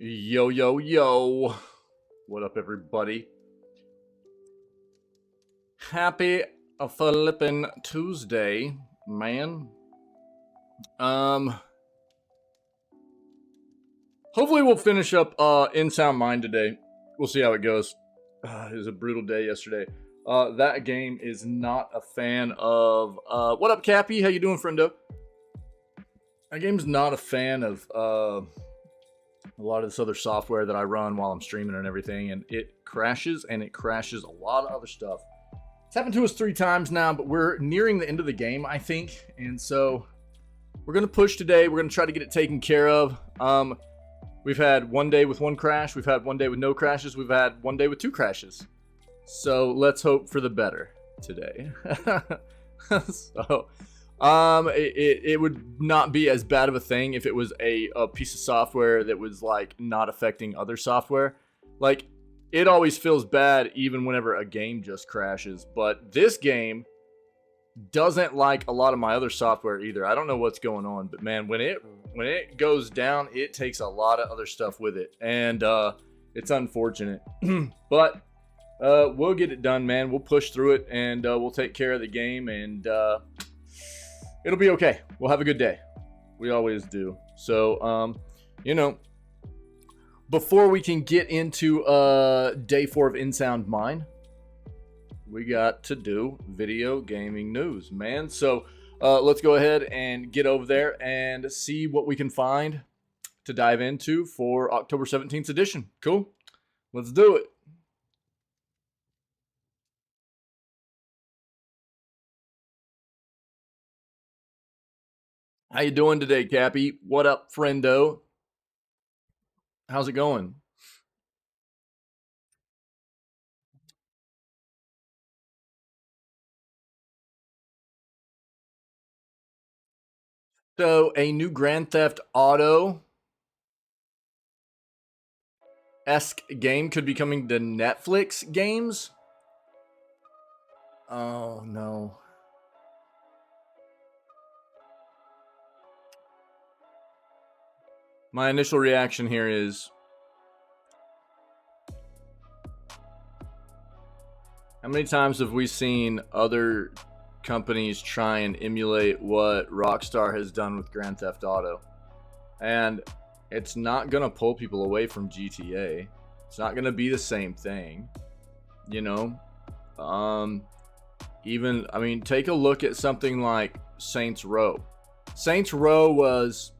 Yo, yo, yo. What up, everybody? Happy flippin' Tuesday, man. Hopefully we'll finish up In Sound Mind today. We'll see how it goes. It was a brutal day yesterday. That game is not a fan of... what up, Cappy? How you doing, friendo? That game's not a fan of... a lot of this other software that I run while I'm streaming and everything, and it crashes, and it crashes a lot of other stuff. It's happened to us 3 times now, but we're nearing the end of the game, I think, and so we're going to push today. We're going to try to get it taken care of. We've had one day with 1 crash. We've had one day with no crashes. We've had one day with 2 crashes. So let's hope for the better today. It would not be as bad of a thing if it was a piece of software that was like not affecting other software. Like, it always feels bad even whenever a game just crashes, but this game doesn't like a lot of my other software either. I don't know what's going on, but man, when it goes down, it takes a lot of other stuff with it, and it's unfortunate. But we'll get it done, man. We'll push through it, and we'll take care of the game, and it'll be okay. We'll have a good day. We always do. So, you know, before we can get into day 4 of In Sound Mind, we got to do video gaming news, man. So let's go ahead and get over there and see what we can find to dive into for October 17th edition. Cool? Let's do it. How you doing today, Cappy? What up, friendo? How's it going? So, a new Grand Theft Auto-esque game could be coming to Netflix games? Oh, no. My initial reaction here is... how many times have we seen other companies try and emulate what Rockstar has done with Grand Theft Auto? And it's not going to pull people away from GTA. It's not going to be the same thing. You know? Even, I mean, take a look at something like Saints Row. Saints Row was,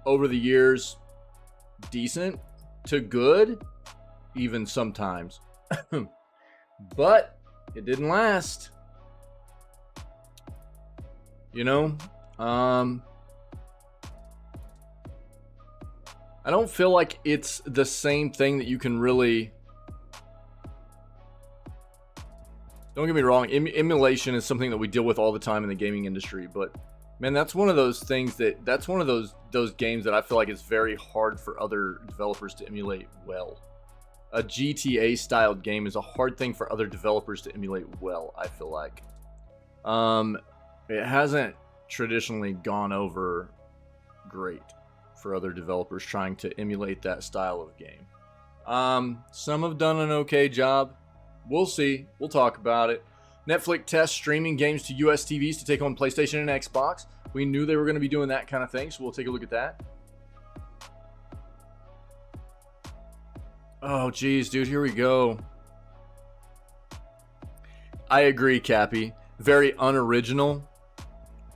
over the years, decent to good, even sometimes. But it didn't last. You know? I don't feel like it's the same thing that you can really... Don't get me wrong, emulation is something that we deal with all the time in the gaming industry, but man, that's one of those things that's one of those games that I feel like it's very hard for other developers to emulate well. A GTA styled game is a hard thing for other developers to emulate well, I feel like. It hasn't traditionally gone over great for other developers trying to emulate that style of game. Some have done an okay job. We'll see. We'll talk about it. Netflix tests streaming games to US TVs to take on PlayStation and Xbox. We knew they were going to be doing that kind of thing, so we'll take a look at that. Oh, geez, dude, here we go. I agree, Cappy. Very unoriginal.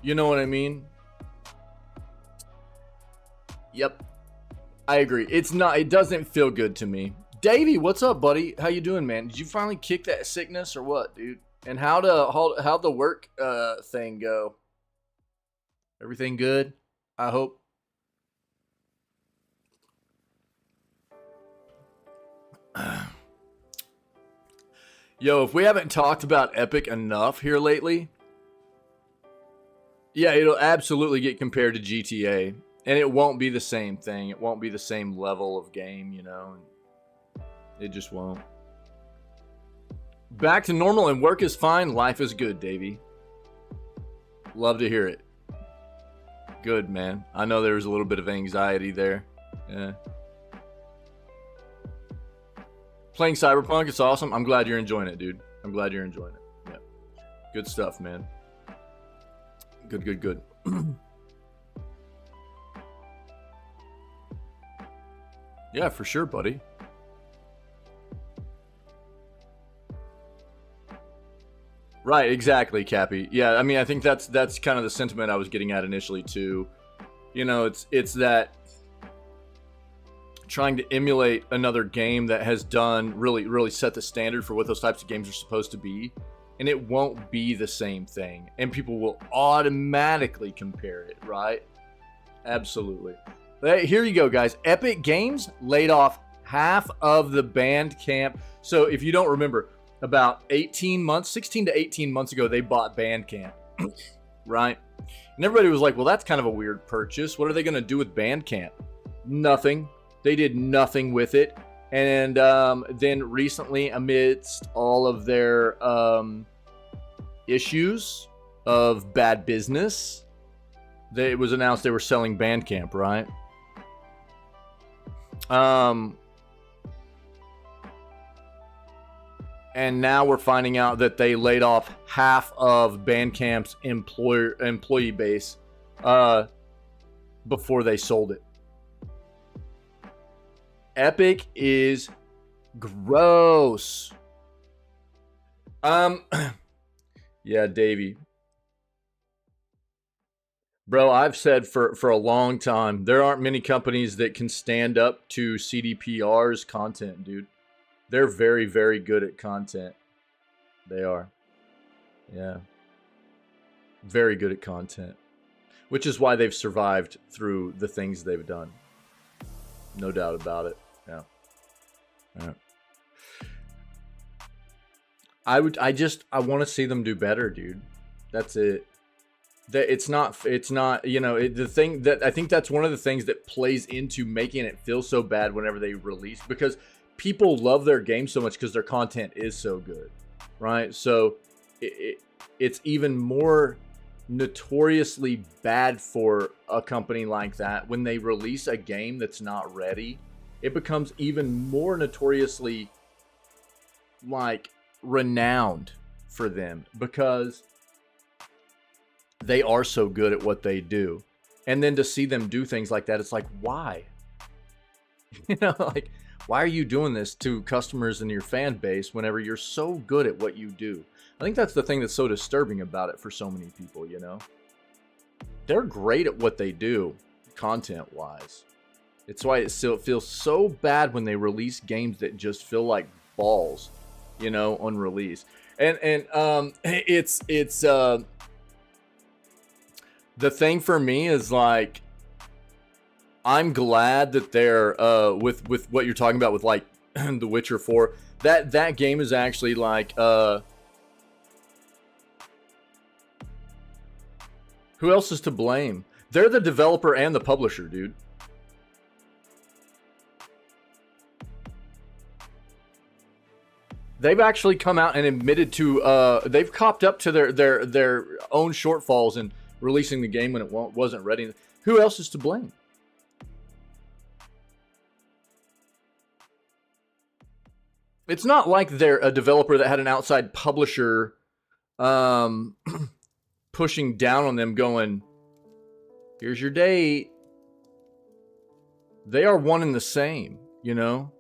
You know what I mean? Yep. I agree. It's not, it doesn't feel good to me. Davey, what's up, buddy? How you doing, man? Did you finally kick that sickness or what, dude? And how'd the work thing go? Everything good? I hope. Yo, if we haven't talked about Epic enough here lately, yeah, it'll absolutely get compared to GTA. And it won't be the same thing. It won't be the same level of game, you know. It just won't. Back to normal and work is fine. Life is good, Davey. Love to hear it. Good, man. I know there was a little bit of anxiety there. Yeah. Playing Cyberpunk, it's awesome. I'm glad you're enjoying it, dude. I'm glad you're enjoying it. Yeah. Good stuff, man. Good. Yeah, for sure, buddy. Right, exactly, Cappy. Yeah, I mean, I think that's kind of the sentiment I was getting at initially too. You know, it's that trying to emulate another game that has done really set the standard for what those types of games are supposed to be, and it won't be the same thing, and people will automatically compare it, right? Absolutely. Here you go, guys. Epic Games laid off half of the Bandcamp. So if you don't remember, about 16 to 18 months ago, they bought Bandcamp, right? And everybody was like, well, that's kind of a weird purchase. What are they going to do with Bandcamp? Nothing. They did nothing with it. And then recently, amidst all of their issues of bad business, it was announced they were selling Bandcamp, right? And now we're finding out that they laid off half of Bandcamp's employee base before they sold it. Epic is gross. Yeah, Davey. Bro, I've said for a long time, there aren't many companies that can stand up to CDPR's content, dude. They're very, very good at content. They are. Yeah. Very good at content. Which is why they've survived through the things they've done. No doubt about it. Yeah. Yeah. I want to see them do better, dude. That's it. It's not, you know, the thing that I think that's one of the things that plays into making it feel so bad whenever they release, because people love their game so much because their content is so good, right? So it's even more notoriously bad for a company like that when they release a game that's not ready. It becomes even more notoriously like renowned for them because they are so good at what they do. And then to see them do things like that, it's like, why? You know, like, why are you doing this to customers and your fan base whenever you're so good at what you do? I think that's the thing that's so disturbing about it for so many people, you know? They're great at what they do, content-wise. It's why it still feels so bad when they release games that just feel like balls, you know, on release. And it's the thing for me is like, I'm glad that they're with what you're talking about with like The Witcher 4. That game is actually like who else is to blame? They're the developer and the publisher, dude. They've actually come out and admitted to they've copped up to their own shortfalls in releasing the game when it wasn't ready. Who else is to blame? It's not like they're a developer that had an outside publisher pushing down on them going, here's your date. They are one and the same, you know?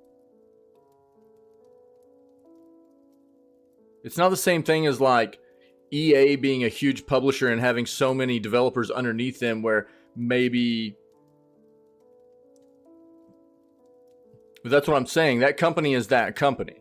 It's not the same thing as like EA being a huge publisher and having so many developers underneath them where maybe... But that's what I'm saying. That company is that company.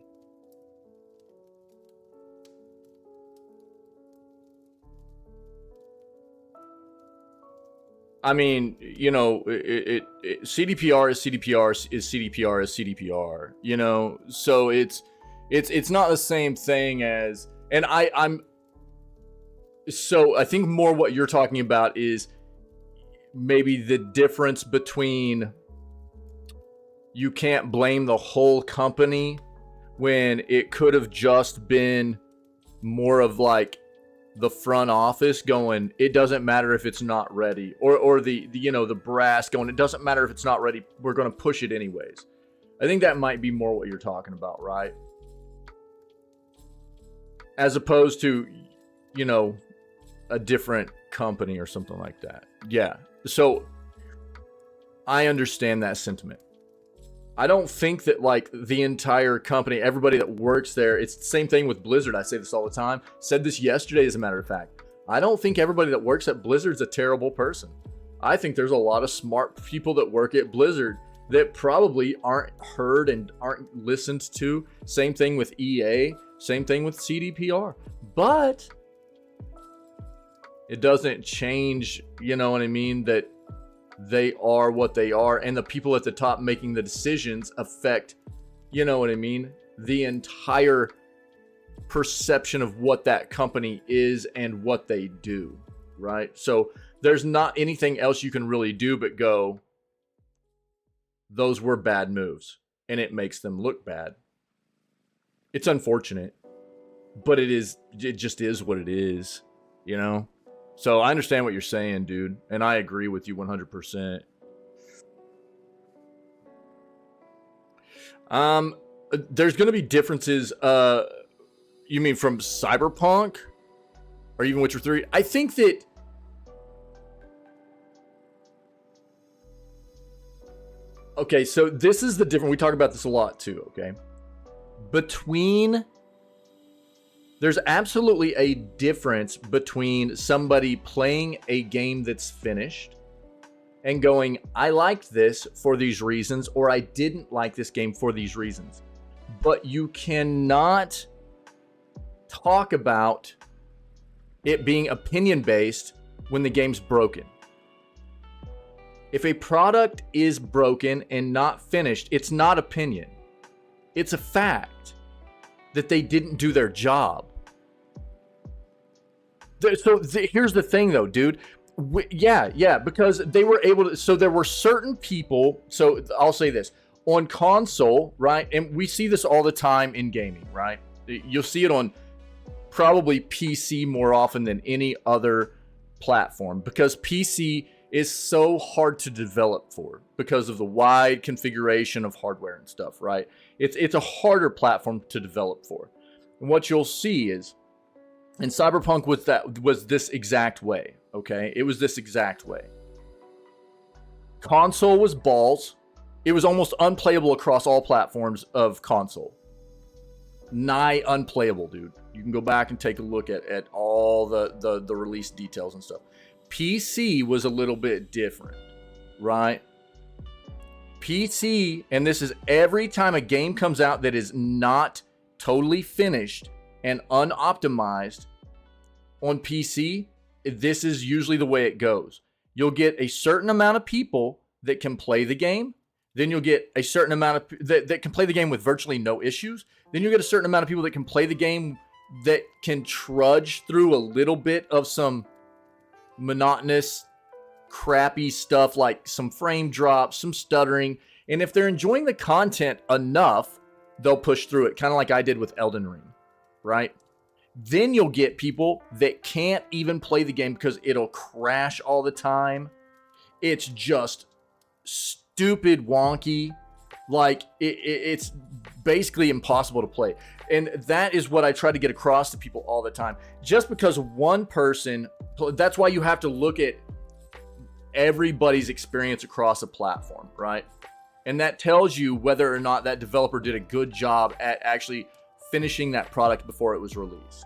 I mean, you know, CDPR is CDPR is CDPR is CDPR. You know, so it's not the same thing as. And I'm. So I think more what you're talking about is maybe the difference between. You can't blame the whole company when it could have just been more of like the front office going, it doesn't matter if it's not ready, or the you know, the brass going, it doesn't matter if it's not ready, we're going to push it anyways, I think that might be more what you're talking about, right? As opposed to, you know, a different company or something like that. Yeah. So I understand that sentiment. I don't think that like the entire company, everybody that works there, it's the same thing with Blizzard. I say this all the time. Said this yesterday, as a matter of fact. I don't think everybody that works at Blizzard's a terrible person. I think there's a lot of smart people that work at Blizzard that probably aren't heard and aren't listened to. Same thing with EA, same thing with CDPR. But it doesn't change, you know what I mean, that they are what they are, and the people at the top making the decisions affect, you know what I mean, the entire perception of what that company is and what they do, right? So there's not anything else you can really do but go, those were bad moves, and it makes them look bad. It's unfortunate, but it just is what it is, you know? So I understand what you're saying, dude, and I agree with you 100%. There's going to be differences, you mean from Cyberpunk or even Witcher 3? I think that okay, so this is the difference. We talk about this a lot too, okay? There's absolutely a difference between somebody playing a game that's finished and going, I liked this for these reasons, or I didn't like this game for these reasons. But you cannot talk about it being opinion-based when the game's broken. If a product is broken and not finished, it's not opinion. It's a fact that they didn't do their job. So here's the thing though, dude. Yeah, because they were able to, so there were certain people, so I'll say this, on console, right? And we see this all the time in gaming, right? You'll see it on probably PC more often than any other platform, because PC is so hard to develop for because of the wide configuration of hardware and stuff, right? It's a harder platform to develop for. And what you'll see is, and Cyberpunk was this exact way, okay? It was this exact way. Console was balls. It was almost unplayable across all platforms of console. Nigh unplayable, dude. You can go back and take a look at all the release details and stuff. PC was a little bit different, right? PC, and this is every time a game comes out that is not totally finished and unoptimized on PC, this is usually the way it goes. You'll get a certain amount of people that can play the game. Then you'll get a certain amount of that can play the game with virtually no issues. Then you'll get a certain amount of people that can play the game that can trudge through a little bit of some monotonous, crappy stuff like some frame drops, some stuttering. And if they're enjoying the content enough, they'll push through it, kind of like I did with Elden Ring, right? Then you'll get people that can't even play the game because it'll crash all the time. It's just stupid wonky. Like, it's basically impossible to play. And that is what I try to get across to people all the time. Just because one person, that's why you have to look at everybody's experience across a platform, right? And that tells you whether or not that developer did a good job at actually finishing that product before it was released.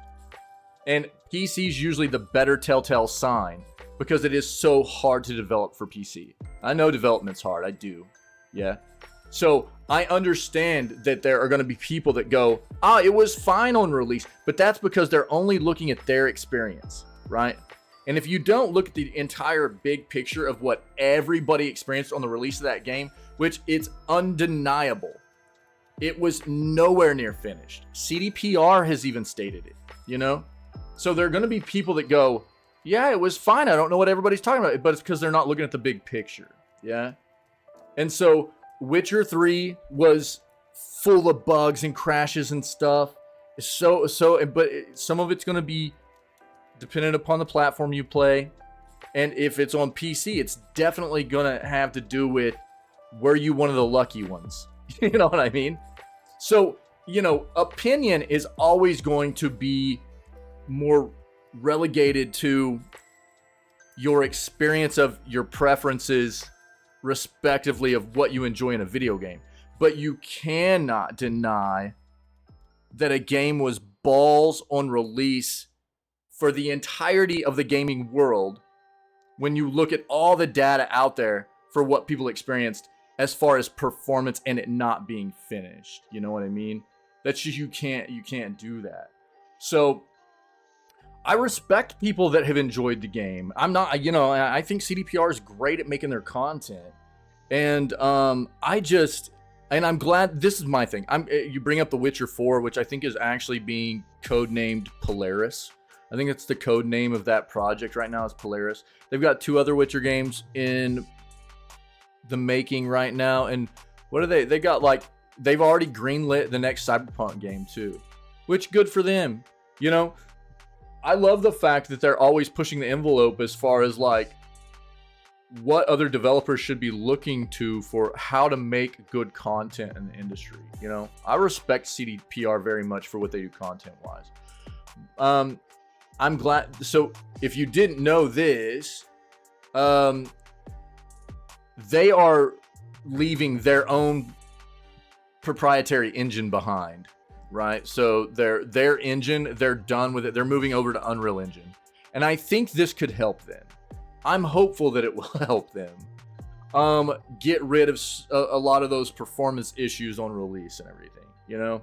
And PC is usually the better telltale sign because it is so hard to develop for PC. I know development's hard, I do, yeah. So I understand that there are going to be people that go, it was fine on release, but that's because they're only looking at their experience, right? And if you don't look at the entire big picture of what everybody experienced on the release of that game, which it's undeniable, it was nowhere near finished. CDPR has even stated it, you know? So there are going to be people that go, yeah, it was fine. I don't know what everybody's talking about, but it's because they're not looking at the big picture, yeah? And so Witcher 3 was full of bugs and crashes and stuff. But some of it's going to be dependent upon the platform you play. And if it's on PC, it's definitely going to have to do with, were you one of the lucky ones? You know what I mean? So, you know, opinion is always going to be more relegated to your experience of your preferences, respectively, of what you enjoy in a video game. But you cannot deny that a game was balls on release for the entirety of the gaming world when you look at all the data out there for what people experienced as far as performance and it not being finished. You know what I mean? That's just, you can't do that. So I respect people that have enjoyed the game. I'm not, you know, I think CDPR is great at making their content. And I'm glad, this is my thing. You bring up The Witcher 4, which I think is actually being codenamed Polaris. I think it's the code name of that project right now is Polaris. They've got 2 other Witcher games in the making right now. And what are they? They got like, they've already greenlit the next Cyberpunk game too, which good for them. You know, I love the fact that they're always pushing the envelope as far as like what other developers should be looking to for how to make good content in the industry. You know, I respect CDPR very much for what they do content wise. I'm glad. So if you didn't know this, they are leaving their own proprietary engine behind, right? So their engine, they're done with it. They're moving over to Unreal Engine. And I think this could help them. I'm hopeful that it will help them get rid of a lot of those performance issues on release and everything, you know?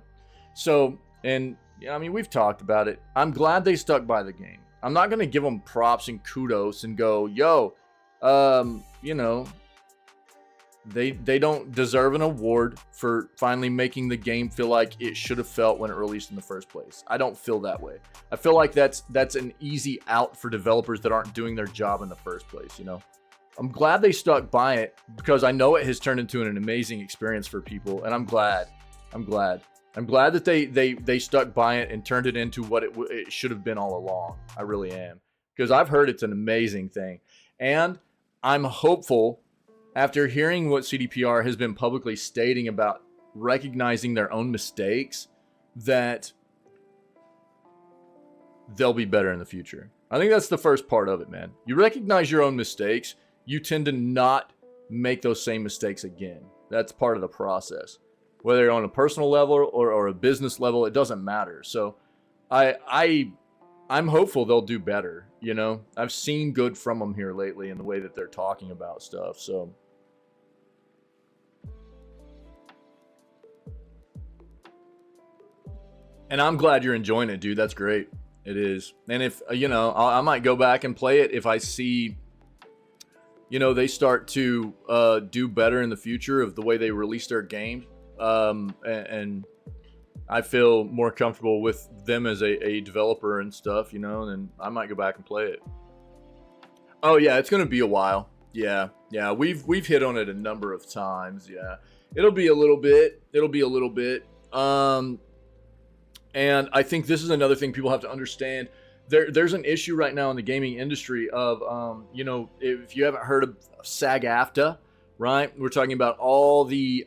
So, and yeah, I mean, we've talked about it. I'm glad they stuck by the game. I'm not going to give them props and kudos and go, yo, you know, they don't deserve an award for finally making the game feel like it should have felt when it released in the first place. I don't feel that way. I feel like that's an easy out for developers that aren't doing their job in the first place, you know? I'm glad they stuck by it because I know it has turned into an amazing experience for people, and I'm glad. I'm glad that they stuck by it and turned it into what it should have been all along. I really am. Because I've heard it's an amazing thing. And I'm hopeful, after hearing what CDPR has been publicly stating about recognizing their own mistakes, that they'll be better in the future. I think that's the first part of it, man. You recognize your own mistakes, you tend to not make those same mistakes again. That's part of the process. Whether you're on a personal level or a business level, it doesn't matter. So I'm hopeful they'll do better, you know? I've seen good from them here lately in the way that they're talking about stuff, so. And I'm glad you're enjoying it, dude. That's great. It is. And if, you know, I might go back and play it if I see, you know, they start to do better in the future of the way they release their games. And I feel more comfortable with them as a developer and stuff, you know, and I might go back and play it. Oh yeah, it's going to be a while. Yeah. We've hit on it a number of times. Yeah. It'll be a little bit. And I think this is another thing people have to understand. There's an issue right now in the gaming industry of, you know, if you haven't heard of SAG-AFTRA, right? We're talking about all the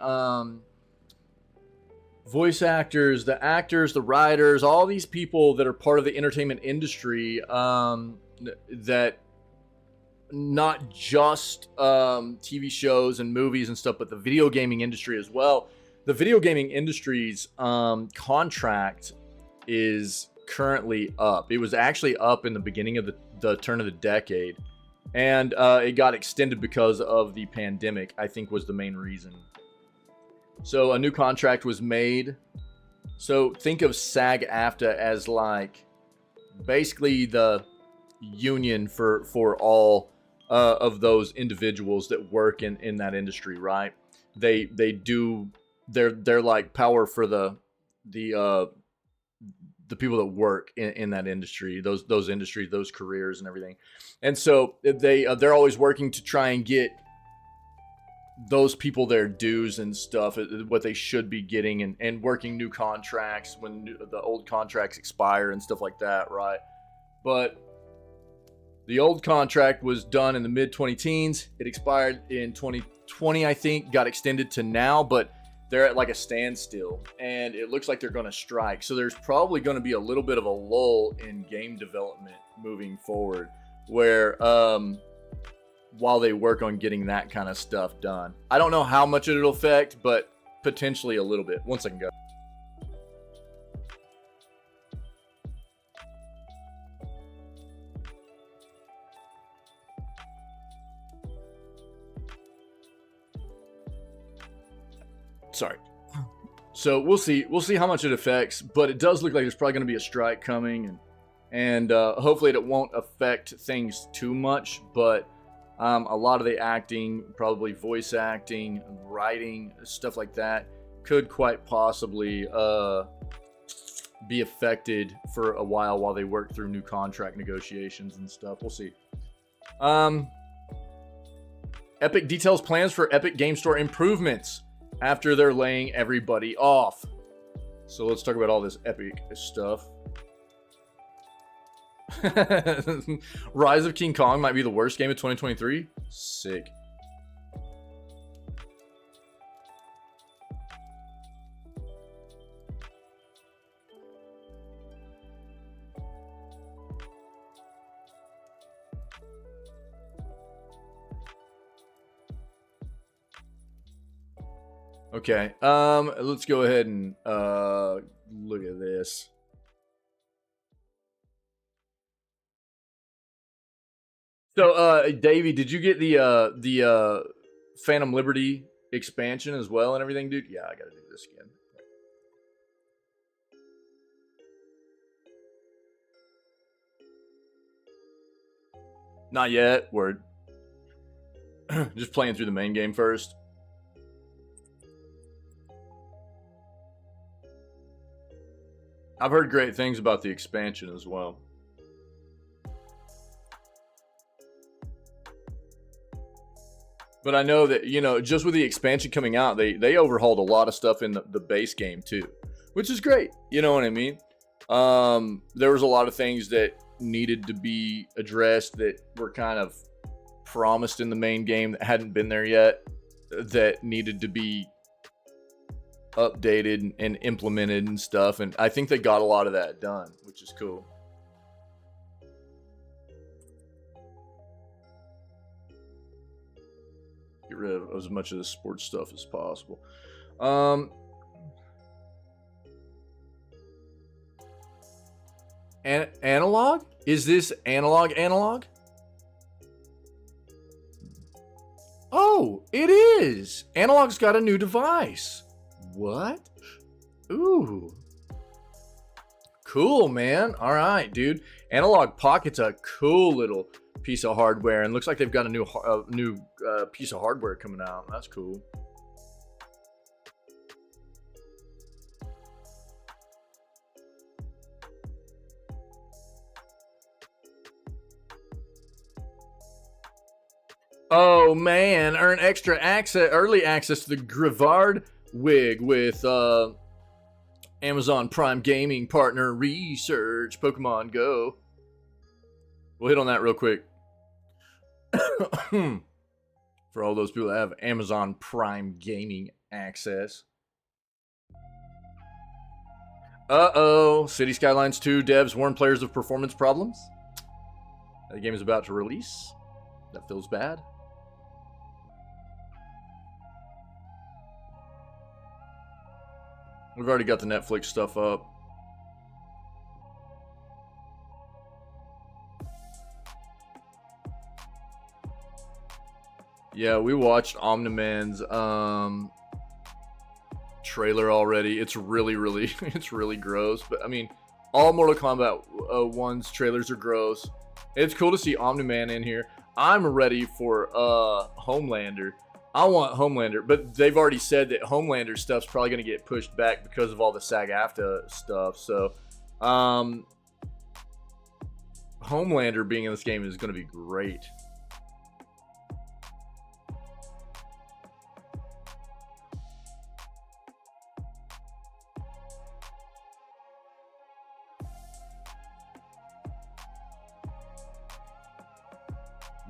voice actors, the actors, the writers, all these people that are part of the entertainment industry, that not just TV shows and movies and stuff, but the video gaming industry as well. The video gaming industry's contract is currently up. It was actually up in the beginning of the turn of the decade, and it got extended because of the pandemic, I think was the main reason. So a new contract was made. So think of SAG-AFTRA as like basically the union for all of those individuals that work in that industry, right? They're like power for the people that work in that industry, those industries, those careers and everything. And so they're always working to try and get those people their dues and stuff, what they should be getting, and working new contracts when the old contracts expire and stuff like that, right? But the old contract was done in the mid-20 teens. It expired in 2020, I think, got extended to now, but they're at like a standstill, and it looks like they're going to strike. So there's probably going to be a little bit of a lull in game development moving forward, where while they work on getting that kind of stuff done. I don't know how much it'll affect, but potentially a little bit. 1 second, go. Sorry. So we'll see how much it affects, but it does look like there's probably going to be a strike coming, and hopefully it won't affect things too much, but a lot of the acting, probably voice acting, writing, stuff like that, could quite possibly be affected for a while they work through new contract negotiations and stuff. We'll see. Epic details plans for Epic Game Store improvements after they're laying everybody off. So let's talk about all this Epic stuff. Rise of King Kong might be the worst game of 2023. Sick. Okay, let's go ahead and look at this. So, Davey, did you get the Phantom Liberty expansion as well and everything, dude? Yeah, I gotta do this again. Not yet. Word. Just playing through the main game first. I've heard great things about the expansion as well. But I know that, you know, just with the expansion coming out, they overhauled a lot of stuff in the base game too, which is great. You know what I mean? There was a lot of things that needed to be addressed that were kind of promised in the main game that hadn't been there yet, that needed to be updated and implemented and stuff. And I think they got a lot of that done, which is cool. Get rid of as much of the sports stuff as possible. Analog? Is this analog? Oh, it is. Analog's got a new device. What? Ooh. Cool, man. All right, dude. Analog Pocket's a cool little piece of hardware, and looks like they've got a new piece of hardware coming out. That's cool. Oh man, earn extra early access to the Grivard wig with Amazon Prime Gaming partner research Pokemon Go. We'll hit on that real quick. For all those people that have Amazon Prime Gaming access. Uh-oh. City Skylines 2 devs warn players of performance problems. The game is about to release. That feels bad. We've already got the Netflix stuff up. Yeah, we watched Omni-Man's trailer already. It's really it's really gross. But I mean, all Mortal Kombat 1's trailers are gross. It's cool to see Omni-Man in here. I'm ready for Homelander. I want Homelander, but they've already said that Homelander stuff's probably going to get pushed back because of all the SAG-AFTRA stuff. So, Homelander being in this game is going to be great.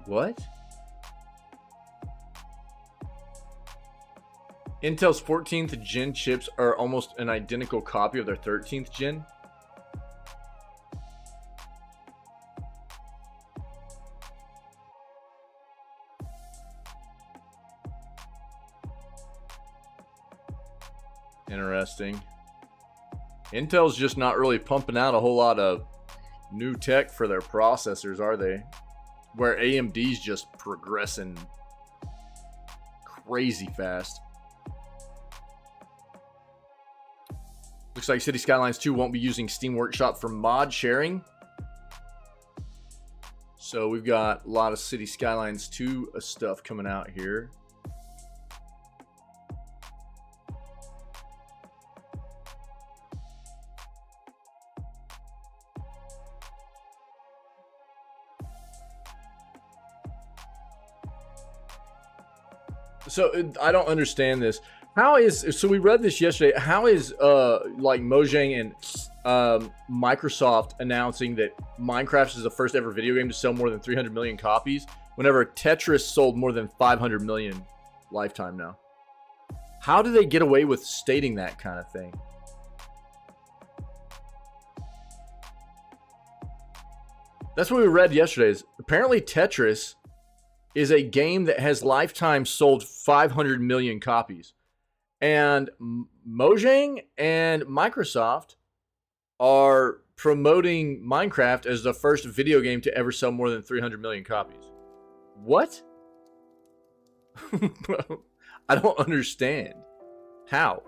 What? Intel's 14th gen chips are almost an identical copy of their 13th gen. Interesting. Intel's just not really pumping out a whole lot of new tech for their processors, are they? Where AMD's just progressing crazy fast. Looks like City Skylines 2 won't be using Steam Workshop for mod sharing. So we've got a lot of City Skylines 2 stuff coming out here. So I don't understand this. How is, so we read this yesterday, how is like Mojang and Microsoft announcing that Minecraft is the first ever video game to sell more than 300 million copies whenever Tetris sold more than 500 million lifetime now? How do they get away with stating that kind of thing? That's what we read yesterday. Is apparently Tetris is a game that has lifetime sold 500 million copies. And Mojang and Microsoft are promoting Minecraft as the first video game to ever sell more than 300 million copies. What? I don't understand. How?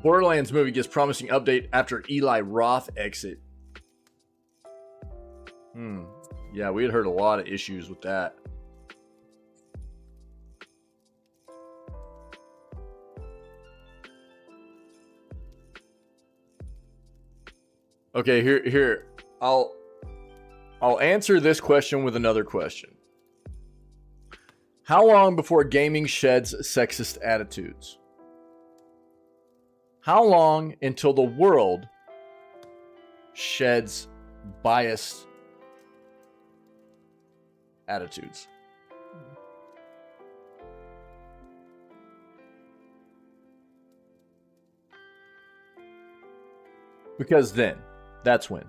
Borderlands movie gets promising update after Eli Roth exit. Yeah, we had heard a lot of issues with that. Okay, here. I'll answer this question with another question. How long before gaming sheds sexist attitudes? How long until the world sheds biased attitudes? Because then, that's when.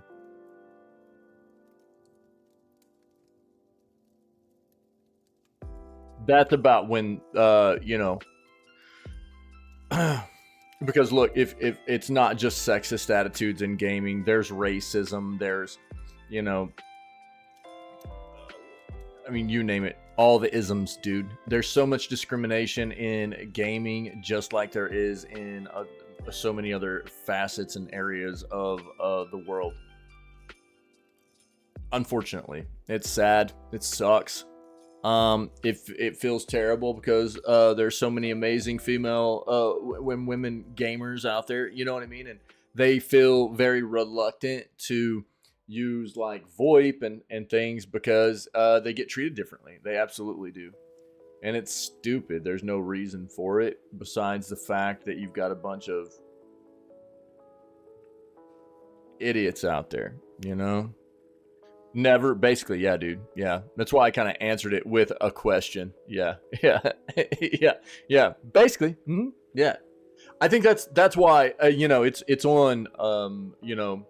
That's about when, you know, because look, if it's not just sexist attitudes in gaming, there's racism, there's, you know, I mean, you name it, all the isms, dude. There's so much discrimination in gaming, just like there is in so many other facets and areas of the world. Unfortunately, it's sad. It sucks. It feels terrible because there's so many amazing female women gamers out there, you know what I mean, and they feel very reluctant to use like VoIP and things because they get treated differently. They absolutely do, and it's stupid. There's no reason for it besides the fact that you've got a bunch of idiots out there, you know. Never, basically, yeah, dude. Yeah, that's why I kind of answered it with a question. Yeah, yeah. Basically, yeah. I think that's why you know, it's on you know,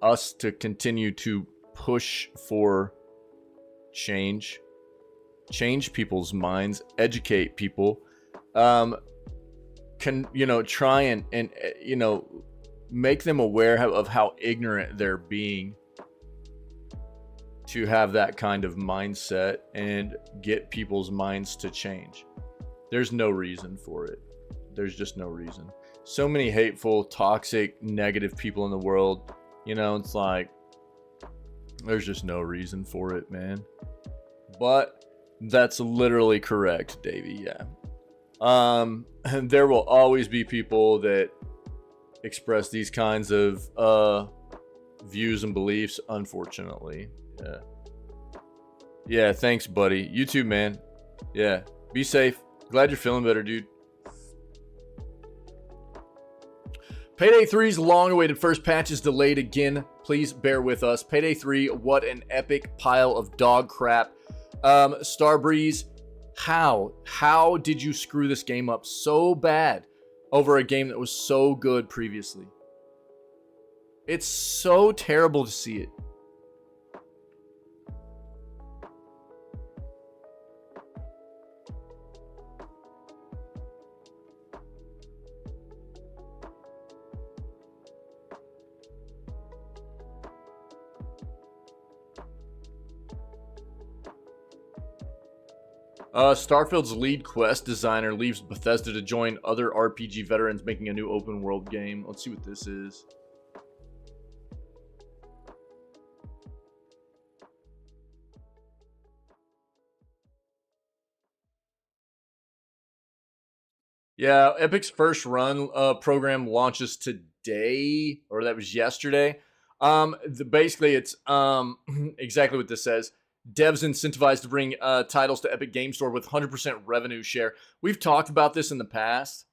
us to continue to push for change people's minds, educate people, can, you know, try and you know, make them aware of how ignorant they're being to have that kind of mindset and get people's minds to change. There's no reason for it. There's just no reason. So many hateful, toxic, negative people in the world. You know, it's like, there's just no reason for it, man. But that's literally correct, Davey, yeah. And there will always be people that express these kinds of views and beliefs, unfortunately. Yeah. Yeah, thanks, buddy. You too, man. Yeah, be safe. Glad you're feeling better, dude. Payday 3's long-awaited first patch is delayed again. Please bear with us. Payday 3, what an epic pile of dog crap. Starbreeze, how did you screw this game up so bad over a game that was so good previously? It's so terrible to see it. Starfield's lead quest designer leaves Bethesda to join other RPG veterans making a new open world game. Let's see what this is. Yeah, Epic's first run program launches today, or that was yesterday. Basically, it's exactly what this says. Devs incentivized to bring titles to Epic Game Store with 100% revenue share. We've talked about this in the past.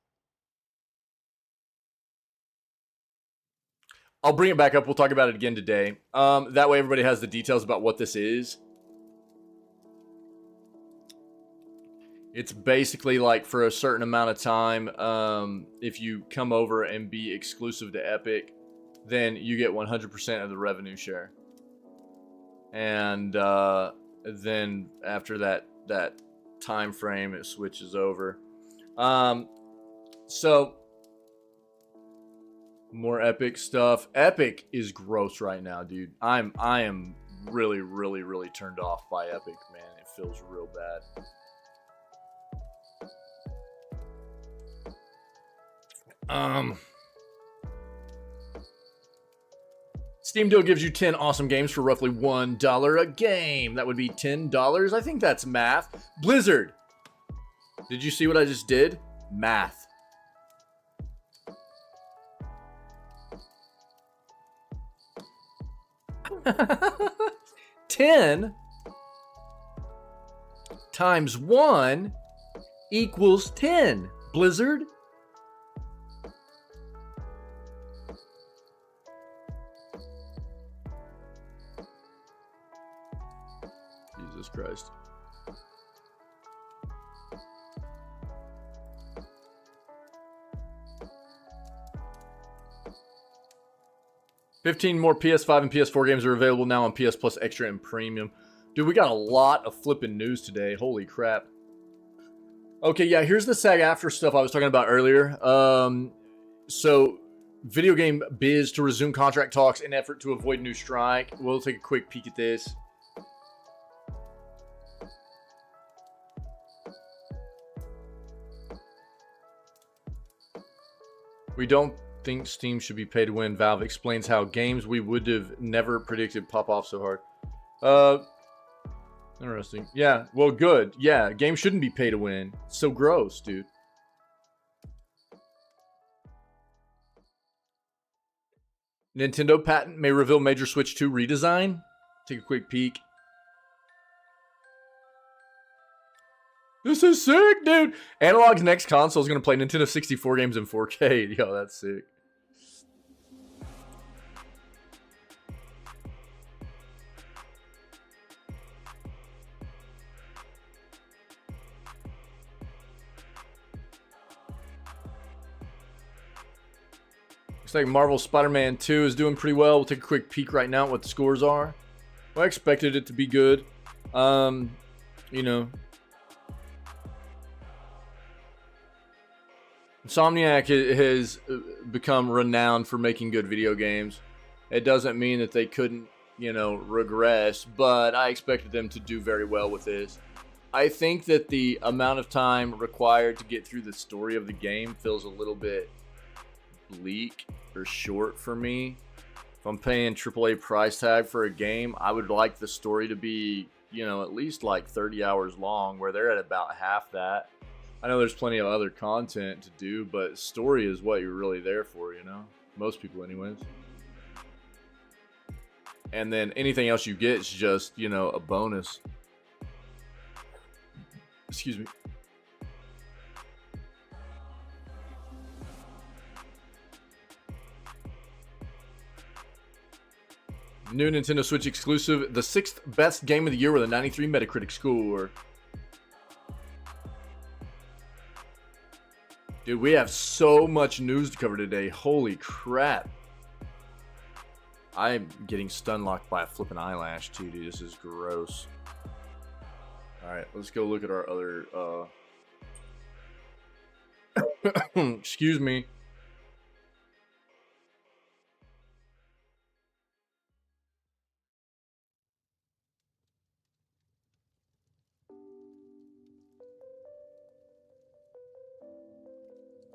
I'll bring it back up. We'll talk about it again today. That way everybody has the details about what this is. It's basically like for a certain amount of time, if you come over and be exclusive to Epic, then you get 100% of the revenue share. And then after that time frame, it switches over. So more Epic stuff. Epic is gross right now, dude. I am really turned off by Epic, man. It feels real bad. Steam Deal gives you 10 awesome games for roughly $1 a game. That would be $10. I think that's math. Blizzard. Did you see what I just did? Math. $10 times 1 equals 10. Blizzard. Jesus Christ. $15 more PS5 and PS4 games are available now on PS Plus Extra and Premium. Dude, we got a lot of flipping news today. Holy crap. Okay, yeah, here's the SAG-AFTRA stuff I was talking about earlier. So, video game biz to resume contract talks in effort to avoid new strike. We'll take a quick peek at this. We don't think Steam should be paid to win. Valve explains how games we would have never predicted pop off so hard. Interesting. Yeah, well, good. Yeah, games shouldn't be pay to win. It's so gross, dude. Nintendo patent may reveal major Switch 2 redesign. Take a quick peek. This is sick, dude. Analog's next console is going to play Nintendo 64 games in 4K. Yo, that's sick. Looks like Marvel Spider-Man 2 is doing pretty well. We'll take a quick peek right now at what the scores are. Well, I expected it to be good. You know, Insomniac has become renowned for making good video games. It doesn't mean that they couldn't, you know, regress, but I expected them to do very well with this. I think that the amount of time required to get through the story of the game feels a little bit bleak or short for me. If I'm paying AAA price tag for a game, I would like the story to be, you know, at least like 30 hours long, where they're at about half that. I know there's plenty of other content to do, but story is what you're really there for, you know? Most people anyways. And then anything else you get is just, you know, a bonus. Excuse me. New Nintendo Switch exclusive, the 6th best game of the year with a 93 Metacritic score. Dude, we have so much news to cover today. Holy crap. I'm getting stun locked by a flipping eyelash too, dude. This is gross. Alright, let's go look at our other excuse me.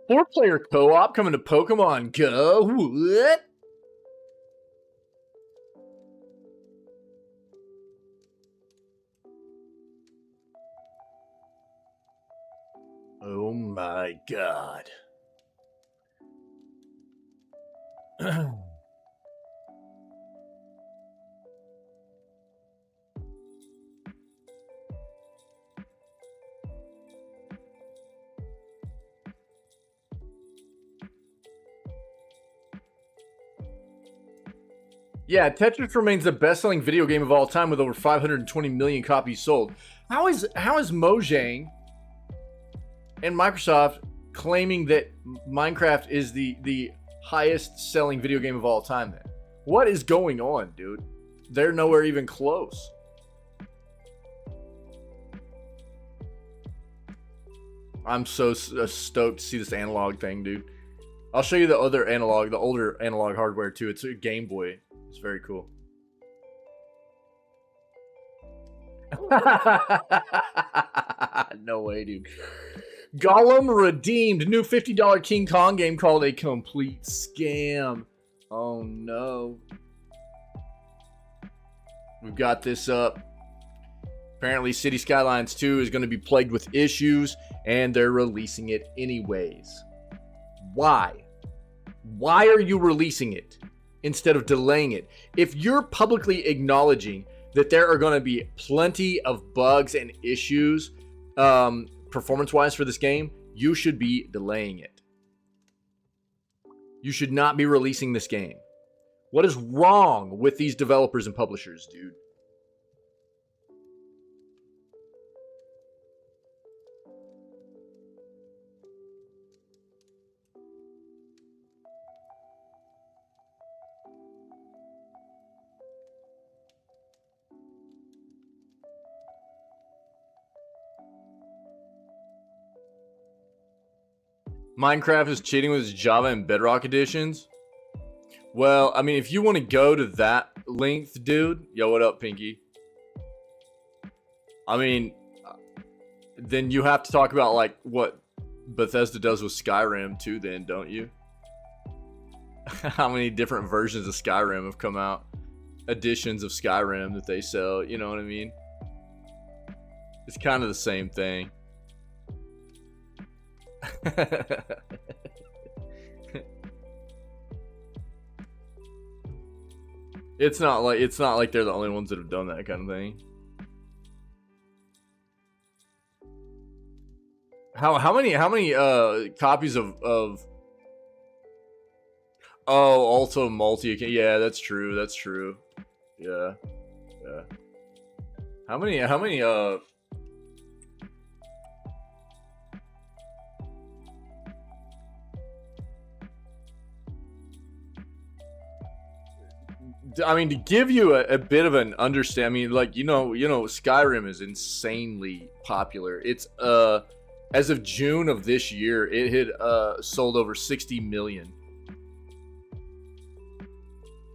Four-player co-op coming to Pokemon Go. What? Oh my god. Yeah, Tetris remains the best-selling video game of all time with over 520 million copies sold. How is Mojang and Microsoft claiming that Minecraft is the highest-selling video game of all time then? What is going on, dude? They're nowhere even close. I'm so stoked to see this analog thing, dude. I'll show you the other analog, the older analog hardware too. It's a Game Boy. It's very cool. No way, dude. Gollum redeemed. New $50 King Kong game called a complete scam. Oh no. We've got this up. Apparently City Skylines 2 is going to be plagued with issues, and they're releasing it anyways. Why? Why are you releasing it instead of delaying it? If you're publicly acknowledging that there are going to be plenty of bugs and issues performance-wise for this game, you should be delaying it. You should not be releasing this game. What is wrong with these developers and publishers, dude? Minecraft is cheating with its Java and Bedrock editions? Well, I mean, if you want to go to that length, dude, yo, what up, Pinky? I mean, then you have to talk about, like, what Bethesda does with Skyrim, too, then, don't you? How many different versions of Skyrim have come out? Editions of Skyrim that they sell, you know what I mean? It's kind of the same thing. It's not like they're the only ones that have done that kind of thing. How many copies of oh, also multi, yeah, that's true. Yeah. How many I mean, to give you a bit of an understanding, like, you know, Skyrim is insanely popular. It's as of June of this year, it had sold over 60 million.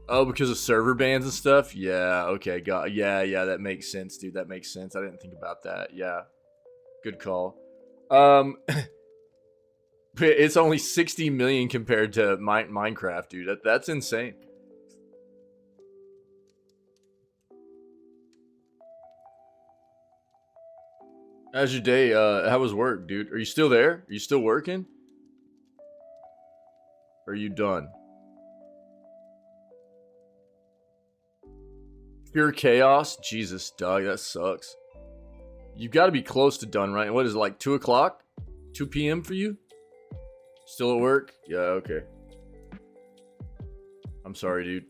Oh, because of server bans and stuff? Yeah, okay, yeah, that makes sense, dude. That makes sense. I didn't think about that. Yeah. Good call. It's only 60 million compared to Minecraft, dude. That's insane. How's your day? How was work, dude? Are you still there? Are you still working? Or are you done? Pure chaos? Jesus, dog, that sucks. You've got to be close to done, right? What is it, like 2 o'clock? 2 p.m. for you? Still at work? Yeah, okay. I'm sorry, dude.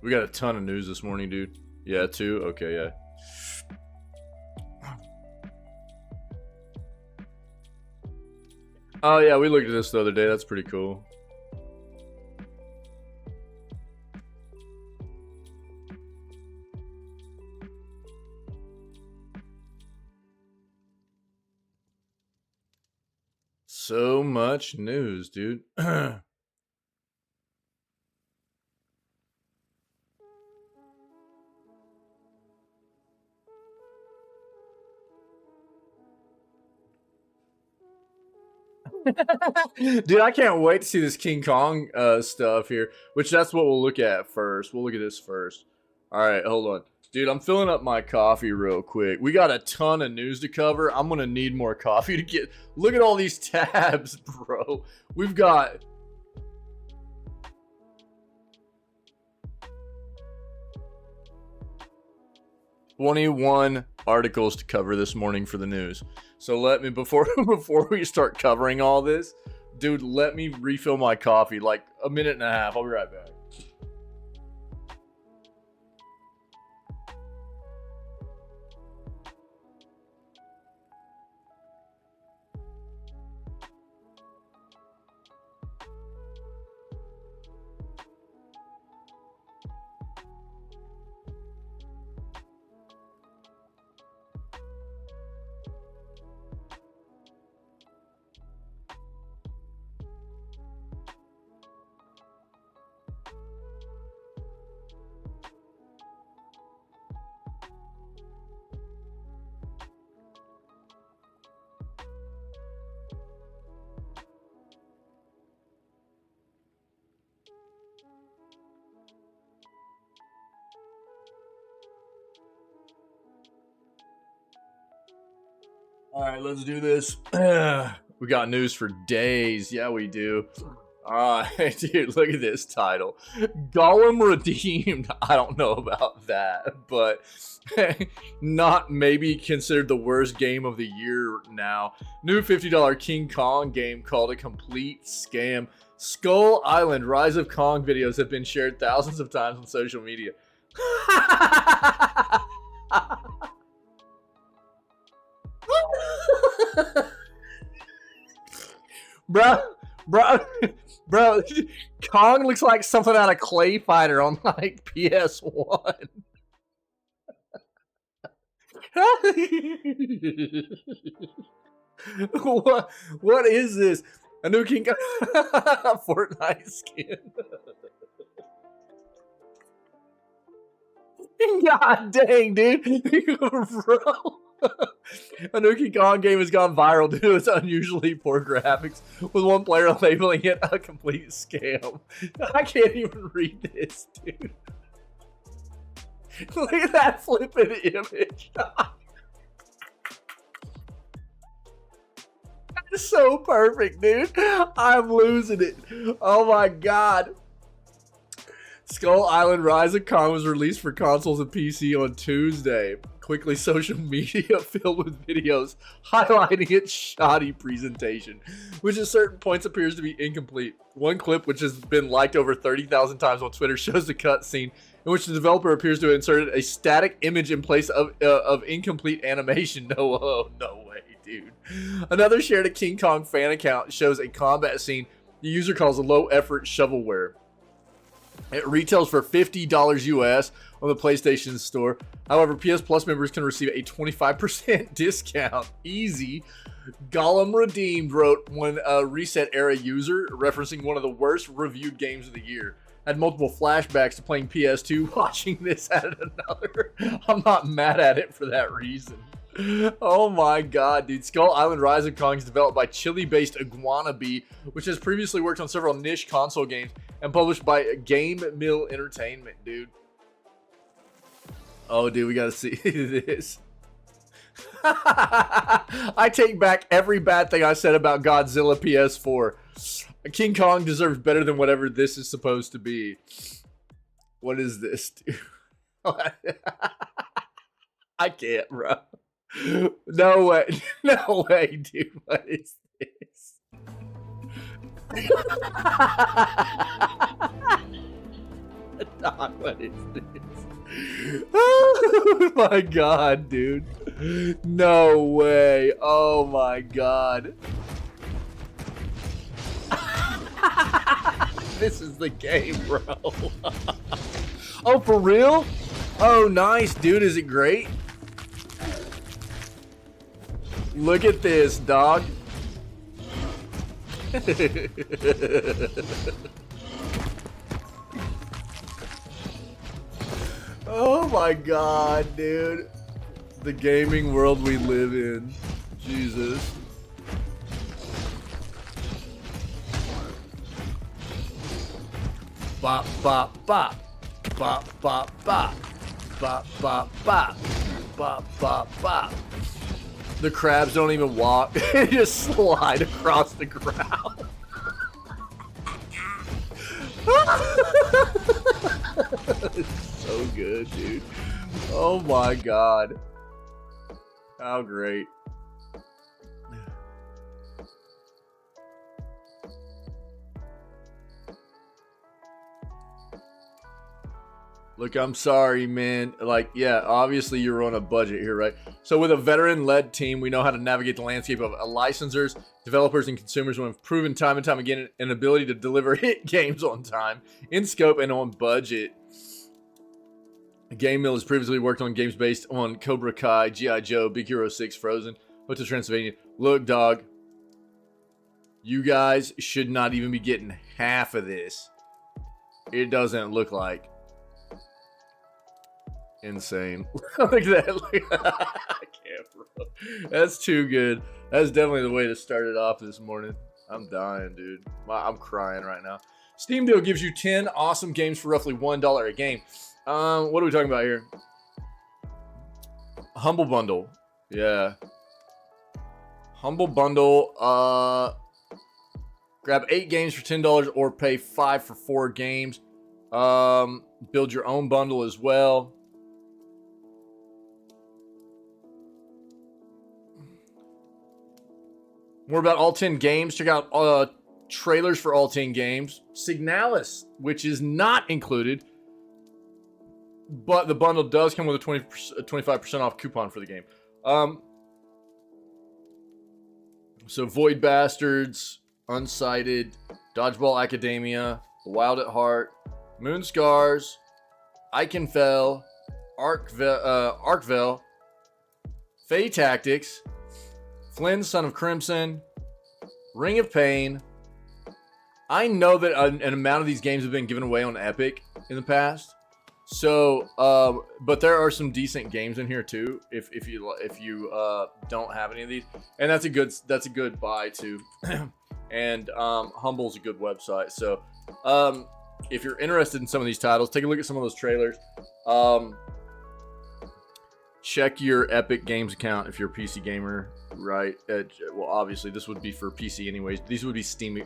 We got a ton of news this morning, dude. Yeah, 2? Okay, yeah. Oh, yeah, we looked at this the other day. That's pretty cool. So much news, dude. Dude, I can't wait to see this King Kong stuff here, which that's what we'll look at first. We'll look at this first. All right, hold on. Dude, I'm filling up my coffee real quick. We got a ton of news to cover. I'm going to need more coffee to get... Look at all these tabs, bro. We've got... ...21 articles to cover this morning for the news. So let me, before we start covering all this, dude, let me refill my coffee, like a minute and a half. I'll be right back. All right, let's do this. We got news for days. Yeah, we do. Dude, look at this title. Gollum redeemed. I don't know about that, but not maybe considered the worst game of the year now. New $50 King Kong game called a complete scam. Skull Island Rise of Kong videos have been shared thousands of times on social media. Bro, Kong looks like something out of Clay Fighter on like PS1. What is this? A new King Kong Fortnite skin. God dang, dude. Bro. A new King Kong game has gone viral due to its unusually poor graphics, with one player labeling it a complete scam. I can't even read this, dude. Look at that flipping image. That's so perfect, dude. I'm losing it. Oh my god. Skull Island Rise of Kong was released for consoles and PC on Tuesday. Quickly, social media filled with videos highlighting its shoddy presentation, which at certain points appears to be incomplete. One clip, which has been liked over 30,000 times on Twitter, shows a cutscene in which the developer appears to have inserted a static image in place of incomplete animation. No way, dude. Another shared a King Kong fan account shows a combat scene the user calls a low-effort shovelware. It retails for $50 US on the PlayStation Store. However, PS Plus members can receive a 25% discount. Easy. Gollum redeemed, wrote one Reset Era user, referencing one of the worst reviewed games of the year. Had multiple flashbacks to playing PS2, watching this at another. I'm not mad at it for that reason. Oh my god, dude. Skull Island Rise of Kong is developed by Chile-based Iguana Bee, which has previously worked on several niche console games and published by Game Mill Entertainment, dude. Oh, dude, we gotta see this. I take back every bad thing I said about Godzilla PS4. King Kong deserves better than whatever this is supposed to be. What is this, dude? I can't, bro. No way. No way, dude. What is this? Dog, what is this? Oh my god, dude. No way. Oh my god. This is the game, bro. Oh, for real? Oh, nice, dude. Is it great? Look at this, dog. Oh my god, dude. The gaming world we live in. Jesus. Bop, bop, bop. Bop, bop, bop. Bop, bop, bop. Bop, bop, bop. The crabs don't even walk. They just slide across the ground. It's so good, dude. Oh my god. How great. Look, I'm sorry, man. Like, yeah, obviously you're on a budget here, right? So with a veteran-led team, we know how to navigate the landscape of licensors, developers, and consumers who have proven time and time again an ability to deliver hit games on time, in scope, and on budget. Game Mill has previously worked on games based on Cobra Kai, G.I. Joe, Big Hero 6, Frozen, Hotel Transylvania. Look, dog, you guys should not even be getting half of this. It doesn't look like. Insane. Look at that. I can't, bro. That's too good. That's definitely the way to start it off this morning. I'm dying, dude. I'm crying right now. Steam Deal gives you 10 awesome games for roughly $1 a game. What are we talking about here? Humble Bundle. Yeah. Humble Bundle. Grab 8 games for $10 or pay 5 for 4 games. Build your own bundle as well. More about all 10 games. Check out trailers for all 10 games. Signalis, which is not included, but the bundle does come with a 25% off coupon for the game. So Void Bastards, Unsighted, Dodgeball Academia, Wild at Heart, Moon Scars, Eichenfell, Arkvel, Fae Tactics, Flynn, Son of Crimson, Ring of Pain. I know that an amount of these games have been given away on Epic in the past. So, but there are some decent games in here too. If you don't have any of these, and that's a good buy too. And Humble's a good website. So, if you're interested in some of these titles, take a look at some of those trailers. Check your Epic Games account if you're a PC gamer, right? Well, obviously this would be for PC anyways. These would be Steam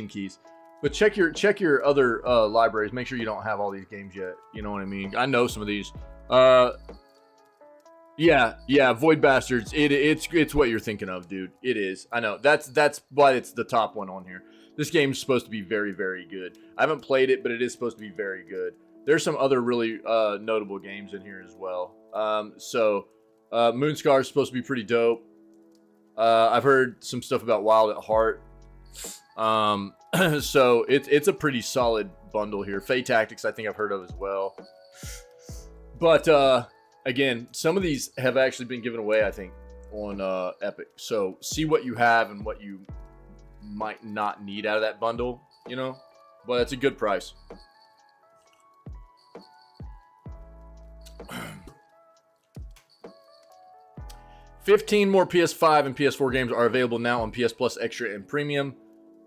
keys. But check your other libraries. Make sure you don't have all these games yet. You know what I mean? I know some of these. Yeah, Void Bastards. It's what you're thinking of, dude. It is. I know. That's why it's the top one on here. This game's supposed to be very, very good. I haven't played it, but it is supposed to be very good. There's some other really notable games in here as well. Moonscar is supposed to be pretty dope. I've heard some stuff about Wild at Heart. So it's a pretty solid bundle here. Fae Tactics, I think I've heard of as well. But again, some of these have actually been given away, I think, on Epic. So see what you have and what you might not need out of that bundle, you know? But it's a good price. $15 more PS5 and PS4 games are available now on PS Plus Extra and Premium.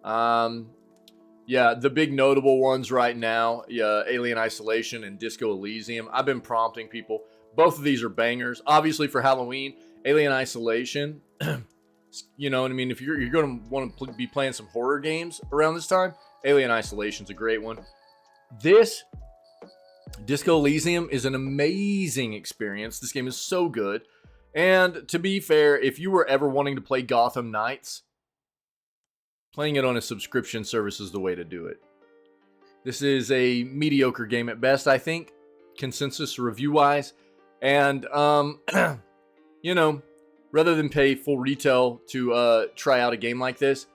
Yeah, the big notable ones right now, Alien Isolation and Disco Elysium. I've been prompting people. Both of these are bangers. Obviously for Halloween, Alien Isolation, you know what I mean? If you're going to want to be playing some horror games around this time, Alien Isolation's a great one. This Disco Elysium is an amazing experience. This game is so good. And to be fair, if you were ever wanting to play Gotham Knights, playing it on a subscription service is the way to do it. This is a mediocre game at best, I think, consensus review-wise. And, you know, rather than pay full retail to try out a game like this,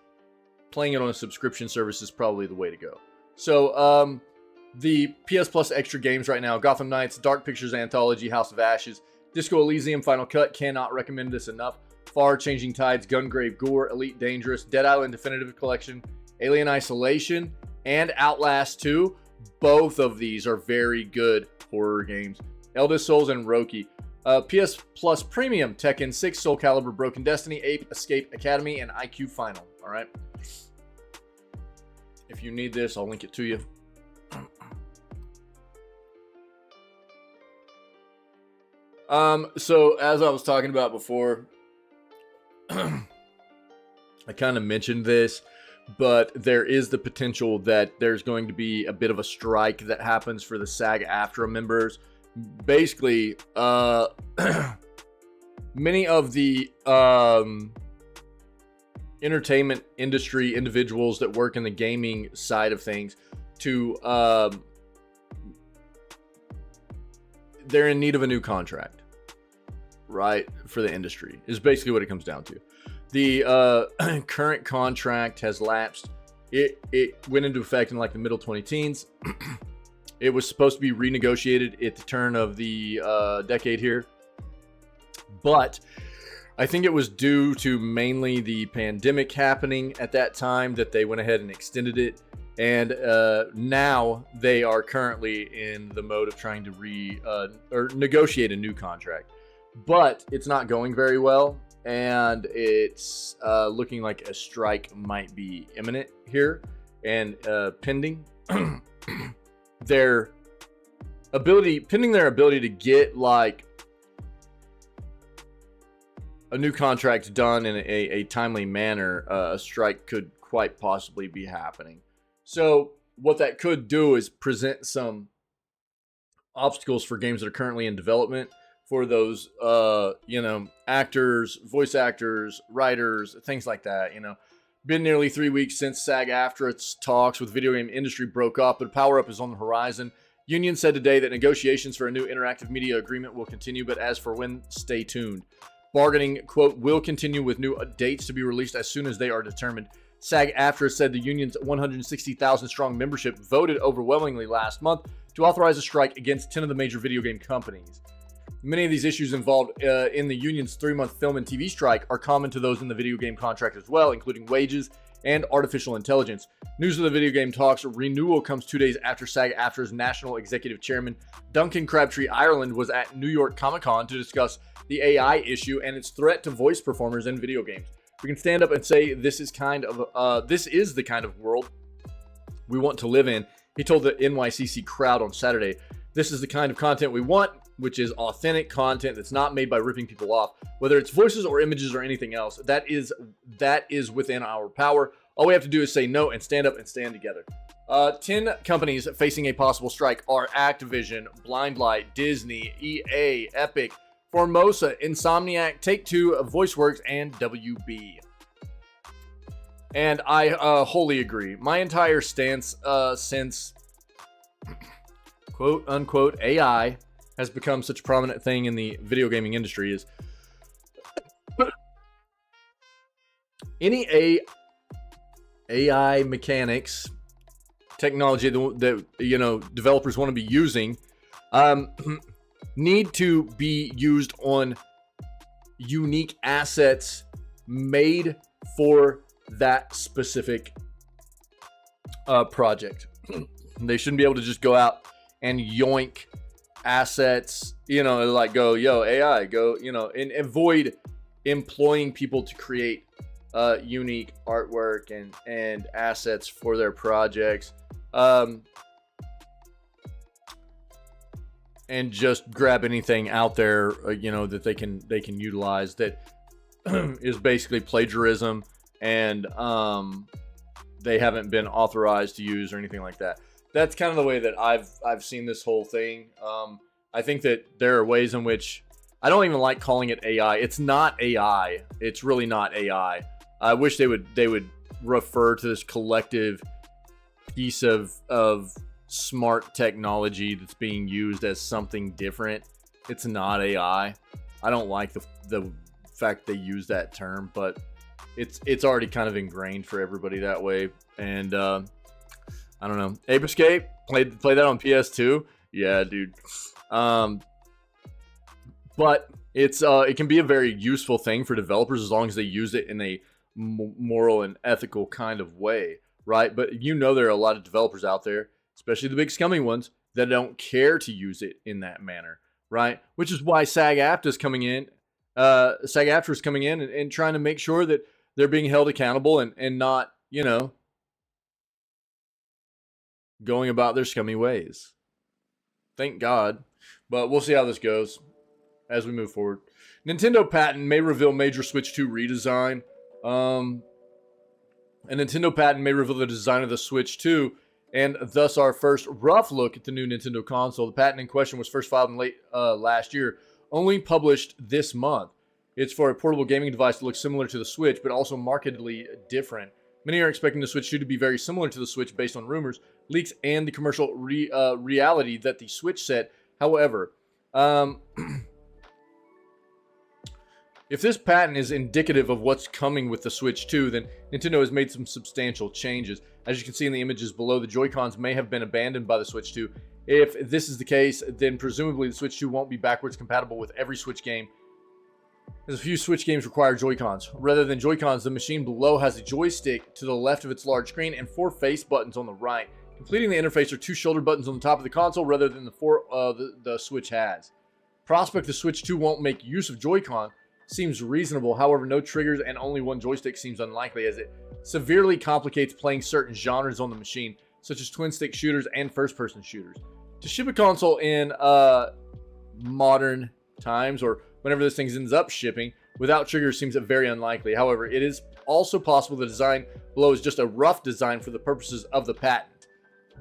playing it on a subscription service is probably the way to go. So, the PS Plus extra games right now: Gotham Knights, Dark Pictures Anthology, House of Ashes, Disco Elysium Final Cut, cannot recommend this enough. Far Changing Tides, Gungrave Gore, Elite Dangerous, Dead Island Definitive Collection, Alien Isolation, and Outlast 2. Both of these are very good horror games. Eldest Souls and Roki. PS Plus Premium, Tekken 6, Soul Calibur, Broken Destiny, Ape Escape Academy, and IQ Final. Alright? If you need this, I'll link it to you. So as I was talking about before, I kind of mentioned this, but there is the potential that there's going to be a bit of a strike that happens for the SAG-AFTRA members. Basically, many of the entertainment industry individuals that work in the gaming side of things, they're in need of a new contract. Right, for the industry is basically what it comes down to. The current contract has lapsed. It went into effect in like the middle 2010s. It was supposed to be renegotiated at the turn of the decade here, but I think it was due to mainly the pandemic happening at that time that they went ahead and extended it. And now they are currently in the mode of trying to negotiate a new contract. But it's not going very well, and it's looking like a strike might be imminent here and pending. Their ability to get like a new contract done in a timely manner, a strike could quite possibly be happening. So what that could do is present some obstacles for games that are currently in development. For those, actors, voice actors, writers, things like that, Been nearly 3 weeks since SAG-AFTRA's talks with video game industry broke up, but a power-up is on the horizon. Union said today that negotiations for a new interactive media agreement will continue, but as for when, stay tuned. Bargaining, quote, will continue with new dates to be released as soon as they are determined. SAG-AFTRA said the union's 160,000-strong membership voted overwhelmingly last month to authorize a strike against 10 of the major video game companies. Many of these issues involved in the union's 3-month film and TV strike are common to those in the video game contract as well, including wages and artificial intelligence. News of the video game talks renewal comes 2 days after SAG-AFTRA's national executive chairman, Duncan Crabtree Ireland, was at New York Comic-Con to discuss the AI issue and its threat to voice performers in video games. We can stand up and say this is the kind of world we want to live in, he told the NYCC crowd on Saturday. This is the kind of content we want, which is authentic content that's not made by ripping people off, whether it's voices or images or anything else. That is within our power. All we have to do is say no and stand up and stand together. 10 companies facing a possible strike are Activision, Blindlight, Disney, EA, Epic, Formosa, Insomniac, Take-Two, VoiceWorks, and WB. And I wholly agree. My entire stance since quote unquote AI has become such a prominent thing in the video gaming industry is any AI mechanics technology that developers want to be using need to be used on unique assets made for that specific project. They shouldn't be able to just go out and yoink assets, like go, yo, AI, go, and avoid employing people to create unique artwork and assets for their projects. And just grab anything out there, that they can utilize that is basically plagiarism and they haven't been authorized to use or anything like that. that's kind of the way that I've seen this whole thing. I think that there are ways in which I don't even like calling it AI. It's not AI. It's really not AI. I wish they would refer to this collective piece of smart technology that's being used as something different. It's not AI. I don't like the fact they use that term, but it's already kind of ingrained for everybody that way. And I don't know. Ape Escape, play that on PS2. Yeah, dude. But it can be a very useful thing for developers as long as they use it in a moral and ethical kind of way, right? But there are a lot of developers out there, especially the big scummy ones, that don't care to use it in that manner, right? Which is why SAG-AFTRA is coming in. SAG-AFTRA is coming in and trying to make sure that they're being held accountable and not, going about their scummy ways. Thank God. But we'll see how this goes as we move forward. Nintendo patent may reveal major Switch 2 redesign. A Nintendo patent may reveal the design of the Switch 2, and thus our first rough look at the new Nintendo console. The patent in question was first filed in late last year, only published this month. It's for a portable gaming device that looks similar to the Switch, but also markedly different. Many are expecting the Switch 2 to be very similar to the Switch based on rumors, leaks, and the commercial reality that the Switch set. However, if this patent is indicative of what's coming with the Switch 2, then Nintendo has made some substantial changes. As you can see in the images below, the Joy-Cons may have been abandoned by the Switch 2. If this is the case, then presumably the Switch 2 won't be backwards compatible with every Switch game, as a few Switch games require Joy-Cons. Rather than Joy-Cons, the machine below has a joystick to the left of its large screen and 4 face buttons on the right. Completing the interface are 2 shoulder buttons on the top of the console rather than the 4 the Switch has. Prospect the Switch 2 won't make use of Joy-Con seems reasonable. However, no triggers and only 1 joystick seems unlikely, as it severely complicates playing certain genres on the machine, such as twin-stick shooters and first-person shooters. To ship a console in modern times, or whenever this thing ends up shipping, without triggers seems very unlikely. However, it is also possible the design below is just a rough design for the purposes of the patent.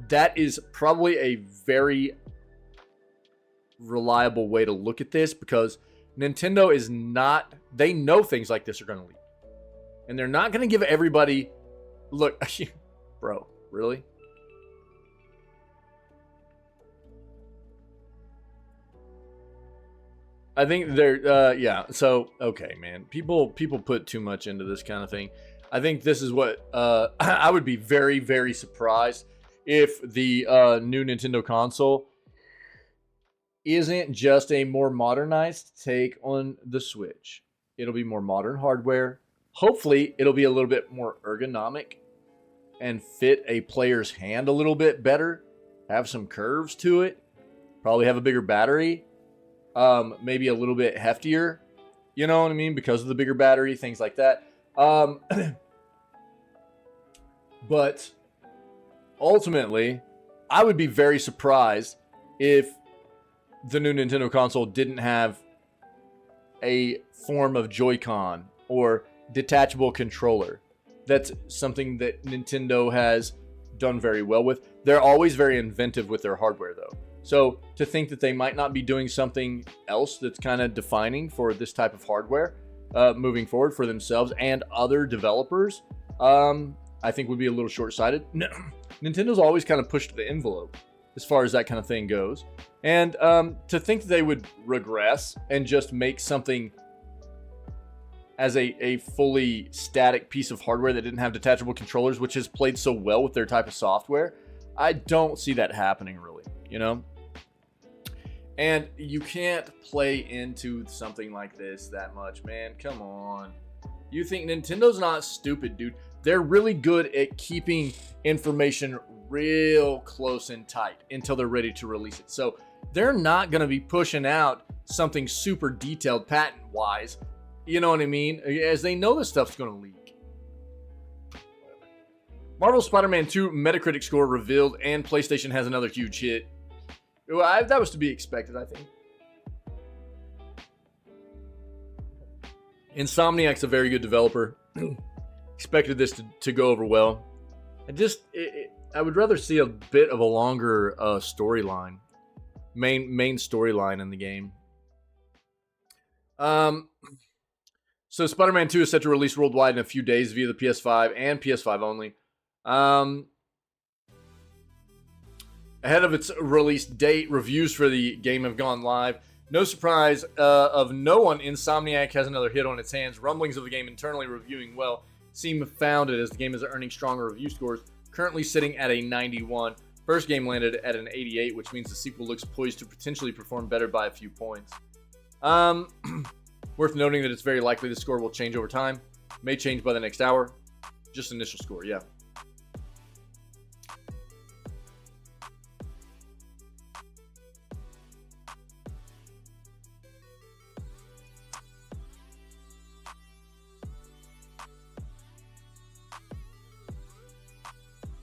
That is probably a very reliable way to look at this, because Nintendo is not, they know things like this are going to leak. And they're not going to give everybody, look, bro, really? I think they're, yeah, so, okay, man. People put too much into this kind of thing. I think this is what, I would be very, very surprised if the new Nintendo console isn't just a more modernized take on the Switch. It'll be more modern hardware. Hopefully, it'll be a little bit more ergonomic and fit a player's hand a little bit better. Have some curves to it. Probably have a bigger battery. Maybe a little bit heftier. You know what I mean? Because of the bigger battery, things like that. But ultimately, I would be very surprised if the new Nintendo console didn't have a form of Joy-Con or detachable controller. That's something that Nintendo has done very well with. They're always very inventive with their hardware, though. So to think that they might not be doing something else that's kind of defining for this type of hardware moving forward for themselves and other developers, I think would be a little short-sighted. Nintendo's always kind of pushed the envelope as far as that kind of thing goes. And to think that they would regress and just make something as a fully static piece of hardware that didn't have detachable controllers, which has played so well with their type of software, I don't see that happening really, you know? And you can't play into something like this that much, man. Come on. You think Nintendo's not stupid, dude. They're really good at keeping information real close and tight until they're ready to release it. So they're not going to be pushing out something super detailed patent-wise. You know what I mean? As they know this stuff's going to leak. Marvel Spider-Man 2 Metacritic score revealed, and PlayStation has another huge hit. Well, that was to be expected, I think. Insomniac's a very good developer. Expected this to go over well. I would rather see a bit of a longer storyline, main storyline in the game. So Spider-Man 2 is set to release worldwide in a few days via the PS5 and PS5 only. Ahead of its release date, reviews for the game have gone live. No surprise of no one, Insomniac has another hit on its hands. Rumblings of the game internally reviewing well seem founded as the game is earning stronger review scores, currently sitting at a 91. First game landed at an 88, which means the sequel looks poised to potentially perform better by a few points. Worth noting that it's very likely the score will change over time. May change by the next hour. Just initial score, yeah.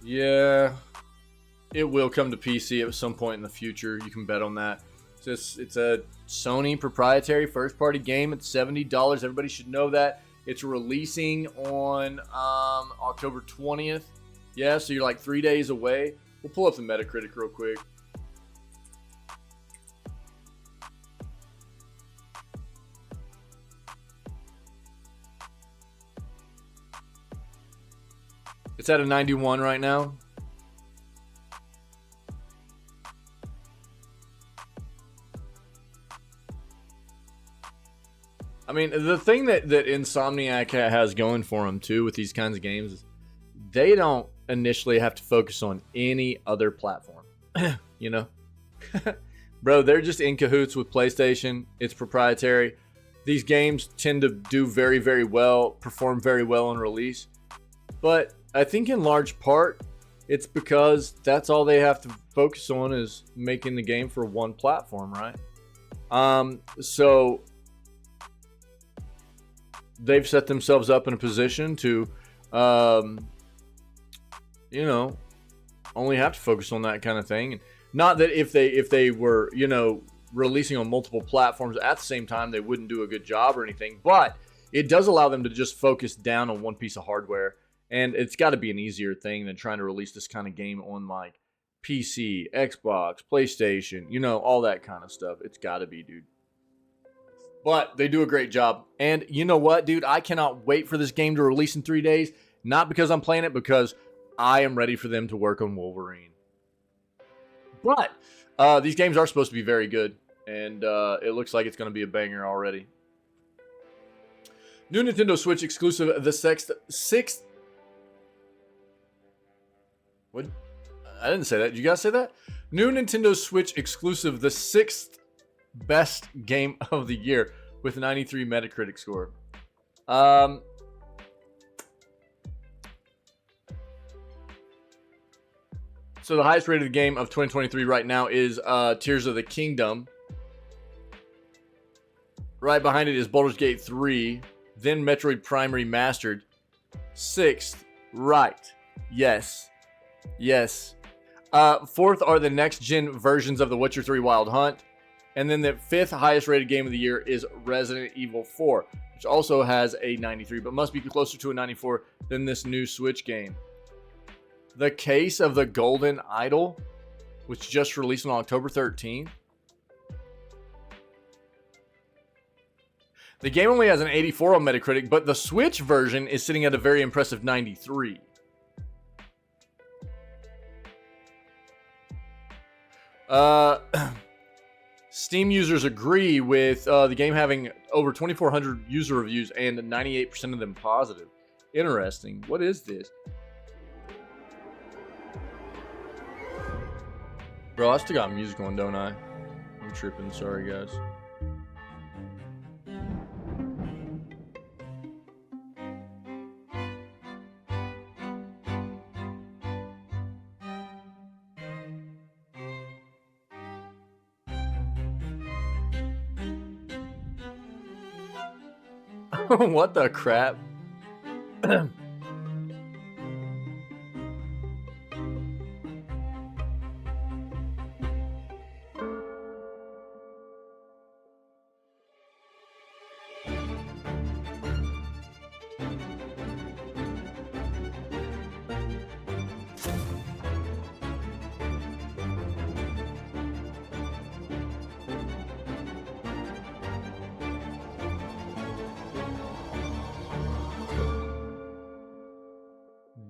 Yeah, it will come to PC at some point in the future. You can bet on that. It's a Sony proprietary first-party game. It's $70. Everybody should know that. It's releasing on October 20th. Yeah, so you're like 3 days away. We'll pull up the Metacritic real quick. It's at a 91 right now. I mean, the thing that Insomniac has going for them, too, with these kinds of games is they don't initially have to focus on any other platform. You know? Bro, they're just in cahoots with PlayStation. It's proprietary. These games tend to do very, very well, perform very well on release. But I think in large part, it's because that's all they have to focus on is making the game for one platform, right? So they've set themselves up in a position to, you know, only have to focus on that kind of thing. And not that if they were, you know, releasing on multiple platforms at the same time, they wouldn't do a good job or anything. But it does allow them to just focus down on one piece of hardware. And it's got to be an easier thing than trying to release this kind of game on like PC, Xbox, PlayStation, you know, all that kind of stuff. It's got to be, dude. But they do a great job. And you know what, dude? I cannot wait for this game to release in 3 days. Not because I'm playing it, because I am ready for them to work on Wolverine. But these games are supposed to be very good. And it looks like it's going to be a banger already. New Nintendo Switch exclusive, the sixth. What? I didn't say that. Did you guys say that? New Nintendo Switch exclusive, the 6th best game of the year with a 93 Metacritic score. So the highest rated game of 2023 right now is Tears of the Kingdom. Right behind it is Baldur's Gate 3, then Metroid Prime Remastered. 6th, right. Yes. Yes. 4th are the next-gen versions of The Witcher 3 Wild Hunt. And then the 5th highest-rated game of the year is Resident Evil 4, which also has a 93, but must be closer to a 94 than this new Switch game. The Case of the Golden Idol, which just released on October 13th. The game only has an 84 on Metacritic, but the Switch version is sitting at a very impressive 93. Steam users agree with the game having over 2,400 user reviews and 98% of them positive. Interesting. What is this? Bro, I still got music on, don't I? I'm tripping. Sorry, guys. What the crap?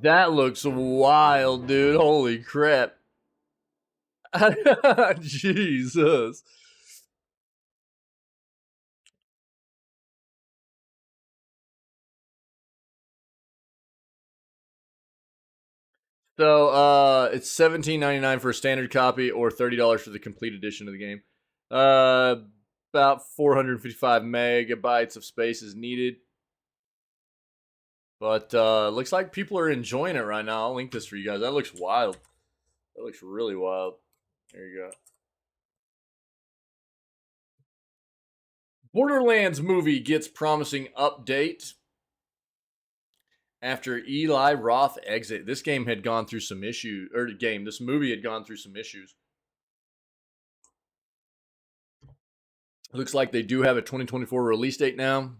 That looks wild, dude. Holy crap. Jesus. So it's $17.99 for a standard copy or $30 for the complete edition of the game. About 455 megabytes of space is needed. But looks like people are enjoying it right now. I'll link this for you guys. That looks wild. That looks really wild. There you go. Borderlands movie gets promising update after Eli Roth exit. This game had gone through some issues, or this movie had gone through some issues. Looks like they do have a 2024 release date now.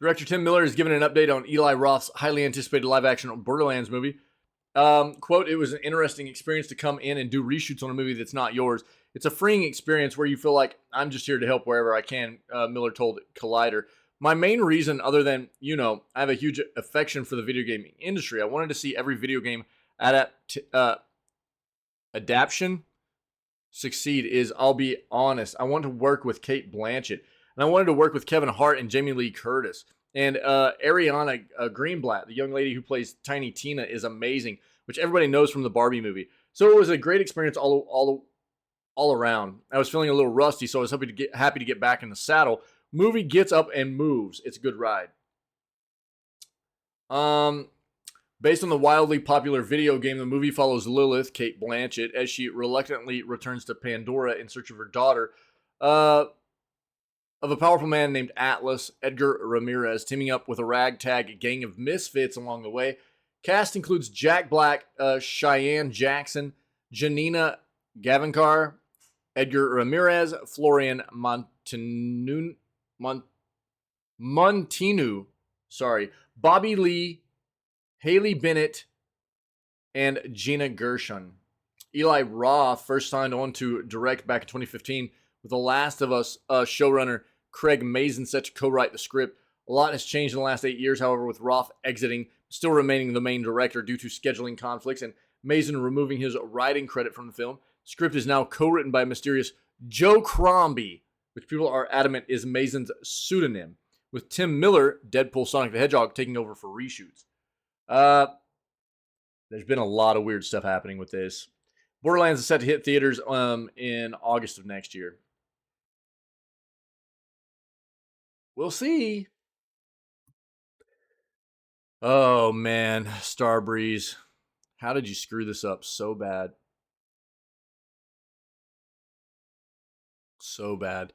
Director Tim Miller has given an update on Eli Roth's highly anticipated live-action Borderlands movie. Quote, it was an interesting experience to come in and do reshoots on a movie that's not yours. It's a freeing experience where you feel like I'm just here to help wherever I can, Miller told Collider. My main reason, other than, I have a huge affection for the video gaming industry. I wanted to see every video game adaptation succeed is, I'll be honest, I want to work with Kate Blanchett. And I wanted to work with Kevin Hart and Jamie Lee Curtis. And Ariana Greenblatt, the young lady who plays Tiny Tina, is amazing, which everybody knows from the Barbie movie. So it was a great experience all around. I was feeling a little rusty, so I was happy to get back in the saddle. Movie gets up and moves. It's a good ride. Based on the wildly popular video game, the movie follows Lilith, Kate Blanchett, as she reluctantly returns to Pandora in search of her daughter. Of a powerful man named Atlas, Edgar Ramirez, teaming up with a ragtag gang of misfits along the way. Cast includes Jack Black, Cheyenne Jackson, Janina Gavankar, Edgar Ramirez, Florian Montinu, Bobby Lee, Haley Bennett, and Gina Gershon. Eli Roth first signed on to direct back in 2015 with The Last of Us showrunner Craig Mazin set to co-write the script. A lot has changed in the last 8 years, however, with Roth exiting, still remaining the main director due to scheduling conflicts, and Mazin removing his writing credit from the film. The script is now co-written by mysterious Joe Crombie, which people are adamant is Mazin's pseudonym, with Tim Miller, Deadpool Sonic the Hedgehog, taking over for reshoots. There's been a lot of weird stuff happening with this. Borderlands is set to hit theaters in August of next year. We'll see. Oh, man. Starbreeze. How did you screw this up so bad? So bad.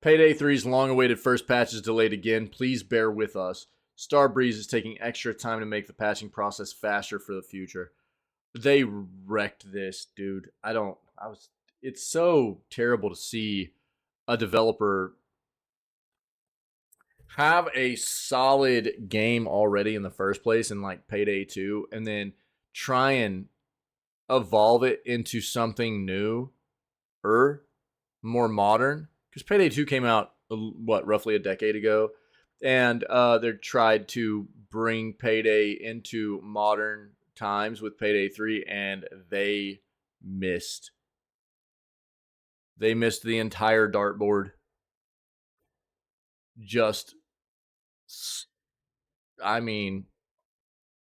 Payday 3's long-awaited first patch is delayed again. Please bear with us. Starbreeze is taking extra time to make the patching process faster for the future. They wrecked this, dude. It's so terrible to see a developer have a solid game already in the first place in like Payday 2 and then try and evolve it into something new or more modern, because Payday 2 came out roughly a decade ago, and they tried to bring Payday into modern times with Payday 3, and they missed the entire dartboard. Just, I mean,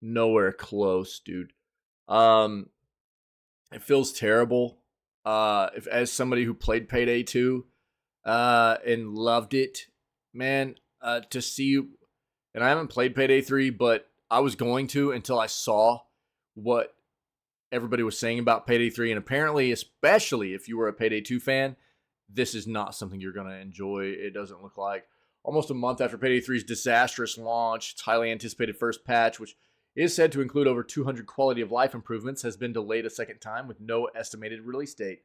nowhere close, dude. It feels terrible. If as somebody who played Payday 2, and loved it, man, to see, and I haven't played Payday 3, but I was going to until I saw what everybody was saying about Payday 3, and apparently, especially if you were a Payday 2 fan, this is not something you're going to enjoy. It doesn't look like. Almost a month after Payday 3's disastrous launch, its highly anticipated first patch, which is said to include over 200 quality of life improvements, has been delayed a second time with no estimated release date.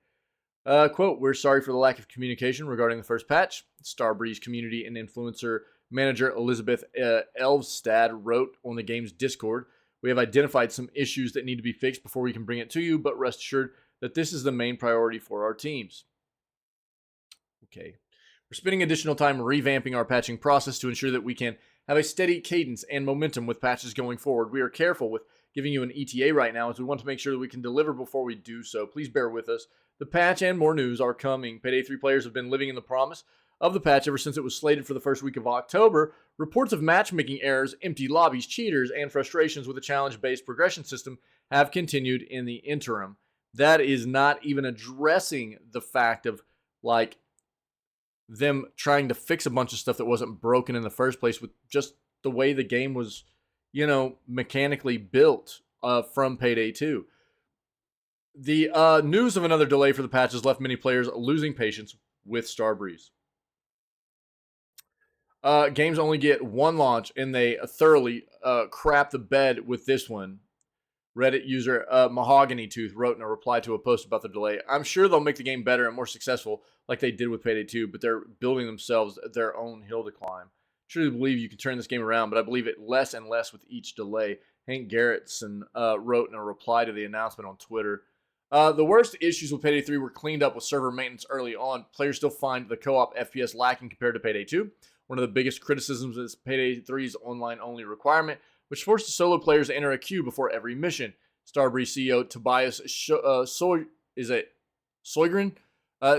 Quote, we're sorry for the lack of communication regarding the first patch. Starbreeze community and influencer manager Elizabeth Elvstad wrote on the game's Discord, we have identified some issues that need to be fixed before we can bring it to you, but rest assured that this is the main priority for our teams. Okay. We're spending additional time revamping our patching process to ensure that we can have a steady cadence and momentum with patches going forward. We are careful with giving you an ETA right now as we want to make sure that we can deliver before we do so. Please bear with us. The patch and more news are coming. Payday 3 players have been living in the promise of the patch ever since it was slated for the first week of October. Reports of matchmaking errors, empty lobbies, cheaters, and frustrations with a challenge-based progression system have continued in the interim. That is not even addressing the fact of, like, them trying to fix a bunch of stuff that wasn't broken in the first place with just the way the game was, mechanically built from Payday 2. The news of another delay for the patch has left many players losing patience with Starbreeze. Games only get one launch, and they thoroughly crap the bed with this one. Reddit user Mahogany Tooth wrote in a reply to a post about the delay. I'm sure they'll make the game better and more successful like they did with Payday 2, but they're building themselves their own hill to climb. I truly believe you can turn this game around, but I believe it less and less with each delay. Hank Garrettson wrote in a reply to the announcement on Twitter. The worst issues with Payday 3 were cleaned up with server maintenance early on. Players still find the co-op FPS lacking compared to Payday 2. One of the biggest criticisms is Payday 3's online-only requirement, which forces solo players to enter a queue before every mission. Starbreeze CEO Tobias Soigren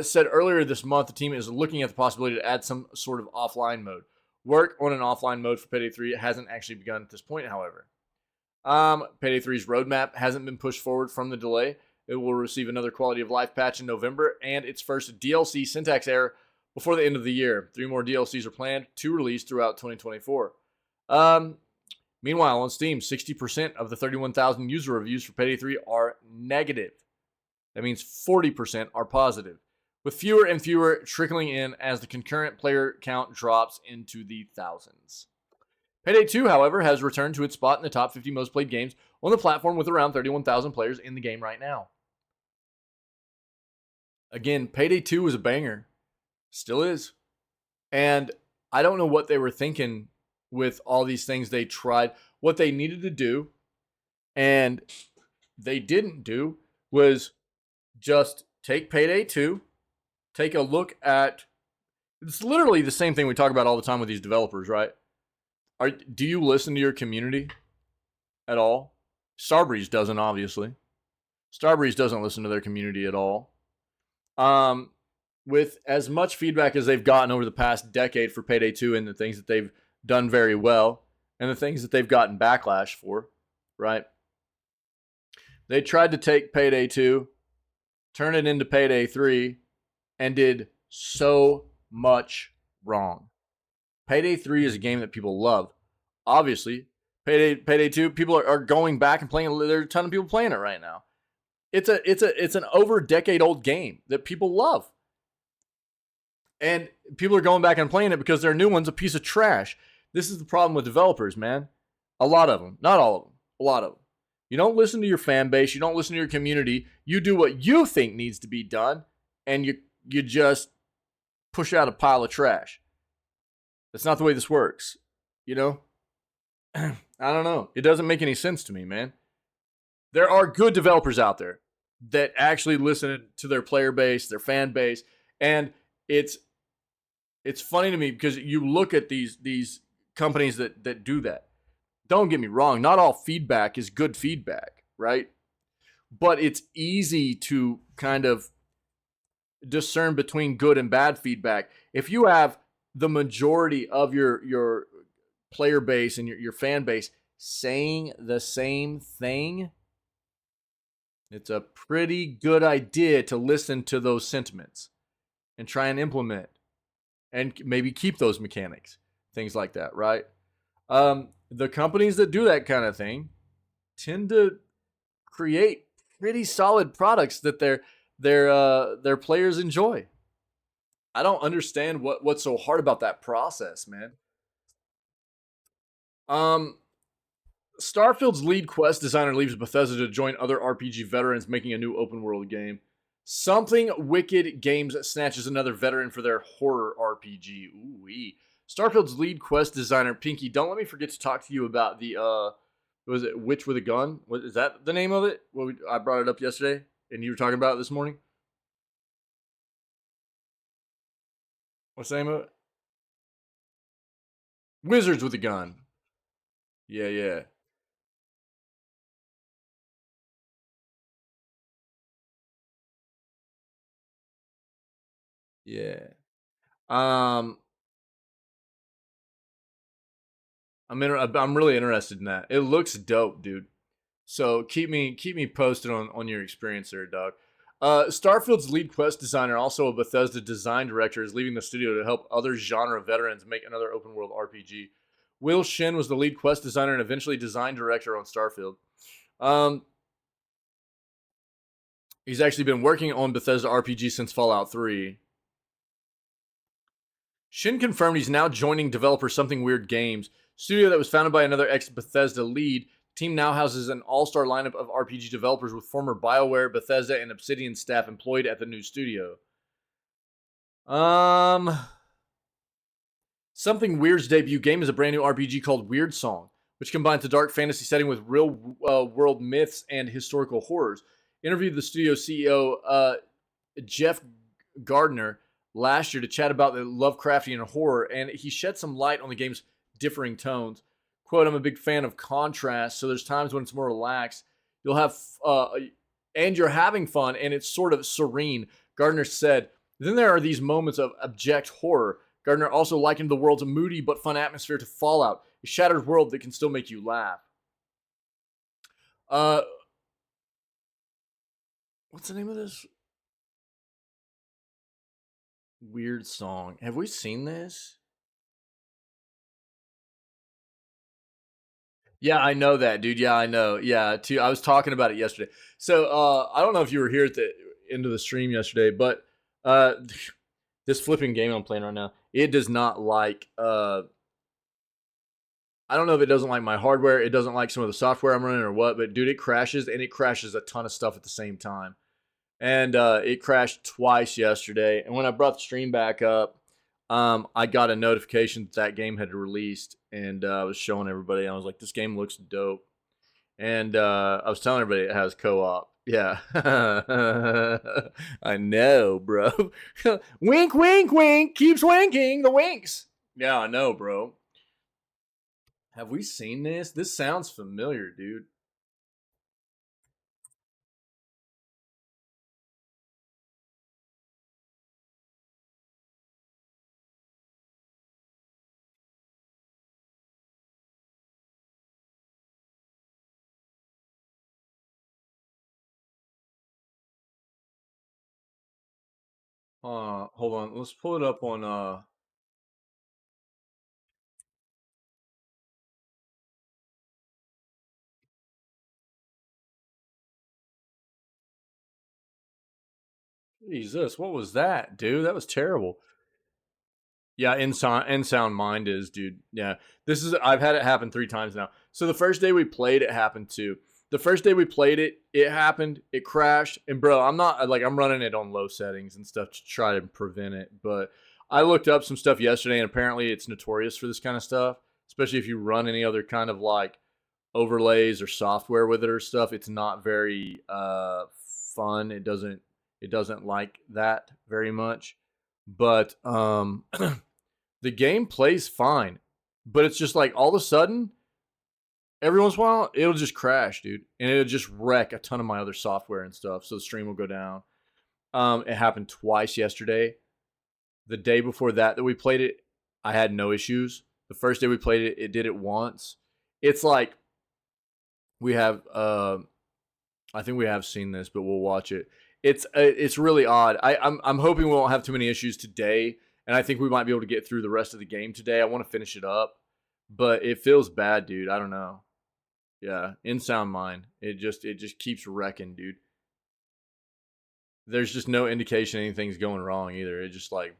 said earlier this month the team is looking at the possibility to add some sort of offline mode. Work on an offline mode for Payday 3 hasn't actually begun at this point, however. Payday 3's roadmap hasn't been pushed forward from the delay. It will receive another quality of life patch in November and its first DLC syntax error before the end of the year. 3 more DLCs are planned to release throughout 2024. Meanwhile, on Steam, 60% of the 31,000 user reviews for Payday 3 are negative. That means 40% are positive, with fewer and fewer trickling in as the concurrent player count drops into the thousands. Payday 2, however, has returned to its spot in the top 50 most played games on the platform with around 31,000 players in the game right now. Again, Payday 2 was a banger. Still is. And I don't know what they were thinking with all these things they tried. What they needed to do, and they didn't do, was just take Payday 2, take a look at... It's literally the same thing we talk about all the time with these developers, right? Do you listen to your community at all? Starbreeze doesn't, obviously. Starbreeze doesn't listen to their community at all. With as much feedback as they've gotten over the past decade for Payday 2 and the things that they've done very well and the things that they've gotten backlash for, right? They tried to take Payday 2, turn it into Payday 3, and did so much wrong. Payday 3 is a game that people love. Obviously, Payday 2, people are going back and playing. There are a ton of people playing it right now. It's an over decade old game that people love. And people are going back and playing it because their new one's a piece of trash. This is the problem with developers, man. A lot of them. Not all of them. A lot of them. You don't listen to your fan base. You don't listen to your community. You do what you think needs to be done. And you just push out a pile of trash. That's not the way this works. You know? I don't know. It doesn't make any sense to me, man. There are good developers out there that actually listen to their player base, their fan base. And it's funny to me because you look at these companies that do that. Don't get me wrong, not all feedback is good feedback, right? But it's easy to kind of discern between good and bad feedback. If you have the majority of your player base and your fan base saying the same thing, it's a pretty good idea to listen to those sentiments and try and implement and maybe keep those mechanics, things like that, right? The companies that do that kind of thing tend to create pretty solid products that their players enjoy. I don't understand what's so hard about that process, man. Starfield's lead quest designer leaves Bethesda to join other RPG veterans making a new open world game. Something Wicked Games snatches another veteran for their horror RPG. Ooh-wee. Starfield's lead quest designer, Pinky, don't let me forget to talk to you about the, was it Witch with a Gun? Is that the name of it? I brought it up yesterday, and you were talking about it this morning? What's the name of it? Wizards with a gun. Yeah, yeah. Yeah. Um, I'm really interested in that. It looks dope, dude. So keep me posted on your experience there, dog. Starfield's lead quest designer, also a Bethesda design director, is leaving the studio to help other genre veterans make another open world RPG. Will Shin was the lead quest designer and eventually design director on Starfield. Um, he's actually been working on Bethesda RPG since Fallout 3. Shin confirmed he's now joining developer Something Weird Games, studio that was founded by another ex-Bethesda lead. The team now houses an all-star lineup of RPG developers with former BioWare, Bethesda, and Obsidian staff employed at the new studio. Um, Something Weird's debut game is a brand new RPG called Weird Song, which combines a dark fantasy setting with real world myths and historical horrors. Interviewed the studio CEO Jeff Gardner last year to chat about the Lovecraftian horror, and he shed some light on the game's differing tones. Quote, I'm a big fan of contrast, so there's times when it's more relaxed. You'll have, and you're having fun, and it's sort of serene, Gardner said. Then there are these moments of abject horror. Gardner also likened the world's moody but fun atmosphere to Fallout, a shattered world that can still make you laugh. Uh, what's the name of this weird song? Have we seen this? Yeah, I know that, dude. Yeah, I know. Yeah, too. I was talking about it yesterday. So I don't know if you were here at the end of the stream yesterday, but uh, this flipping game I'm playing right now, it does not like. I don't know if it doesn't like my hardware. It doesn't like some of the software I'm running or what. But dude, it crashes and it crashes a ton of stuff at the same time. And it crashed twice yesterday. And when I brought the stream back up, I got a notification that game had released, and I was showing everybody. I was like, "This game looks dope," and I was telling everybody it has co-op. Yeah, I know, bro. Wink, wink, wink. Keeps winking the winks. Yeah, I know, bro. Have we seen this? This sounds familiar, dude. Hold on. Let's pull it up on Jesus, what was that, dude? That was terrible. Yeah, in sound mind is, dude. Yeah, this is. I've had it happen 3 times now. So the first day we played, it happened too. The first day we played it, it happened. It crashed, and bro, I'm not like I'm running it on low settings and stuff to try to prevent it. But I looked up some stuff yesterday, and apparently it's notorious for this kind of stuff, especially if you run any other kind of like overlays or software with it or stuff. It's not very fun. It doesn't like that very much. But the game plays fine, but it's just like all of a sudden, every once in a while, it'll just crash, dude, and it'll just wreck a ton of my other software and stuff. So the stream will go down. It happened twice yesterday. The day before that we played it, I had no issues. The first day we played it, it did it once. It's like we have, I think we have seen this, but we'll watch it. It's really odd. I'm hoping we won't have too many issues today, and I think we might be able to get through the rest of the game today. I want to finish it up, but it feels bad, dude. I don't know. Yeah, in sound mine, it just keeps wrecking, dude. There's just no indication anything's going wrong either. It just like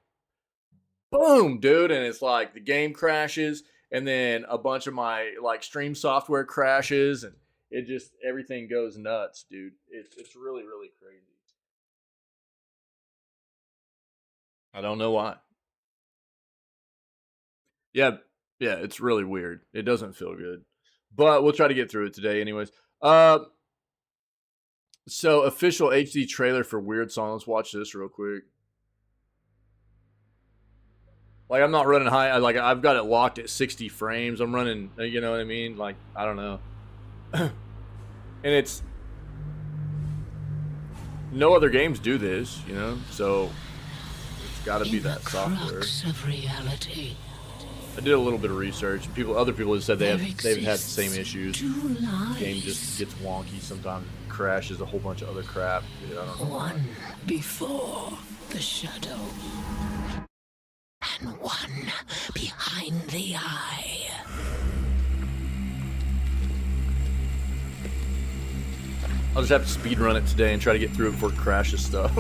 boom, dude, and it's like the game crashes, and then a bunch of my like stream software crashes, and it just everything goes nuts, dude. It's really really crazy. I don't know why. Yeah, yeah, it's really weird. It doesn't feel good, but we'll try to get through it today, anyways. Uh, so official HD trailer for Weird Song. Let's watch this real quick. Like, I'm not running high. Like, I've got it locked at 60 frames. I'm running, you know what I mean? Like, I don't know. And it's... No other games do this, you know? So, it's got to be that software. Of reality. I did a little bit of research. Other people have said they've had the same issues. The game just gets wonky sometimes. It crashes a whole bunch of other crap. I don't know. One before the shadow. And one behind the eye. I'll just have to speed run it today and try to get through it before it crashes stuff.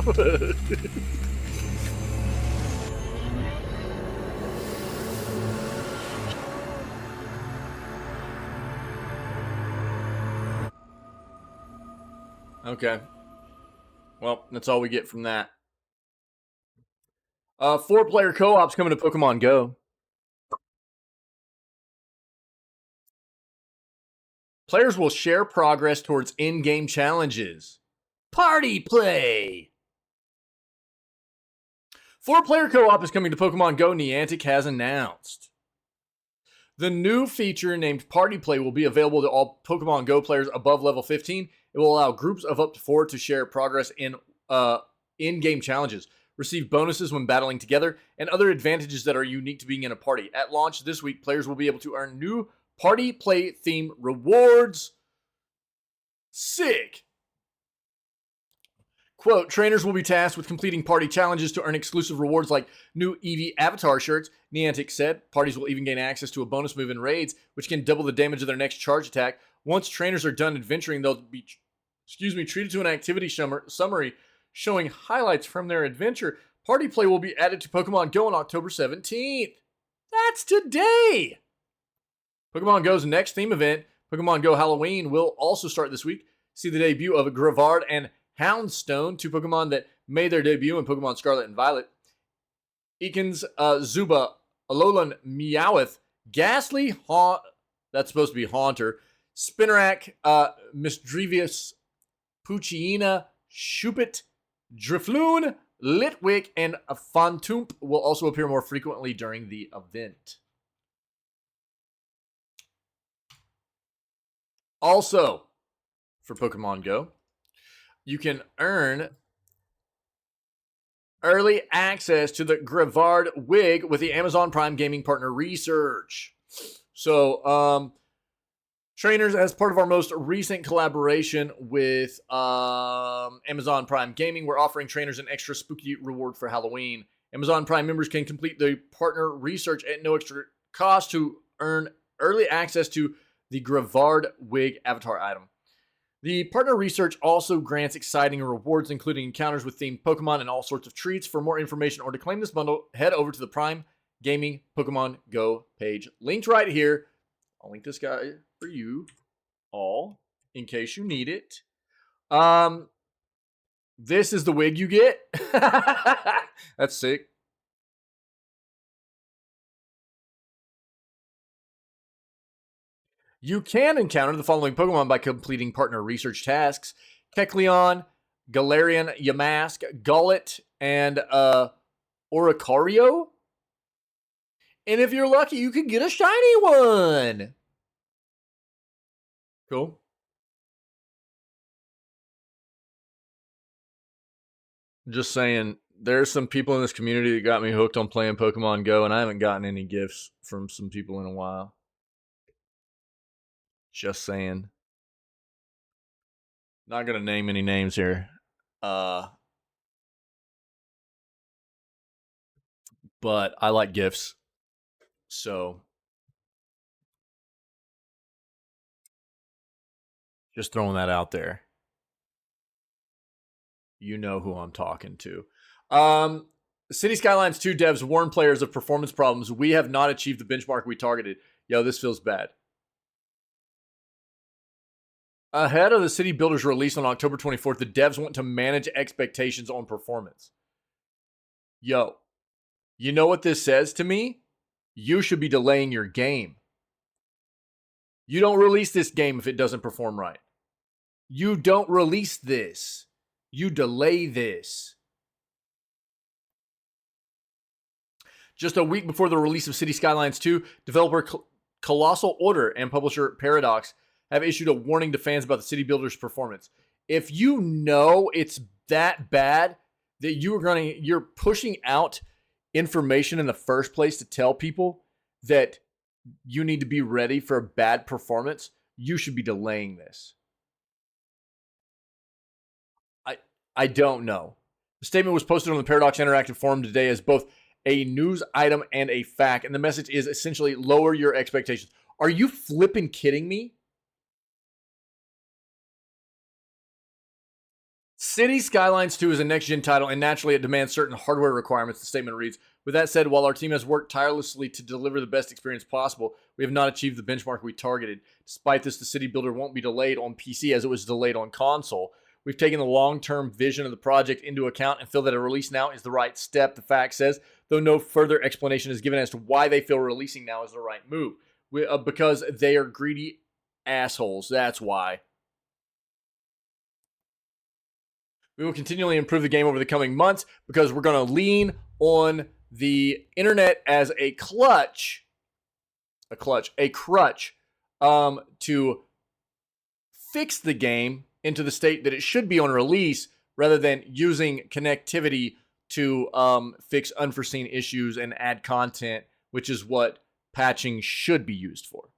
Okay. Well, that's all we get from that. 4-player co-op's coming to Pokemon Go. Players will share progress towards in-game challenges. Party play! 4-player co-op is coming to Pokemon Go, Niantic has announced. The new feature named Party Play will be available to all Pokemon Go players above level 15. It will allow groups of up to 4 to share progress in in-game challenges, receive bonuses when battling together, and other advantages that are unique to being in a party. At launch this week, players will be able to earn new Party Play theme rewards. Sick! Quote, trainers will be tasked with completing party challenges to earn exclusive rewards like new Eevee avatar shirts. Niantic said parties will even gain access to a bonus move in raids, which can double the damage of their next charge attack. Once trainers are done adventuring, they'll be, treated to an activity summary showing highlights from their adventure. Party Play will be added to Pokemon Go on October 17th. That's today! Pokemon Go's next theme event, Pokemon Go Halloween, will also start this week. See the debut of Grevard and Houndstone, 2 Pokemon that made their debut in Pokemon Scarlet and Violet. Ekans, Zuba, Alolan, Meowth, Ghastly, that's supposed to be Haunter, Spinarak, Misdrevious, Poochyena, Shuppet, Drifloon, Litwick, and Fontoomp will also appear more frequently during the event. Also, for Pokemon Go, you can earn early access to the Grevard wig with the Amazon Prime Gaming Partner Research. So, trainers, as part of our most recent collaboration with Amazon Prime Gaming, we're offering trainers an extra spooky reward for Halloween. Amazon Prime members can complete the partner research at no extra cost to earn early access to the Grevard wig avatar item. The partner research also grants exciting rewards, including encounters with themed Pokemon and all sorts of treats. For more information or to claim this bundle, head over to the Prime Gaming Pokemon Go page, linked right here. I'll link this guy for you all in case you need it. This is the wig you get. That's sick. You can encounter the following Pokemon by completing partner research tasks: Kecleon, Galarian, Yamask, Gullet, and Oricorio. And if you're lucky, you can get a shiny one. Cool. Just saying, there's some people in this community that got me hooked on playing Pokemon Go, and I haven't gotten any gifts from some people in a while. Just saying. Not gonna name any names here. But I like gifts. So just throwing that out there. You know who I'm talking to. City Skylines 2 devs warn players of performance problems. We have not achieved the benchmark we targeted. Yo, this feels bad. Ahead of the City Builders release on October 24th, the devs want to manage expectations on performance. Yo, you know what this says to me? You should be delaying your game. You don't release this game if it doesn't perform right. You don't release this. You delay this. Just a week before the release of City Skylines 2, developer Colossal Order and publisher Paradox have issued a warning to fans about the city builder's performance. If you know it's that bad that you're pushing out information in the first place to tell people that you need to be ready for a bad performance, you should be delaying this. I don't know. The statement was posted on the Paradox Interactive forum today as both a news item and a fact, and the message is essentially lower your expectations. Are you flipping kidding me? City Skylines 2 is a next-gen title, and naturally it demands certain hardware requirements, the statement reads. With that said, while our team has worked tirelessly to deliver the best experience possible, we have not achieved the benchmark we targeted. Despite this, the City Builder won't be delayed on PC as it was delayed on console. We've taken the long-term vision of the project into account and feel that a release now is the right step, the fact says, though no further explanation is given as to why they feel releasing now is the right move. Because they are greedy assholes, that's why. We will continually improve the game over the coming months because we're going to lean on the internet as a crutch, to fix the game into the state that it should be on release rather than using connectivity to fix unforeseen issues and add content, which is what patching should be used for.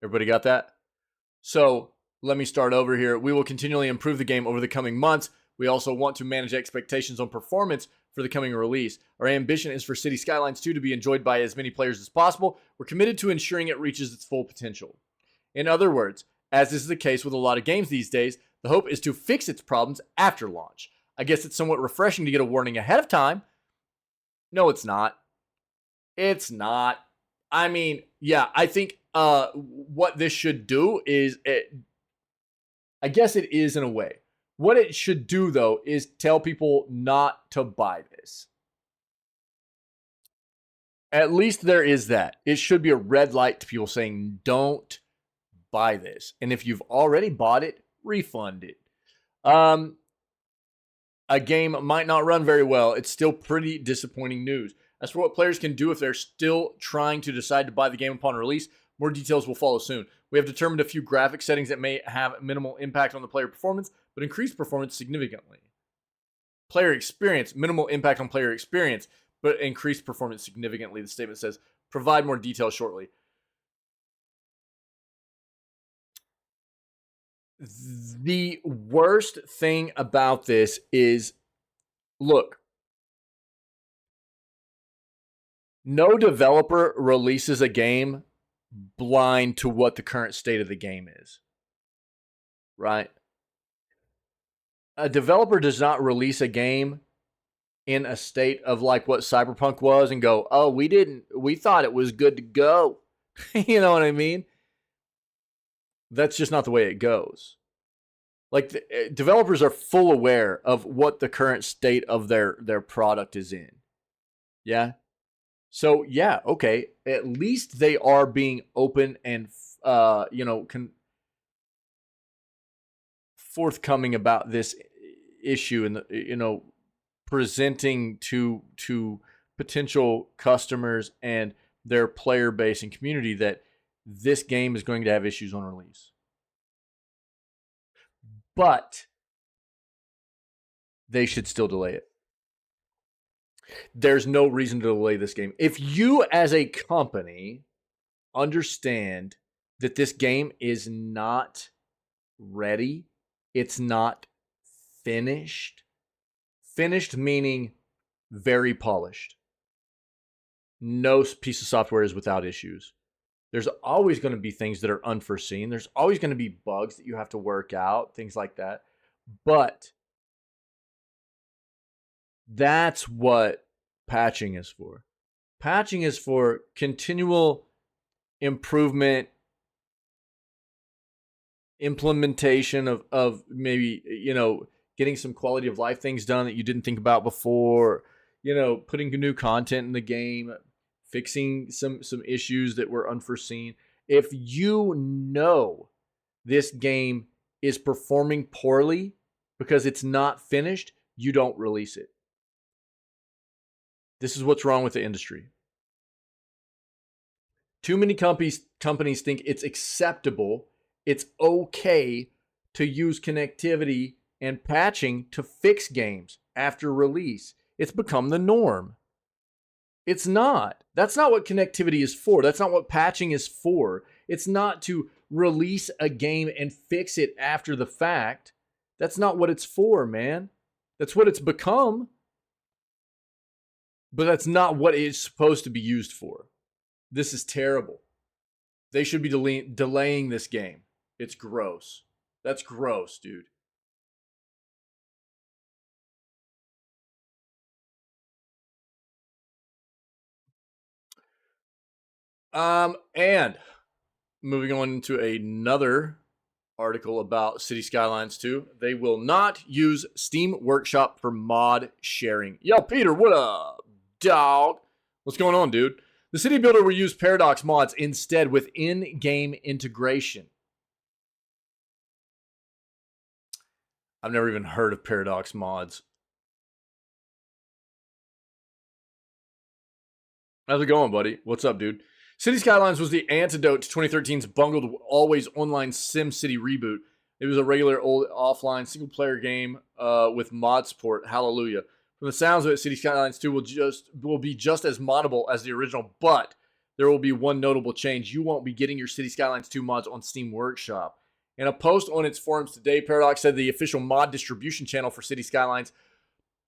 Everybody got that? So let me start over here. We will continually improve the game over the coming months. We also want to manage expectations on performance for the coming release. Our ambition is for City Skylines 2 to be enjoyed by as many players as possible. We're committed to ensuring it reaches its full potential. In other words, as is the case with a lot of games these days, the hope is to fix its problems after launch. I guess it's somewhat refreshing to get a warning ahead of time. No, it's not. It's not. I mean, yeah, I think what this should do is, I guess it is in a way. What it should do, though, is tell people not to buy this. At least there is that. It should be a red light to people saying, don't buy this. And if you've already bought it, refund it. A game might not run very well. It's still pretty disappointing news. As for what players can do if they're still trying to decide to buy the game upon release, more details will follow soon. We have determined a few graphic settings that may have minimal impact on the player performance, but increase performance significantly. Player experience, minimal impact on player experience, but increased performance significantly. The statement says, provide more details shortly. The worst thing about this is, look, no developer releases a game blind to what the current state of the game is, right? A developer does not release a game in a state of like what Cyberpunk was and go, oh, we thought it was good to go. You know what I mean? That's just not the way it goes. Like, developers are full aware of what the current state of their product is in. Yeah? So, yeah, okay. At least they are being open and, forthcoming about this issue and, presenting to potential customers and their player base and community that this game is going to have issues on release. But they should still delay it. There's no reason to delay this game. If you as a company understand that this game is not ready, it's not finished. Finished meaning very polished. No piece of software is without issues. There's always going to be things that are unforeseen. There's always going to be bugs that you have to work out, things like that. But that's what patching is for. Patching is for continual improvement, implementation of maybe, getting some quality of life things done that you didn't think about before, putting new content in the game, fixing some issues that were unforeseen. If you know this game is performing poorly because it's not finished, you don't release it. This is what's wrong with the industry. Too many companies think it's acceptable, it's okay to use connectivity and patching to fix games after release. It's become the norm. It's not. That's not what connectivity is for. That's not what patching is for. It's not to release a game and fix it after the fact. That's not what it's for, man. That's what it's become. But that's not what it's supposed to be used for. This is terrible. They should be delaying this game. It's gross. That's gross, dude. And moving on into another article about City Skylines 2. They will not use Steam Workshop for mod sharing. Yo, Peter, what up, dog? What's going on, dude? The City Builder will use Paradox mods instead with in-game integration. I've never even heard of Paradox mods. How's it going, buddy? What's up, dude? City Skylines was the antidote to 2013's bungled always online SimCity reboot. It was a regular old offline single-player game with mod support. Hallelujah. From the sounds of it, City Skylines 2 will be just as moddable as the original, but there will be one notable change. You won't be getting your City Skylines 2 mods on Steam Workshop. In a post on its forums today, Paradox said the official mod distribution channel for City Skylines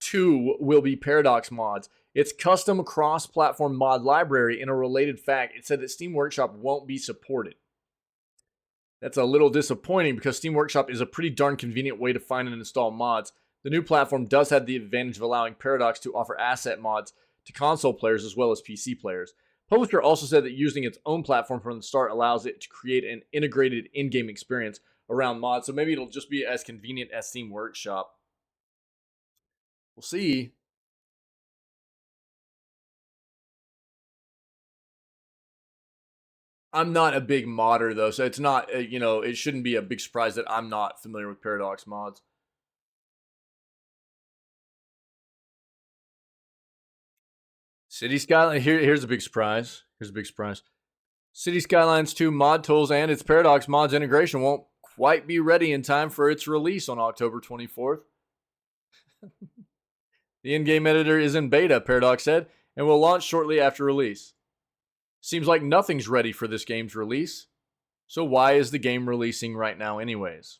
2 will be Paradox mods. Its custom cross-platform mod library. In a related fact, it said that Steam Workshop won't be supported. That's a little disappointing because Steam Workshop is a pretty darn convenient way to find and install mods. The new platform does have the advantage of allowing Paradox to offer asset mods to console players as well as PC players. Publisher also said that using its own platform from the start allows it to create an integrated in-game experience around mods, so maybe it'll just be as convenient as Steam Workshop. We'll see. I'm not a big modder though, so it's not, it shouldn't be a big surprise that I'm not familiar with Paradox mods. City Skyline, here's a big surprise. City Skylines 2 mod tools and its Paradox mods integration won't quite be ready in time for its release on October 24th. The in-game editor is in beta, Paradox said, and will launch shortly after release. Seems like nothing's ready for this game's release. So why is the game releasing right now anyways?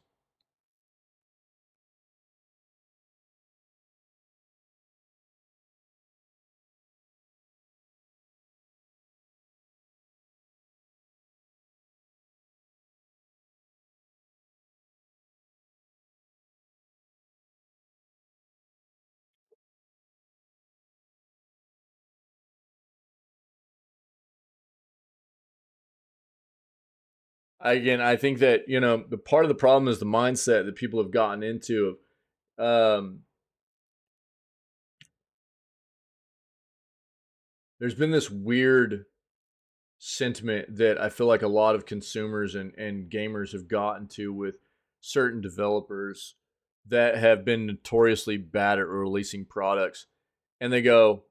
Again, I think that, the part of the problem is the mindset that people have gotten into. There's been this weird sentiment that I feel like a lot of consumers and gamers have gotten to with certain developers that have been notoriously bad at releasing products. And they go,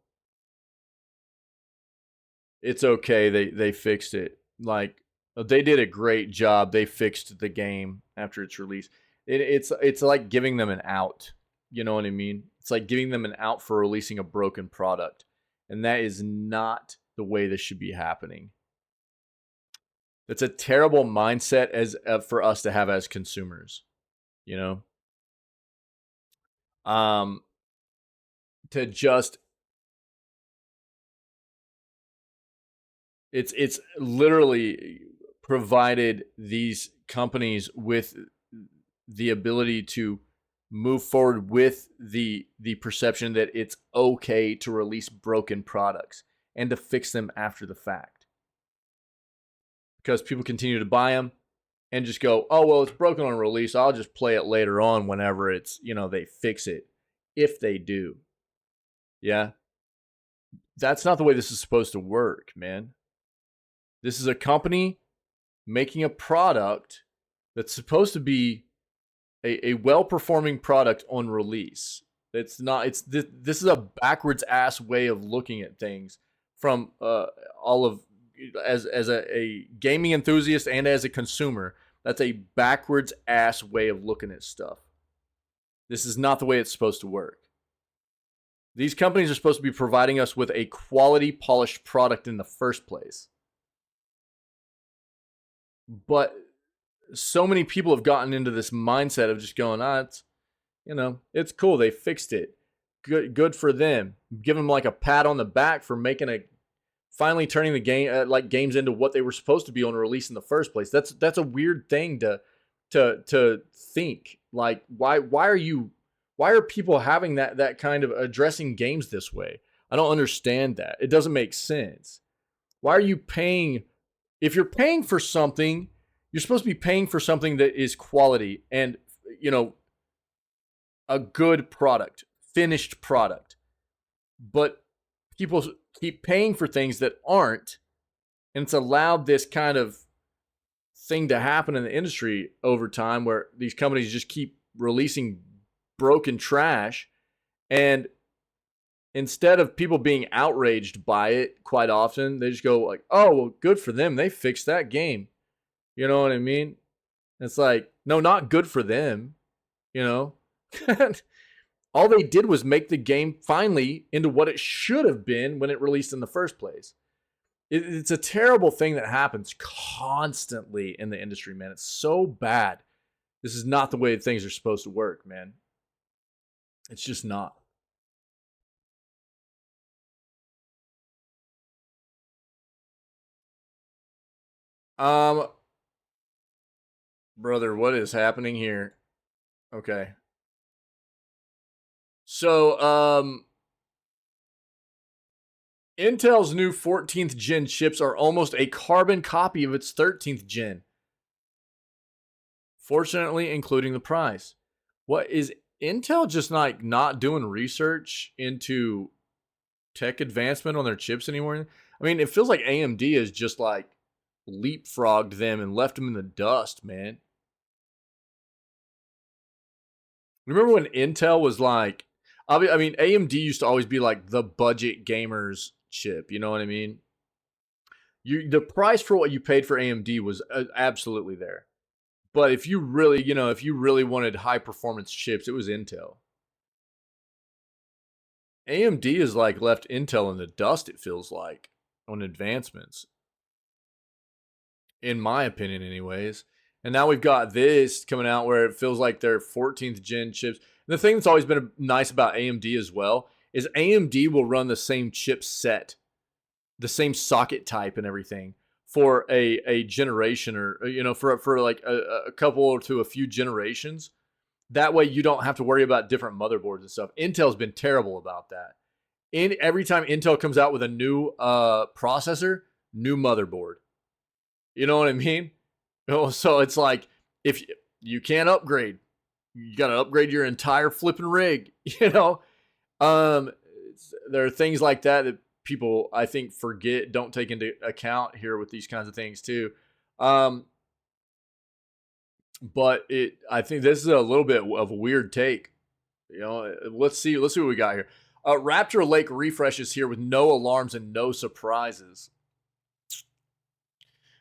it's okay, they fixed it. Like, they did a great job. They fixed the game after its release. It's like giving them an out. You know what I mean? It's like giving them an out for releasing a broken product. And that is not the way this should be happening. That's a terrible mindset as for us to have as consumers, to just it's literally provided these companies with the ability to move forward with the perception that it's okay to release broken products and to fix them after the fact. Because people continue to buy them and just go, oh, well, it's broken on release. I'll just play it later on whenever it's, they fix it. If they do. Yeah. That's not the way this is supposed to work, man. This is a company making a product that's supposed to be a well-performing product on release. It's not. This is a backwards ass way of looking at things from all of as a gaming enthusiast and as a consumer. That's a backwards ass way of looking at stuff. This is not the way it's supposed to work. These companies are supposed to be providing us with a quality, polished product in the first place. But so many people have gotten into this mindset of just going, it's, it's cool. They fixed it. Good for them. Give them like a pat on the back for finally turning the game, games into what they were supposed to be on release in the first place. That's a weird thing to think. Like, why are people having that kind of addressing games this way? I don't understand that. It doesn't make sense. Why are you paying? If you're paying for something, you're supposed to be paying for something that is quality and, a good product, finished product. But people keep paying for things that aren't, and it's allowed this kind of thing to happen in the industry over time where these companies just keep releasing broken trash, and instead of people being outraged by it, quite often they just go like, oh, well, good for them, they fixed that game. You know what I mean? It's like, no, not good for them. All they did was make the game finally into what it should have been when it released in the first place. It's a terrible thing that happens constantly in the industry, man. It's so bad. This is not the way things are supposed to work, man. It's just not. Brother, what is happening here? Okay. So, Intel's new 14th gen chips are almost a carbon copy of its 13th gen. Fortunately, including the price. What is Intel just like not doing research into tech advancement on their chips anymore? I mean, it feels like AMD has just like leapfrogged them and left them in the dust, man. Remember when Intel was like, I mean, AMD used to always be like the budget gamers chip. You know what I mean? The price for what you paid for AMD was absolutely there. But if you really wanted high performance chips, it was Intel. AMD has like left Intel in the dust, it feels like, on advancements. In my opinion, anyways. And now we've got this coming out where it feels like they're 14th gen chips. And the thing that's always been nice about AMD as well is AMD will run the same chip set, the same socket type and everything for a generation or, for like a couple to a few generations. That way you don't have to worry about different motherboards and stuff. Intel's been terrible about that. Every time Intel comes out with a new processor, new motherboard. You know what I mean? So it's like, if you can't upgrade, you got to upgrade your entire flipping rig, There are things like that people, I think, don't take into account here with these kinds of things too. But I think this is a little bit of a weird take. Let's see what we got here. Raptor Lake refreshes here with no alarms and no surprises.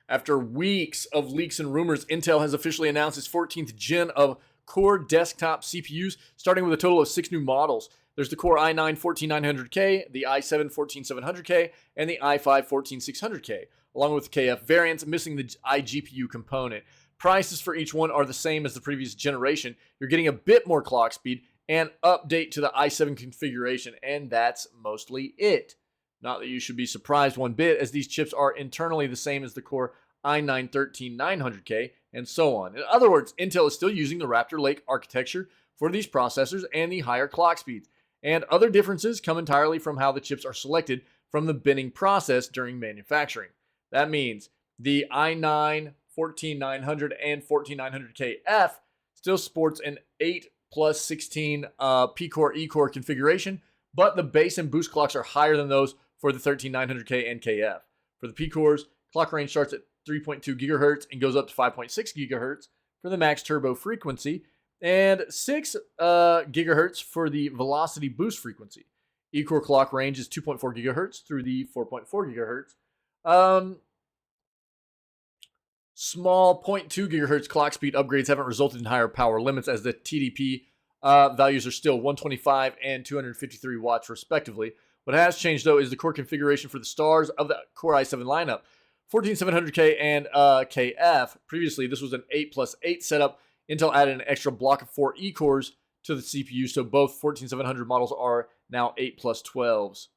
After weeks of leaks and rumors, Intel has officially announced its 14th gen of Core desktop CPUs, starting with a total of 6 new models. There's the Core i9-14900K, the i7-14700K, and the i5-14600K, along with the KF variants, missing the iGPU component. Prices for each one are the same as the previous generation. You're getting a bit more clock speed and update to the i7 configuration, and that's mostly it. Not that you should be surprised one bit, as these chips are internally the same as the Core i9-13900K, and so on. In other words, Intel is still using the Raptor Lake architecture for these processors and the higher clock speeds. And other differences come entirely from how the chips are selected from the binning process during manufacturing. That means the i9, 14900, and 14900KF still sports an 8 plus 16 P-Core E-Core configuration, but the base and boost clocks are higher than those for the 13900K and KF. For the P-Cores, clock range starts at 3.2 gigahertz and goes up to 5.6 gigahertz for the max turbo frequency, And 6 gigahertz for the velocity boost frequency. E-core clock range is 2.4 gigahertz through the 4.4 gigahertz. Small 0.2 gigahertz clock speed upgrades haven't resulted in higher power limits, as the TDP values are still 125 and 253 watts respectively. What has changed, though, is the core configuration for the stars of the Core i7 lineup. 14700K and KF. Previously, this was an 8+8 setup. Intel added an extra block of 4 E-cores to the CPU, so both 14700 models are now 8+12s.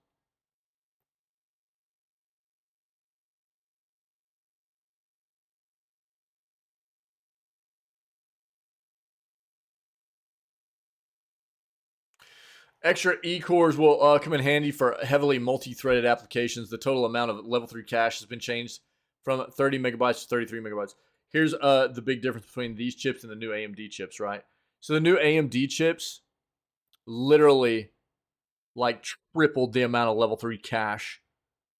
Extra E-cores will come in handy for heavily multi-threaded applications. The total amount of level 3 cache has been changed from 30 megabytes to 33 megabytes. Here's the big difference between these chips and the new AMD chips, right? So the new AMD chips literally like tripled the amount of level 3 cache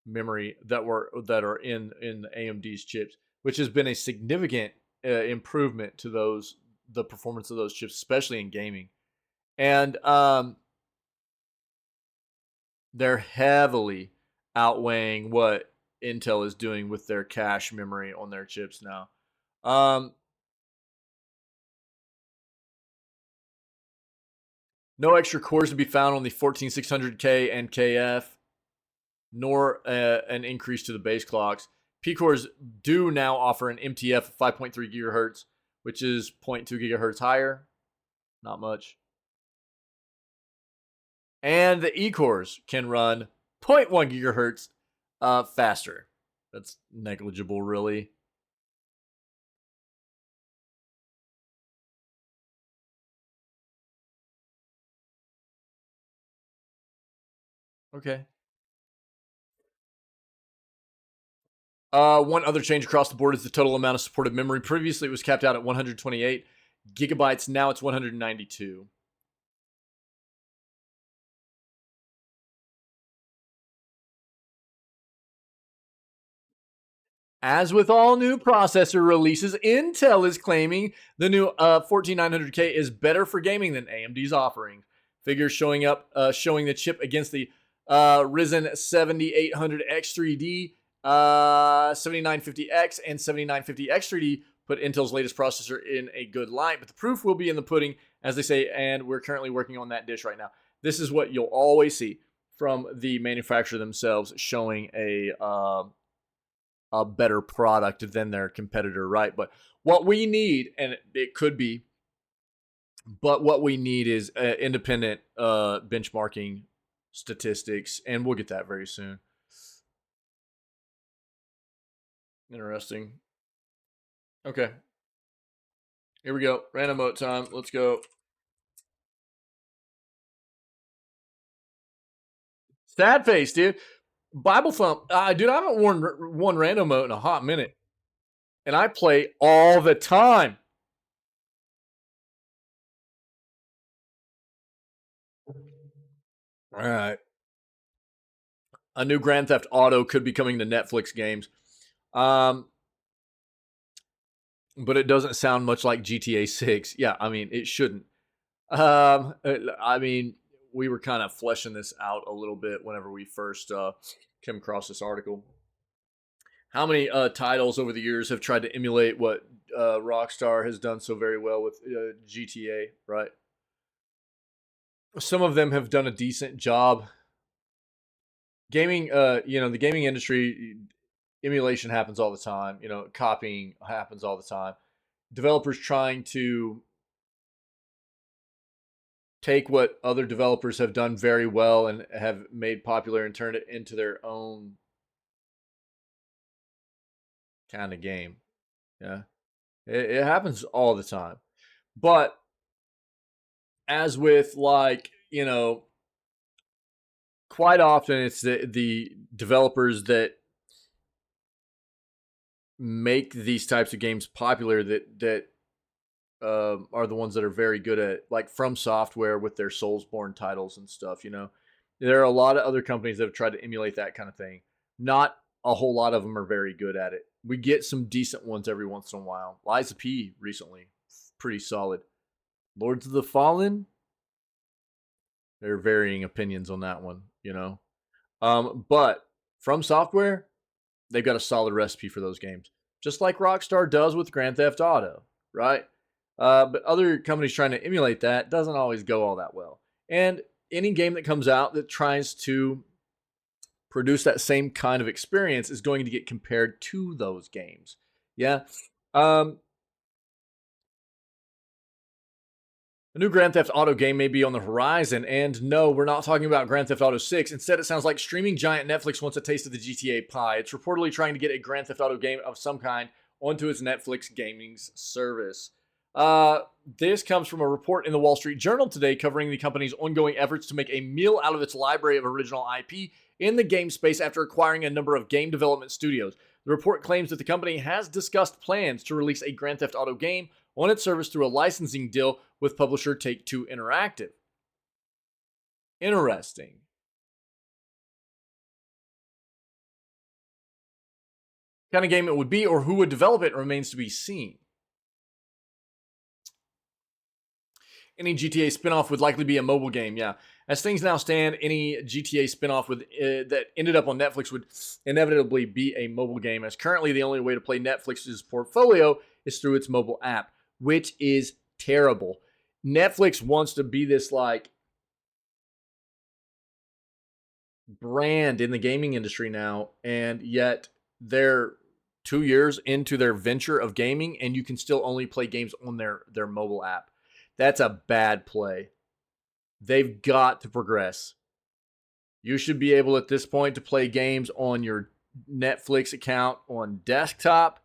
memory that are in AMD's chips, which has been a significant improvement to the performance of those chips, especially in gaming. And they're heavily outweighing what Intel is doing with their cache memory on their chips now. No extra cores to be found on the 14600K and KF, nor an increase to the base clocks. P-cores do now offer an MTF of 5.3 gigahertz, which is 0.2 gigahertz higher. Not much. And the E-cores can run 0.1 gigahertz faster. That's negligible, really. Okay. One other change across the board is the total amount of supported memory. Previously, it was capped out at 128 gigabytes. Now it's 192. As with all new processor releases, Intel is claiming the new 14900K is better for gaming than AMD's offering. Figures showing the chip against the Ryzen 7800X3D, 7950X, and 7950X3D put Intel's latest processor in a good light. But the proof will be in the pudding, as they say, and we're currently working on that dish right now. This is what you'll always see from the manufacturer themselves, showing a better product than their competitor, right? But what we need, and it could be, but what we need is independent benchmarking statistics, and we'll get that very soon. Interesting. Okay. Here we go. Random mode time. Let's go. Sad face, dude. Bible thump. Dude, I haven't won random mode in a hot minute. And I play all the time. All right. A new Grand Theft Auto could be coming to Netflix games. But it doesn't sound much like GTA 6. Yeah, I mean, it shouldn't. I mean, we were kind of fleshing this out a little bit whenever we first came across this article. How many titles over the years have tried to emulate what Rockstar has done so very well with GTA, right? Some of them have done a decent job. Gaming, the gaming industry, emulation happens all the time. Copying happens all the time. Developers trying to take what other developers have done very well and have made popular and turn it into their own kind of game. Yeah. It happens all the time. But as with quite often it's the developers that make these types of games popular that are the ones that are very good at, like From Software with their Soulsborne titles and stuff. There are a lot of other companies that have tried to emulate that kind of thing. Not a whole lot of them are very good at it. We get some decent ones every once in a while. Liza P recently, pretty solid. Lords of the Fallen, there are varying opinions on that one, you know. But From Software, they've got a solid recipe for those games, just like Rockstar does with Grand Theft Auto, right? But other companies trying to emulate that doesn't always go all that well. And any game that comes out that tries to produce that same kind of experience is going to get compared to those games. Yeah. Um, A new Grand Theft Auto game may be on the horizon, and no, we're not talking about Grand Theft Auto 6. Instead, it sounds like streaming giant Netflix wants a taste of the GTA pie. It's reportedly trying to get a Grand Theft Auto game of some kind onto its Netflix gaming service. This comes from a report in the Wall Street Journal today covering the company's ongoing efforts to make a meal out of its library of original IP in the game space after acquiring a number of game development studios. The report claims that the company has discussed plans to release a Grand Theft Auto game on its service through a licensing deal with publisher Take-Two Interactive. Interesting. What kind of game it would be or who would develop it remains to be seen. Any GTA spinoff would likely be a mobile game, yeah. As things now stand, any GTA spinoff that ended up on Netflix would inevitably be a mobile game, as currently the only way to play Netflix's portfolio is through its mobile app, which is terrible. Netflix wants to be this like brand in the gaming industry now, and yet they're 2 years into their venture of gaming, and you can still only play games on their mobile app. That's a bad play. They've got to progress. You should be able at this point to play games on your Netflix account on desktop.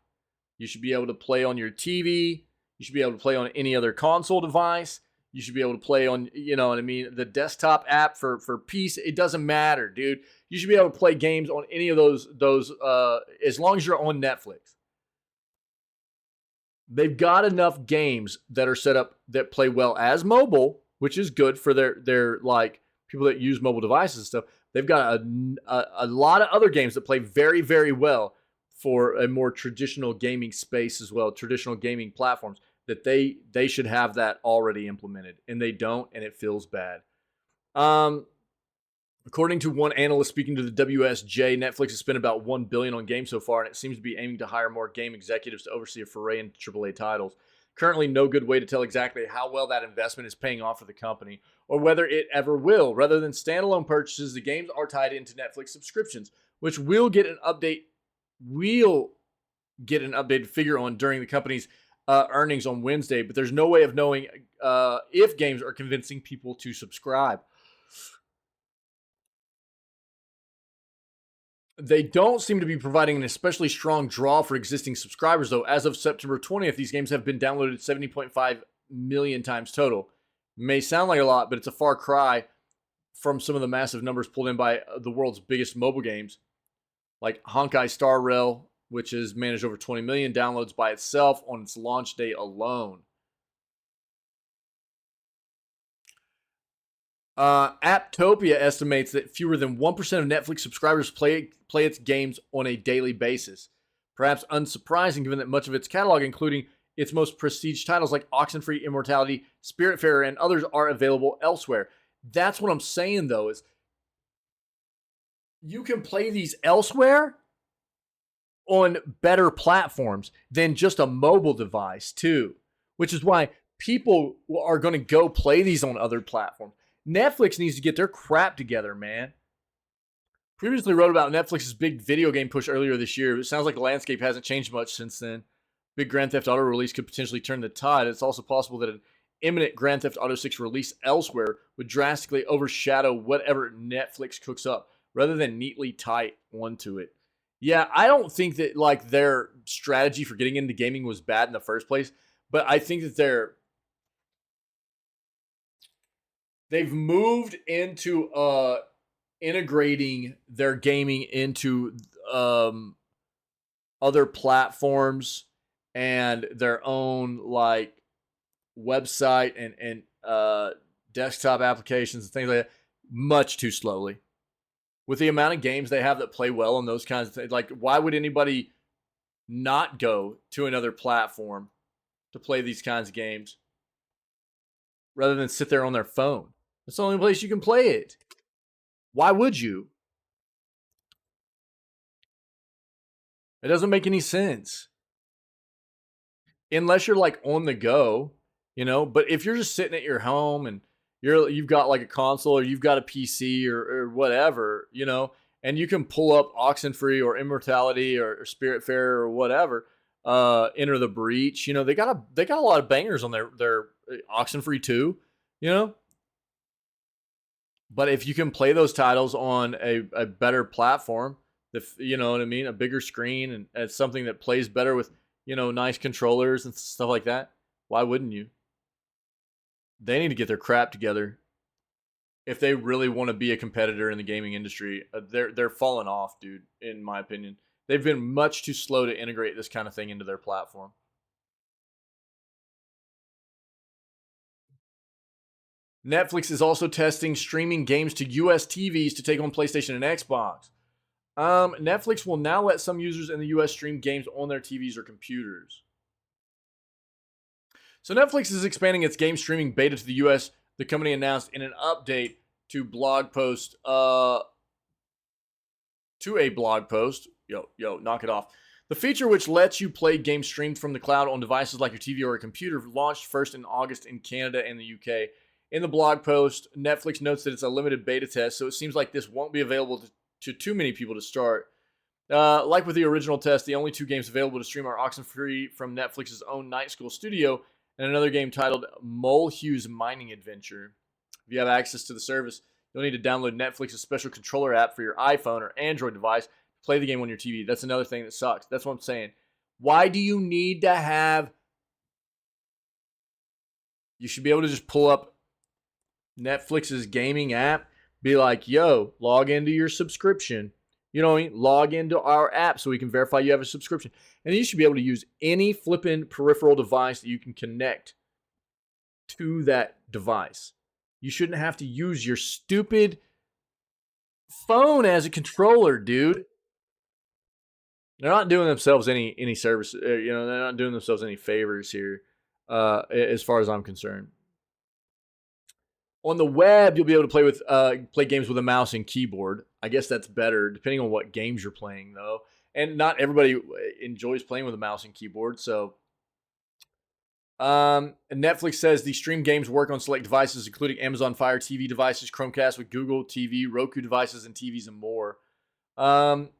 You should be able to play on your TV. You should be able to play on any other console device. You should be able to play on, you know what I mean, the desktop app for PC. It doesn't matter, dude. You should be able to play games on any of those as long as you're on Netflix. They've got enough games that are set up that play well as mobile, which is good for their like people that use mobile devices and stuff. They've got a lot of other games that play very, very well for a more traditional gaming space as well, traditional gaming platforms, that they should have that already implemented, and they don't, and it feels bad. According to one analyst speaking to the WSJ, Netflix has spent about $1 billion on games so far, and it seems to be aiming to hire more game executives to oversee a foray into AAA titles. Currently, no good way to tell exactly how well that investment is paying off for the company, or whether it ever will. Rather than standalone purchases, the games are tied into Netflix subscriptions, which we'll get an updated figure on during the company's earnings on Wednesday, but there's no way of knowing if games are convincing people to subscribe. They don't seem to be providing an especially strong draw for existing subscribers, though. As of September 20th, these games have been downloaded 70.5 million times total. May sound like a lot, but it's a far cry from some of the massive numbers pulled in by the world's biggest mobile games, like Honkai Star Rail, which has managed over 20 million downloads by itself on its launch day alone. Apptopia estimates that fewer than 1% of Netflix subscribers play its games on a daily basis. Perhaps unsurprising given that much of its catalog, including its most prestige titles like Oxenfree, Immortality, Spiritfarer, and others, are available elsewhere. That's what I'm saying, though, is you can play these elsewhere on better platforms than just a mobile device, too. Which is why people are going to go play these on other platforms. Netflix needs to get their crap together, man. Previously wrote about Netflix's big video game push earlier this year. It sounds like the landscape hasn't changed much since then. Big Grand Theft Auto release could potentially turn the tide. It's also possible that an imminent Grand Theft Auto 6 release elsewhere would drastically overshadow whatever Netflix cooks up, rather than neatly tie onto it. Yeah, I don't think that like their strategy for getting into gaming was bad in the first place, but I think that they've moved into integrating their gaming into other platforms and their own like website and desktop applications and things like that much too slowly. With the amount of games they have that play well on those kinds of things, like why would anybody not go to another platform to play these kinds of games? rather than sit there on their phone. That's the only place you can play it. Why would you? It doesn't make any sense. Unless you're like on the go, you know, but if you're just sitting at your home and you've got like a console or you've got a PC or whatever, you know, and you can pull up Oxenfree or Immortality or Spiritfarer or whatever, Enter the Breach, you know, they got a lot of bangers on their Oxenfree too, you know. But if you can play those titles on a better platform, you know what I mean, a bigger screen, and it's something that plays better with, you know, nice controllers and stuff like that, why wouldn't you? They need to get their crap together if they really want to be a competitor in the gaming industry. They're falling off, dude. In my opinion, they've been much too slow to integrate this kind of thing into their platform. Netflix is also testing streaming games to US TVs to take on PlayStation and Xbox. Netflix will now let some users in the US stream games on their TVs or computers. So Netflix is expanding its game streaming beta to the US, the company announced in an update to blog post, to a blog post. Yo, knock it off. The feature, which lets you play games streamed from the cloud on devices like your TV or a computer, launched first in August in Canada and the UK. In the blog post, Netflix notes that it's a limited beta test, so it seems like this won't be available to too many people to start. Like with the original test, the only two games available to stream are Oxenfree from Netflix's own Night School studio and another game titled Molehue's Mining Adventure. If you have access to the service, you'll need to download Netflix's special controller app for your iPhone or Android device to play the game on your TV. That's another thing that sucks. That's what I'm saying. Why do you need to have... You should be able to just pull up Netflix's gaming app, be like, yo, log into your subscription. You know what I mean? Log into our app so we can verify you have a subscription. And you should be able to use any flipping peripheral device that you can connect to that device. You shouldn't have to use your stupid phone as a controller, dude. They're not doing themselves any service. You know, they're not doing themselves any favors here, as far as I'm concerned. On the web, you'll be able to play games with a mouse and keyboard. I guess that's better, depending on what games you're playing, though. And not everybody enjoys playing with a mouse and keyboard. So, Netflix says the stream games work on select devices, including Amazon Fire TV devices, Chromecast with Google TV, Roku devices, and TVs, and more. We'll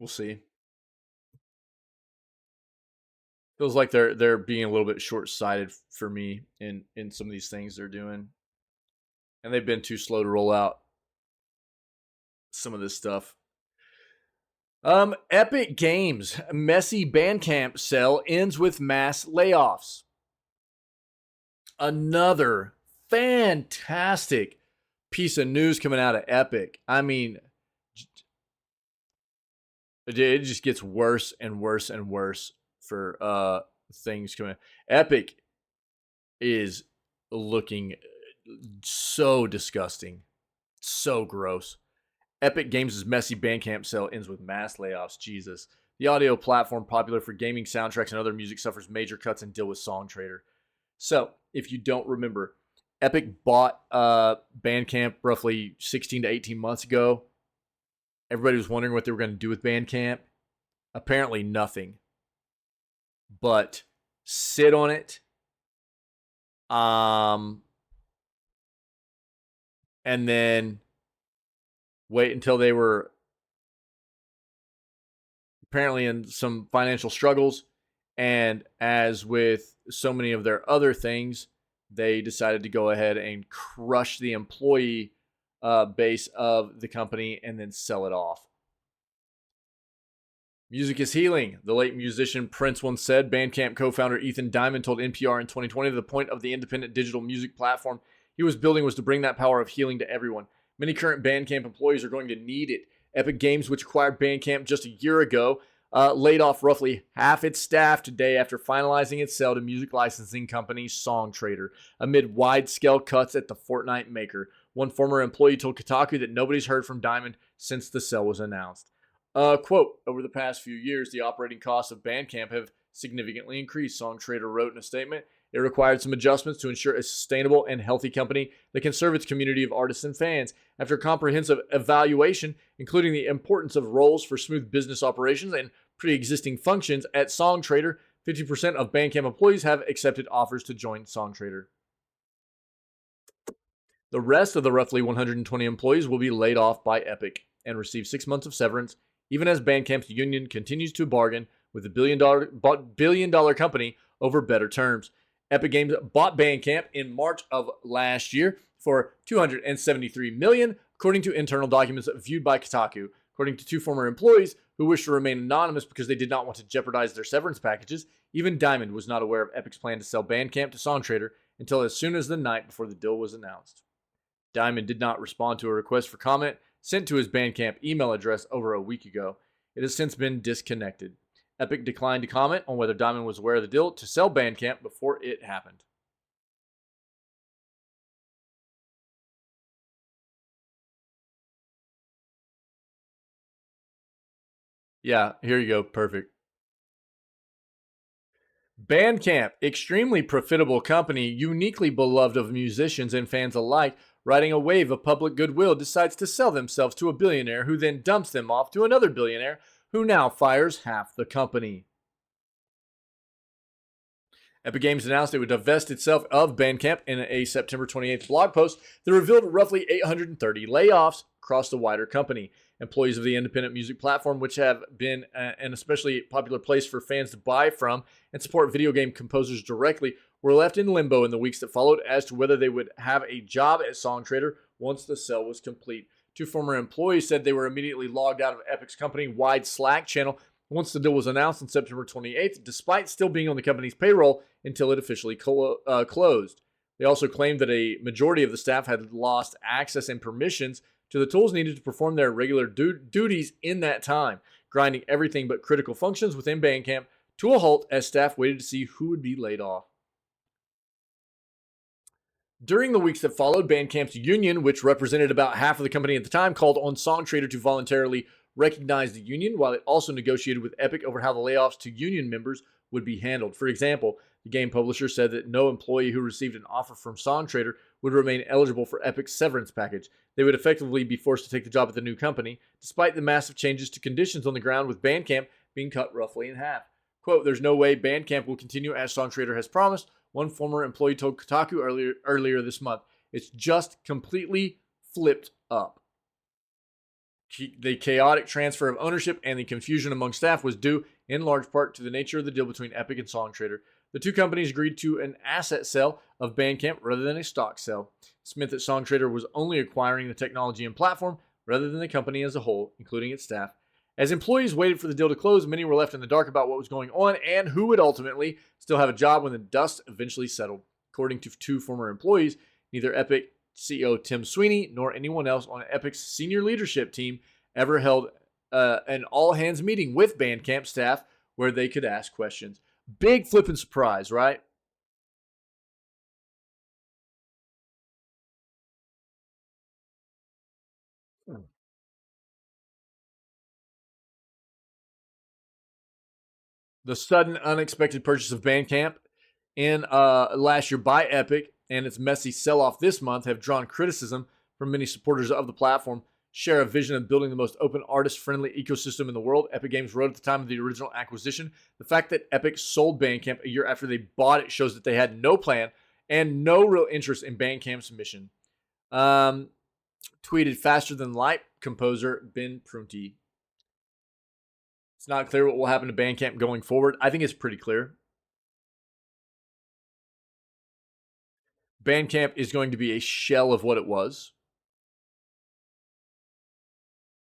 see. Feels like they're being a little bit short-sighted for me in some of these things they're doing, and they've been too slow to roll out some of this stuff. Epic Games messy Bandcamp sell ends with mass layoffs. Another fantastic piece of news coming out of Epic. I mean, it just gets worse and worse and worse for things coming. Epic is looking so disgusting, so gross. Epic Games' messy Bandcamp sale ends with mass layoffs. Jesus. The audio platform popular for gaming soundtracks and other music suffers major cuts and deal with SongTrader. So, if you don't remember, Epic bought Bandcamp roughly 16 to 18 months ago. Everybody was wondering what they were going to do with Bandcamp. Apparently nothing. But sit on it. And then wait until they were apparently in some financial struggles. And as with so many of their other things, they decided to go ahead and crush the employee base of the company and then sell it off. Music is healing. The late musician Prince once said. Bandcamp co-founder Ethan Diamond told NPR in 2020 the point of the independent digital music platform he was building was to bring that power of healing to everyone. Many current Bandcamp employees are going to need it. Epic Games, which acquired Bandcamp just a year ago, laid off roughly half its staff today after finalizing its sale to music licensing company SongTrader amid wide-scale cuts at the Fortnite maker. One former employee told Kotaku that nobody's heard from Diamond since the sale was announced. Quote, over the past few years, the operating costs of Bandcamp have significantly increased, SongTrader wrote in a statement. It required some adjustments to ensure a sustainable and healthy company that can serve its community of artists and fans. After a comprehensive evaluation, including the importance of roles for smooth business operations and pre-existing functions at SongTrader, 50% of Bandcamp employees have accepted offers to join SongTrader. The rest of the roughly 120 employees will be laid off by Epic and receive 6 months of severance, even as Bandcamp's union continues to bargain with the billion-dollar company over better terms. Epic Games bought Bandcamp in March of last year for $273 million, according to internal documents viewed by Kotaku. According to two former employees who wish to remain anonymous because they did not want to jeopardize their severance packages, even Diamond was not aware of Epic's plan to sell Bandcamp to SongTrader until as soon as the night before the deal was announced. Diamond did not respond to a request for comment sent to his Bandcamp email address over a week ago. It has since been disconnected. Epic declined to comment on whether Diamond was aware of the deal to sell Bandcamp before it happened. Yeah, here you go. Perfect. Bandcamp, extremely profitable company, uniquely beloved of musicians and fans alike, riding a wave of public goodwill, decides to sell themselves to a billionaire who then dumps them off to another billionaire who now fires half the company. Epic Games announced it would divest itself of Bandcamp in a September 28th blog post that revealed roughly 830 layoffs across the wider company. Employees of the independent music platform, which have been an especially popular place for fans to buy from and support video game composers directly, were left in limbo in the weeks that followed as to whether they would have a job at SongTrader once the sale was complete. Two former employees said they were immediately logged out of Epic's company-wide Slack channel once the deal was announced on September 28th, despite still being on the company's payroll until it officially closed. They also claimed that a majority of the staff had lost access and permissions to the tools needed to perform their regular duties in that time, grinding everything but critical functions within Bandcamp to a halt as staff waited to see who would be laid off. During the weeks that followed, Bandcamp's union, which represented about half of the company at the time, called on SongTrader to voluntarily recognize the union, while it also negotiated with Epic over how the layoffs to union members would be handled. For example, the game publisher said that no employee who received an offer from SongTrader would remain eligible for Epic's severance package. They would effectively be forced to take the job at the new company, despite the massive changes to conditions on the ground, with Bandcamp being cut roughly in half. Quote, "There's no way Bandcamp will continue as SongTrader has promised," one former employee told Kotaku earlier this month. "It's just completely flipped up." The chaotic transfer of ownership and the confusion among staff was due in large part to the nature of the deal between Epic and SongTrader. The two companies agreed to an asset sale of Bandcamp rather than a stock sale. This meant that SongTrader was only acquiring the technology and platform rather than the company as a whole, including its staff. As employees waited for the deal to close, many were left in the dark about what was going on and who would ultimately still have a job when the dust eventually settled. According to two former employees, neither Epic CEO Tim Sweeney nor anyone else on Epic's senior leadership team ever held an all-hands meeting with Bandcamp staff where they could ask questions. Big flipping surprise, right? The sudden, unexpected purchase of Bandcamp in last year by Epic and its messy sell-off this month have drawn criticism from many supporters of the platform. Share a vision of building the most open, artist-friendly ecosystem in the world, Epic Games wrote at the time of the original acquisition. The fact that Epic sold Bandcamp a year after they bought it shows that they had no plan and no real interest in Bandcamp's mission. Tweeted faster than light, composer Ben Prunty. It's not clear what will happen to Bandcamp going forward. I think it's pretty clear. Bandcamp is going to be a shell of what it was.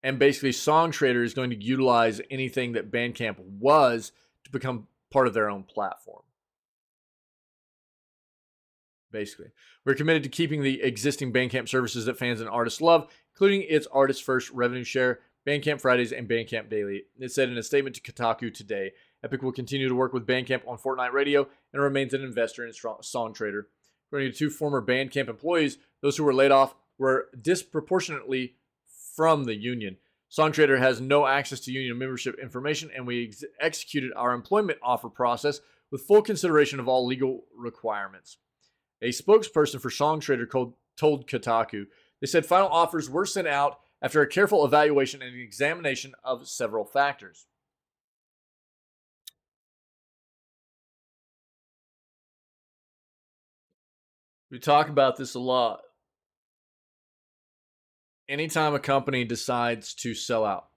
And basically, SongTrader is going to utilize anything that Bandcamp was to become part of their own platform. Basically, we're committed to keeping the existing Bandcamp services that fans and artists love, including its Artist First revenue share, Bandcamp Fridays, and Bandcamp Daily. It said in a statement to Kotaku today. Epic will continue to work with Bandcamp on Fortnite Radio and remains an investor in SongTrader. According to two former Bandcamp employees, those who were laid off were disproportionately from the union. SongTrader has no access to union membership information, and we executed our employment offer process with full consideration of all legal requirements. A spokesperson for SongTrader told Kotaku, they said final offers were sent out after a careful evaluation and examination of several factors. We talk about this a lot. Anytime a company decides to sell out,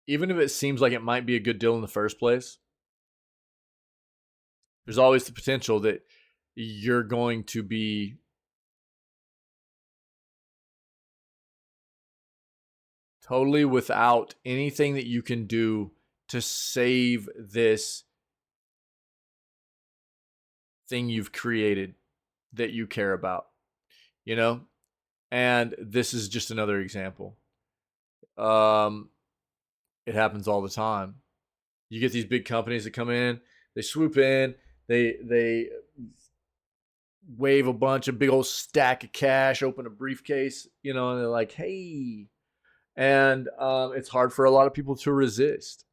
even if it seems like it might be a good deal in the first place, there's always the potential that you're going to be totally without anything that you can do to save this thing you've created that you care about, you know? And this is just another example. It happens all the time. You get these big companies that come in, they swoop in, they wave a bunch of big old stack of cash, open a briefcase, and they're like, hey. And it's hard for a lot of people to resist.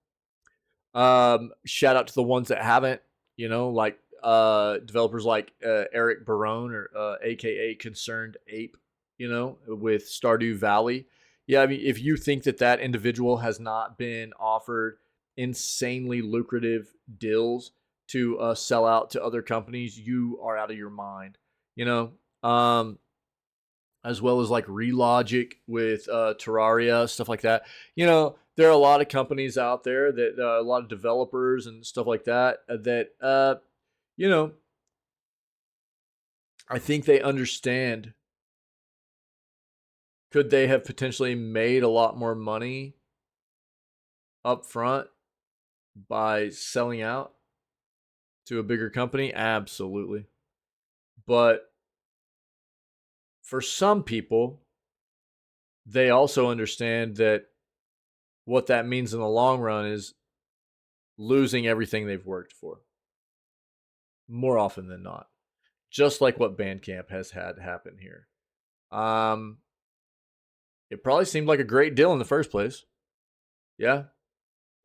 Shout out to the ones that haven't, like developers like Eric Barone or AKA Concerned Ape, with Stardew Valley. Yeah, I mean, if you think that individual has not been offered insanely lucrative deals to sell out to other companies, you are out of your mind, as well as like Relogic with Terraria, stuff like that. There are a lot of companies out there that a lot of developers and stuff like that that I think they understand. Could they have potentially made a lot more money up front by selling out to a bigger company? Absolutely. But for some people, they also understand that what that means in the long run is losing everything they've worked for. More often than not. Just like what Bandcamp has had happen here. It probably seemed like a great deal in the first place. Yeah.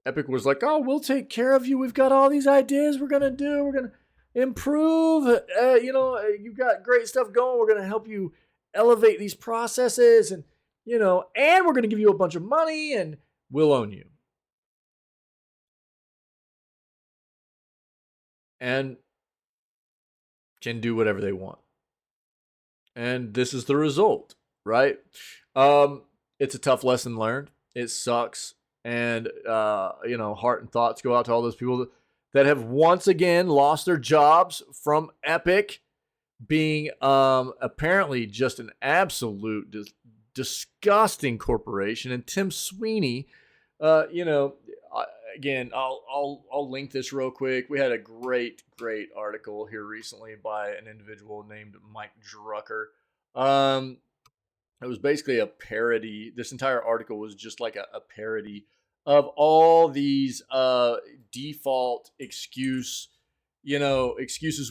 Epic was like, oh, we'll take care of you. We've got all these ideas we're going to do. We're going to improve. You've got great stuff going. We're going to help you elevate these processes and we're going to give you a bunch of money and we'll own you. And can do whatever they want. And this is the result, right? It's a tough lesson learned. It sucks. And, heart and thoughts go out to all those people that have once again lost their jobs from Epic being apparently just an absolute disgusting corporation. And Tim Sweeney, again, I'll link this real quick. We had a great article here recently by an individual named Mike Drucker. It was basically a parody. This entire article was just like a parody of all these default excuses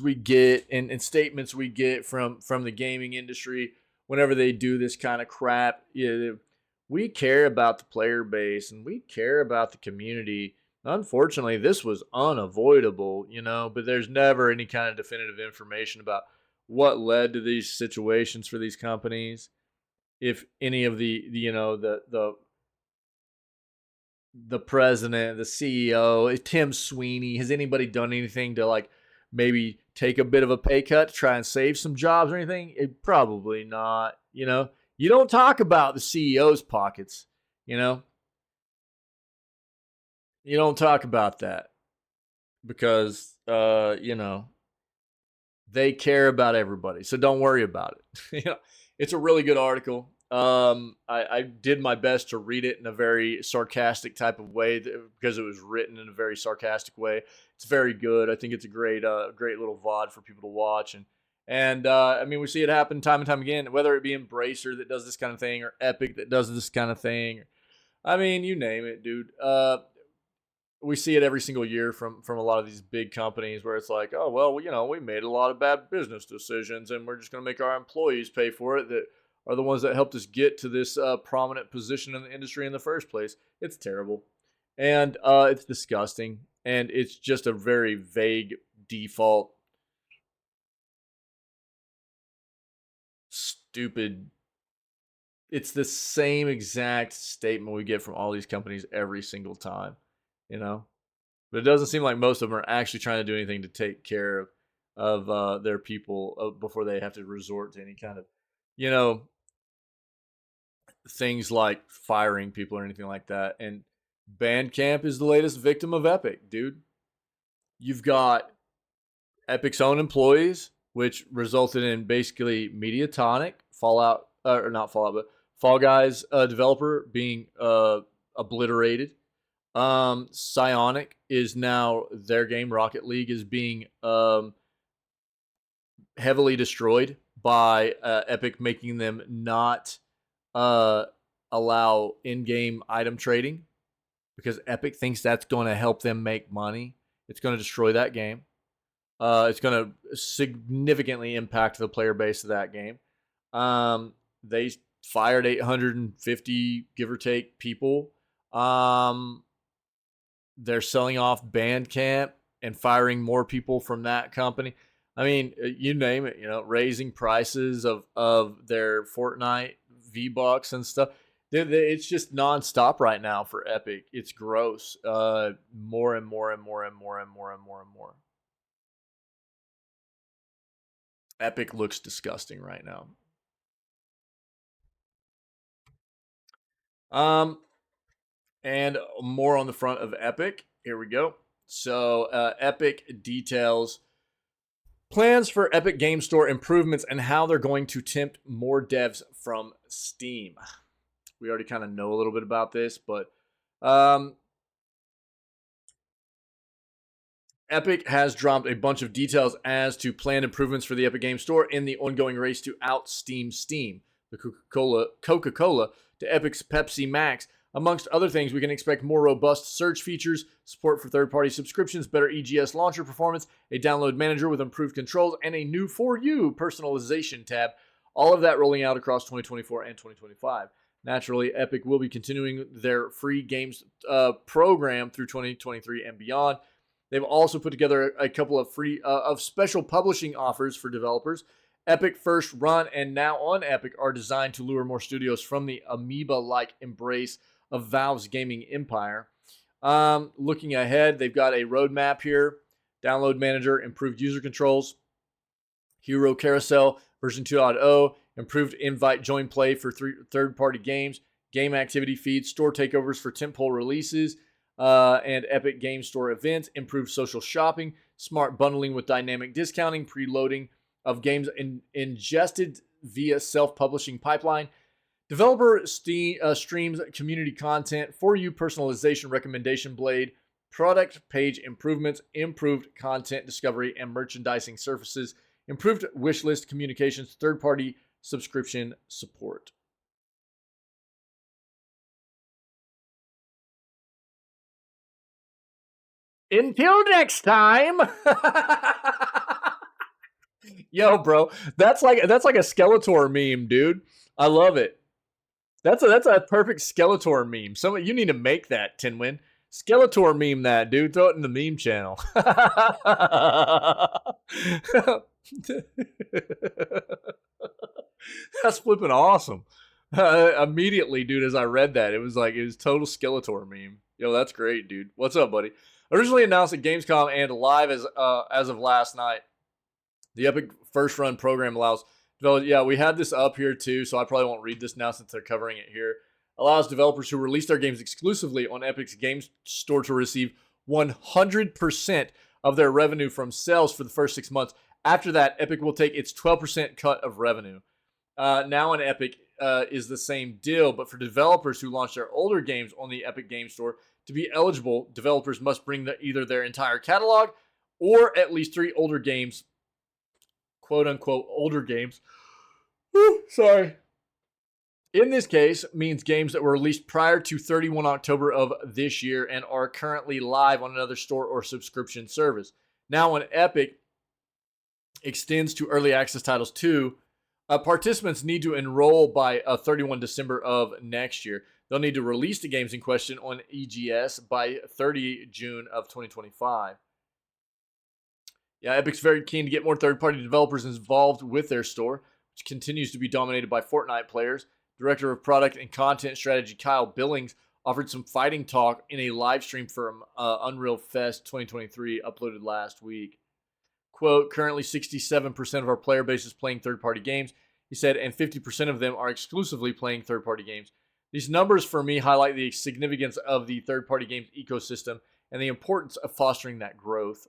we get and statements we get from the gaming industry whenever they do this kind of crap. We care about the player base and we care about the community. Unfortunately, this was unavoidable, but there's never any kind of definitive information about what led to these situations for these companies. If any of the president, the CEO, Tim Sweeney, has anybody done anything to like maybe take a bit of a pay cut to try and save some jobs or anything? Probably not. You don't talk about the CEO's pockets, You don't talk about that because, they care about everybody. So don't worry about it. It's a really good article. I did my best to read it in a very sarcastic type of way because it was written in a very sarcastic way. It's very good. I think it's a great little VOD for people to watch. And I mean, we see it happen time and time again, whether it be Embracer that does this kind of thing or Epic that does this kind of thing. I mean, you name it, dude. We see it every single year from a lot of these big companies where it's like, oh, well, we made a lot of bad business decisions and we're just going to make our employees pay for it that are the ones that helped us get to this prominent position in the industry in the first place. It's terrible. And it's disgusting. And it's just a very vague default, stupid. It's the same exact statement we get from all these companies every single time, you know? But it doesn't seem like most of them are actually trying to do anything to take care of their people before they have to resort to any kind of, you know, things like firing people or anything like that. And Bandcamp is the latest victim of Epic, dude. You've got Epic's own employees, which resulted in basically Mediatonic, Fallout, or not Fallout, but Fall Guys developer being obliterated. Psionic is now, their game Rocket League is being heavily destroyed by Epic, making them not allow in-game item trading because Epic thinks that's going to help them make money. It's going to destroy that game. It's going to significantly impact the player base of that game. They fired 850, give or take, people. They're selling off Bandcamp and firing more people from that company. I mean, you name it, raising prices of their Fortnite V-Bucks and stuff. It's just nonstop right now for Epic. It's gross. More and more and more and more and more and more and more. Epic looks disgusting right now. And more on the front of Epic. Here we go. So Epic details plans for Epic Game Store improvements and how they're going to tempt more devs from Steam. We already kind of know a little bit about this, but Epic has dropped a bunch of details as to planned improvements for the Epic Game Store in the ongoing race to out-Steam Steam, the Coca-Cola to Epic's Pepsi Max. Amongst other things, we can expect more robust search features, support for third-party subscriptions, better EGS launcher performance, a download manager with improved controls, and a new For You personalization tab. All of that rolling out across 2024 and 2025. Naturally, Epic will be continuing their free games program through 2023 and beyond. They've also put together a couple of free of special publishing offers for developers. Epic First Run and Now on Epic are designed to lure more studios from the amoeba-like embrace of Valve's gaming empire. Looking ahead, they've got a roadmap here. Download manager, improved user controls, Hero Carousel version 2.0, improved invite join play for third-party games, game activity feeds, store takeovers for tentpole releases, and Epic Game Store events, improved social shopping, smart bundling with dynamic discounting, preloading of games ingested via self-publishing pipeline, developer streams community content, For You personalization recommendation blade, product page improvements, improved content discovery and merchandising surfaces, improved wishlist communications, third-party subscription support. Until next time. Yo, bro, that's like a Skeletor meme, dude. I love it. That's a perfect Skeletor meme. You need to make that, Tinwin. Skeletor meme that, dude. Throw it in the meme channel. That's flipping awesome. Immediately, dude, as I read that, it was total Skeletor meme. Yo, that's great, dude. What's up, buddy? Originally announced at Gamescom and live as of last night, the Epic First Run program allows developers. Yeah, we had this up here too, so I probably won't read this now since they're covering it here. Allows developers who release their games exclusively on Epic's Game Store to receive 100% of their revenue from sales for the first 6 months. After that, Epic will take its 12% cut of revenue. Now on Epic is the same deal, but for developers who launch their older games on the Epic Game Store, to be eligible, developers must bring either their entire catalog or at least 3 older games, quote-unquote older games. Sorry. In this case, means games that were released prior to 31 October of this year and are currently live on another store or subscription service. Now on Epic, extends to early access titles too. Participants need to enroll by 31 December of next year. They'll need to release the games in question on EGS by 30 June of 2025. Yeah, Epic's very keen to get more third-party developers involved with their store, which continues to be dominated by Fortnite players. Director of Product and Content Strategy Kyle Billings offered some fighting talk in a live stream from Unreal Fest 2023 uploaded last week. Quote, currently 67% of our player base is playing third-party games, he said, and 50% of them are exclusively playing third-party games. These numbers for me highlight the significance of the third-party games ecosystem and the importance of fostering that growth.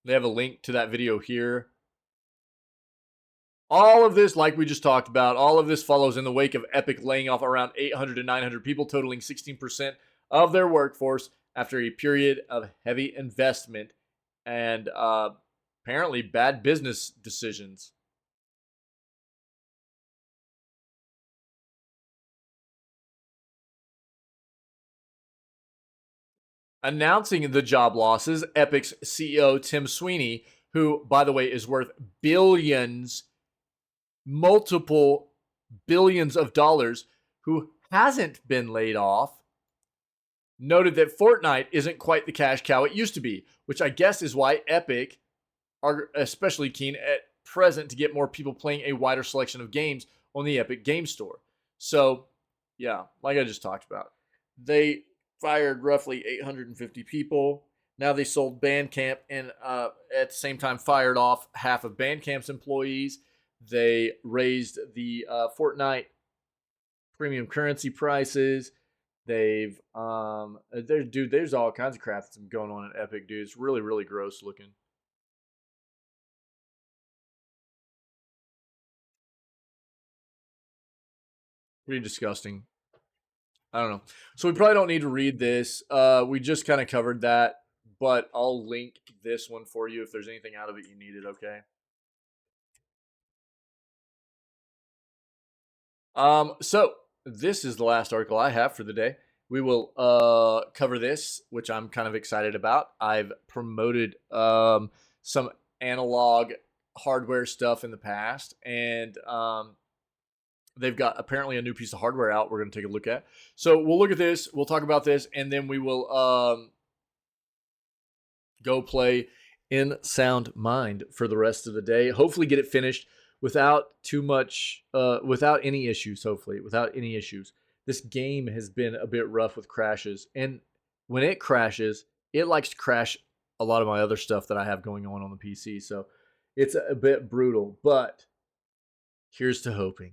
They have a link to that video here. All of this, like we just talked about, all of this follows in the wake of Epic laying off around 800 to 900 people, totaling 16% of their workforce after a period of heavy investment and apparently bad business decisions. Announcing the job losses, Epic's CEO Tim Sweeney, who, by the way, is worth billions, multiple billions of dollars, who hasn't been laid off, noted that Fortnite isn't quite the cash cow it used to be, which I guess is why Epic are especially keen at present to get more people playing a wider selection of games on the Epic Game Store. So, yeah, like I just talked about, they fired roughly 850 people. Now they sold Bandcamp and at the same time fired off half of Bandcamp's employees. They raised the Fortnite premium currency prices. They've there's all kinds of crap that's been going on at Epic, dude. It's really, really gross looking. Pretty disgusting. I don't know. So we probably don't need to read this. We just kind of covered that, but I'll link this one for you if there's anything out of it you needed, okay? So this is the last article I have for the day. We will cover this, which I'm kind of excited about. I've promoted some analog hardware stuff in the past, and they've got apparently a new piece of hardware out we're going to take a look at. So we'll look at this, we'll talk about this, and then we will go play in Sound Mind for the rest of the day. Hopefully get it finished without too much, without any issues, hopefully, without any issues. This game has been a bit rough with crashes, and when it crashes, it likes to crash a lot of my other stuff that I have going on the PC, so it's a bit brutal, but here's to hoping.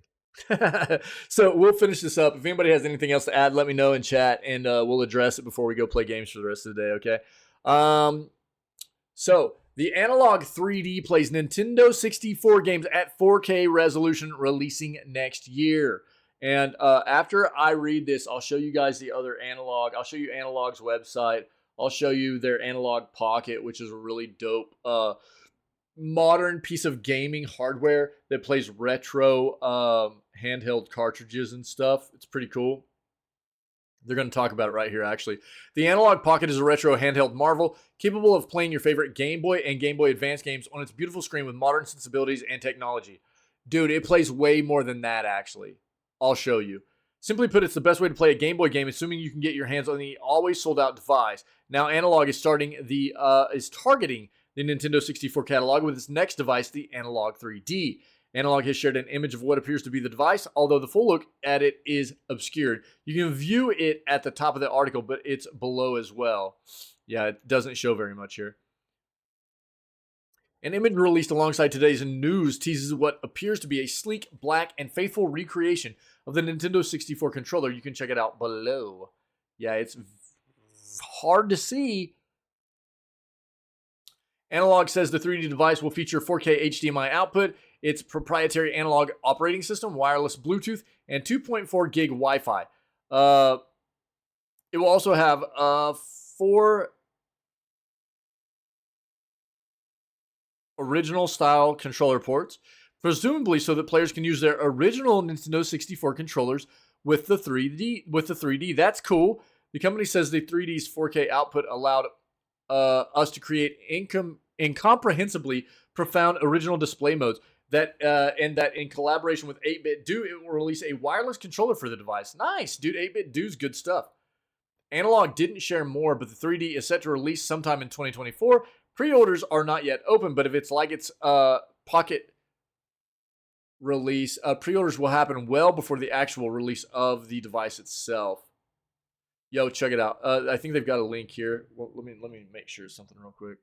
So we'll finish this up. If anybody has anything else to add, let me know in chat, and we'll address it before we go play games for the rest of the day, okay? So the Analog 3D plays Nintendo 64 games at 4K resolution, releasing next year. And after I read this, I'll show you guys the other Analog. I'll show you Analog's website. I'll show you their Analog Pocket, which is a really dope modern piece of gaming hardware that plays retro handheld cartridges and stuff. It's pretty cool. They're going to talk about it right here, actually. The Analog Pocket is a retro handheld marvel capable of playing your favorite Game Boy and Game Boy Advance games on its beautiful screen with modern sensibilities and technology. Dude, it plays way more than that, actually. I'll show you. Simply put, it's the best way to play a Game Boy game, assuming you can get your hands on the always sold-out device. Now, Analog is targeting the Nintendo 64 catalog with its next device, the Analog 3D. Analog has shared an image of what appears to be the device, although the full look at it is obscured. You can view it at the top of the article, but it's below as well. Yeah, it doesn't show very much here. An image released alongside today's news teases what appears to be a sleek, black, and faithful recreation of the Nintendo 64 controller. You can check it out below. Yeah, it's hard to see. Analog says the 3D device will feature 4K HDMI output, its proprietary analog operating system, wireless Bluetooth, and 2.4 gig Wi-Fi. It will also have 4 original style controller ports, presumably so that players can use their original Nintendo 64 controllers with the 3D. That's cool. The company says the 3D's 4K output allowed us to create incomprehensibly profound original display modes. and that in collaboration with 8-Bit Do, it will release a wireless controller for the device. Nice, dude. 8-Bit Do's good stuff. Analog didn't share more, but the 3D is set to release sometime in 2024. Pre-orders are not yet open, but if it's like its Pocket release, pre-orders will happen well before the actual release of the device itself. Yo, check it out. I think they've got a link here. Well, let me make sure something real quick.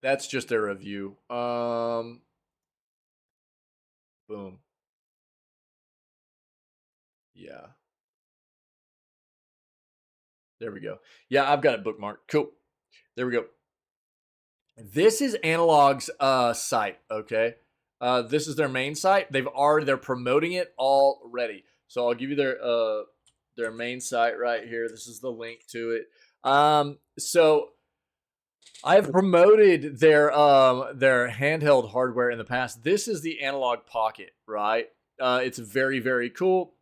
That's just their review. Boom. Yeah. There we go. Yeah, I've got it bookmarked. Cool. There we go. This is Analog's site, okay? This is their main site. They're promoting it already. So I'll give you their main site right here. This is the link to it. So I've promoted their handheld hardware in the past. This is the Analog Pocket, right? It's very, very cool.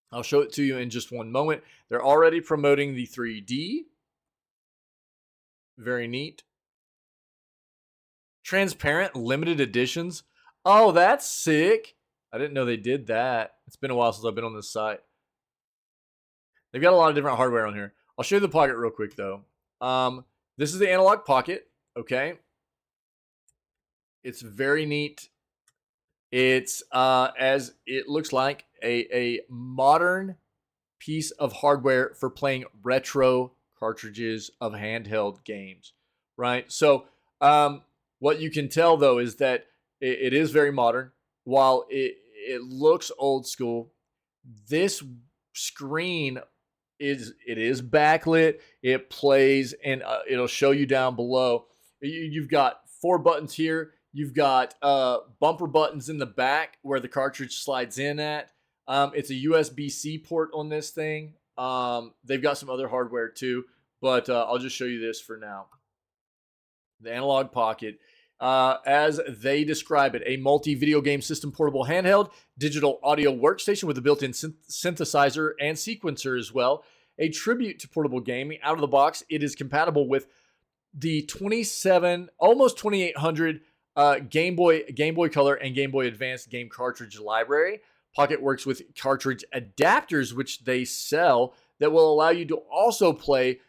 I'll show it to you in just one moment. They're already promoting the 3D. Very neat. Transparent limited editions. Oh, that's sick. I didn't know they did that. It's been a while since I've been on this site. They've got a lot of different hardware on here. I'll show you the Pocket real quick, though. This is the Analog Pocket, okay? It's very neat. It's, as it looks like, a modern piece of hardware for playing retro cartridges of handheld games, right? So, what you can tell, though, is that it is very modern. While it looks old school, this screen is backlit. It plays, and it'll show you down below. You've got 4 buttons here. You've got bumper buttons in the back where the cartridge slides in at. It's a USB-C port on this thing. They've got some other hardware too, but I'll just show you this for now. The Analog Pocket, as they describe it, a multi-video game system portable handheld, digital audio workstation with a built-in synthesizer and sequencer as well. A tribute to portable gaming. Out of the box, it is compatible with the 27, almost 2800 Game Boy Color and Game Boy Advance game cartridge library. Pocket works with cartridge adapters, which they sell, that will allow you to also play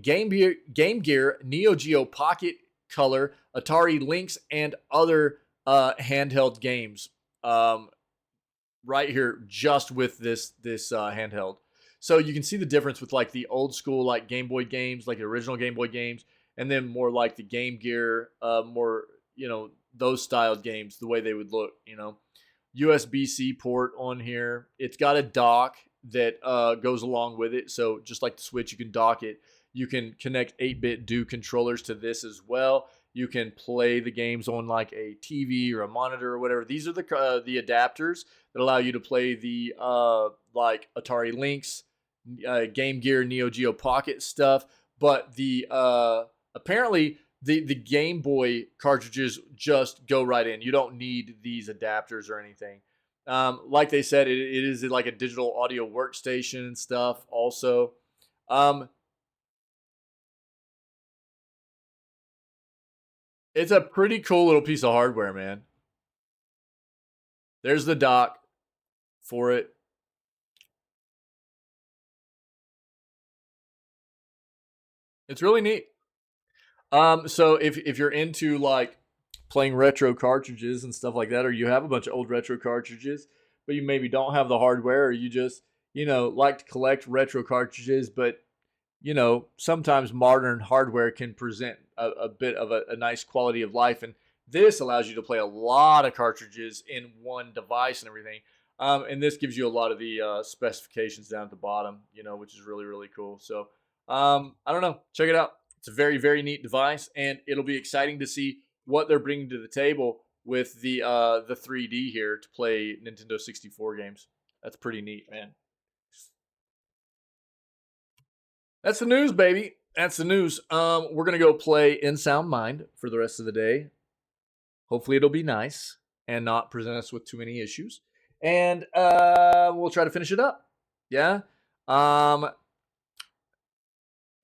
Game Gear, Neo Geo Pocket Color, Atari Lynx, and other handheld games right here just with this handheld. So you can see the difference with like the old school like Game Boy games, like the original Game Boy games, and then more like the Game Gear, more, those styled games, the way they would look, USB-C port on here. It's got a dock that goes along with it. So just like the Switch, you can dock it. You can connect 8-Bit Do controllers to this as well. You can play the games on like a TV or a monitor or whatever. These are the adapters that allow you to play the like Atari Lynx, Game Gear, Neo Geo Pocket stuff. But the apparently the Game Boy cartridges just go right in. You don't need these adapters or anything. Like they said, it is like a digital audio workstation and stuff also. It's a pretty cool little piece of hardware, man. There's the dock for it. It's really neat. So if you're into like playing retro cartridges and stuff like that, or you have a bunch of old retro cartridges, but you maybe don't have the hardware, or you just, like to collect retro cartridges, but sometimes modern hardware can present a bit of a nice quality of life. And this allows you to play a lot of cartridges in one device and everything. And this gives you a lot of the specifications down at the bottom, which is really, really cool. So I don't know. Check it out. It's a very, very neat device, and it'll be exciting to see what they're bringing to the table with the 3D here to play Nintendo 64 games. That's pretty neat, man. That's the news, baby. That's the news. We're gonna go play In Sound Mind for the rest of the day. Hopefully, it'll be nice and not present us with too many issues. And we'll try to finish it up. Yeah.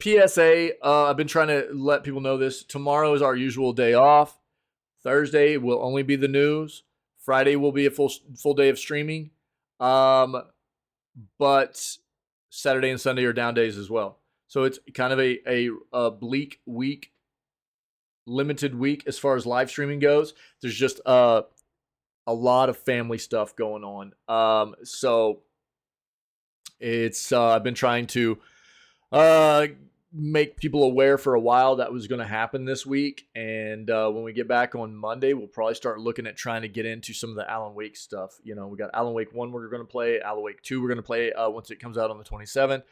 PSA, I've been trying to let people know this. Tomorrow is our usual day off. Thursday will only be the news. Friday will be a full day of streaming. But Saturday and Sunday are down days as well. So it's kind of a bleak week, limited week as far as live streaming goes. There's just a lot of family stuff going on. So it's I've been trying to make people aware for a while that was going to happen this week. And when we get back on Monday, we'll probably start looking at trying to get into some of the Alan Wake stuff. You know, we got Alan Wake 1 we're going to play, Alan Wake 2 we're going to play once it comes out on the 27th.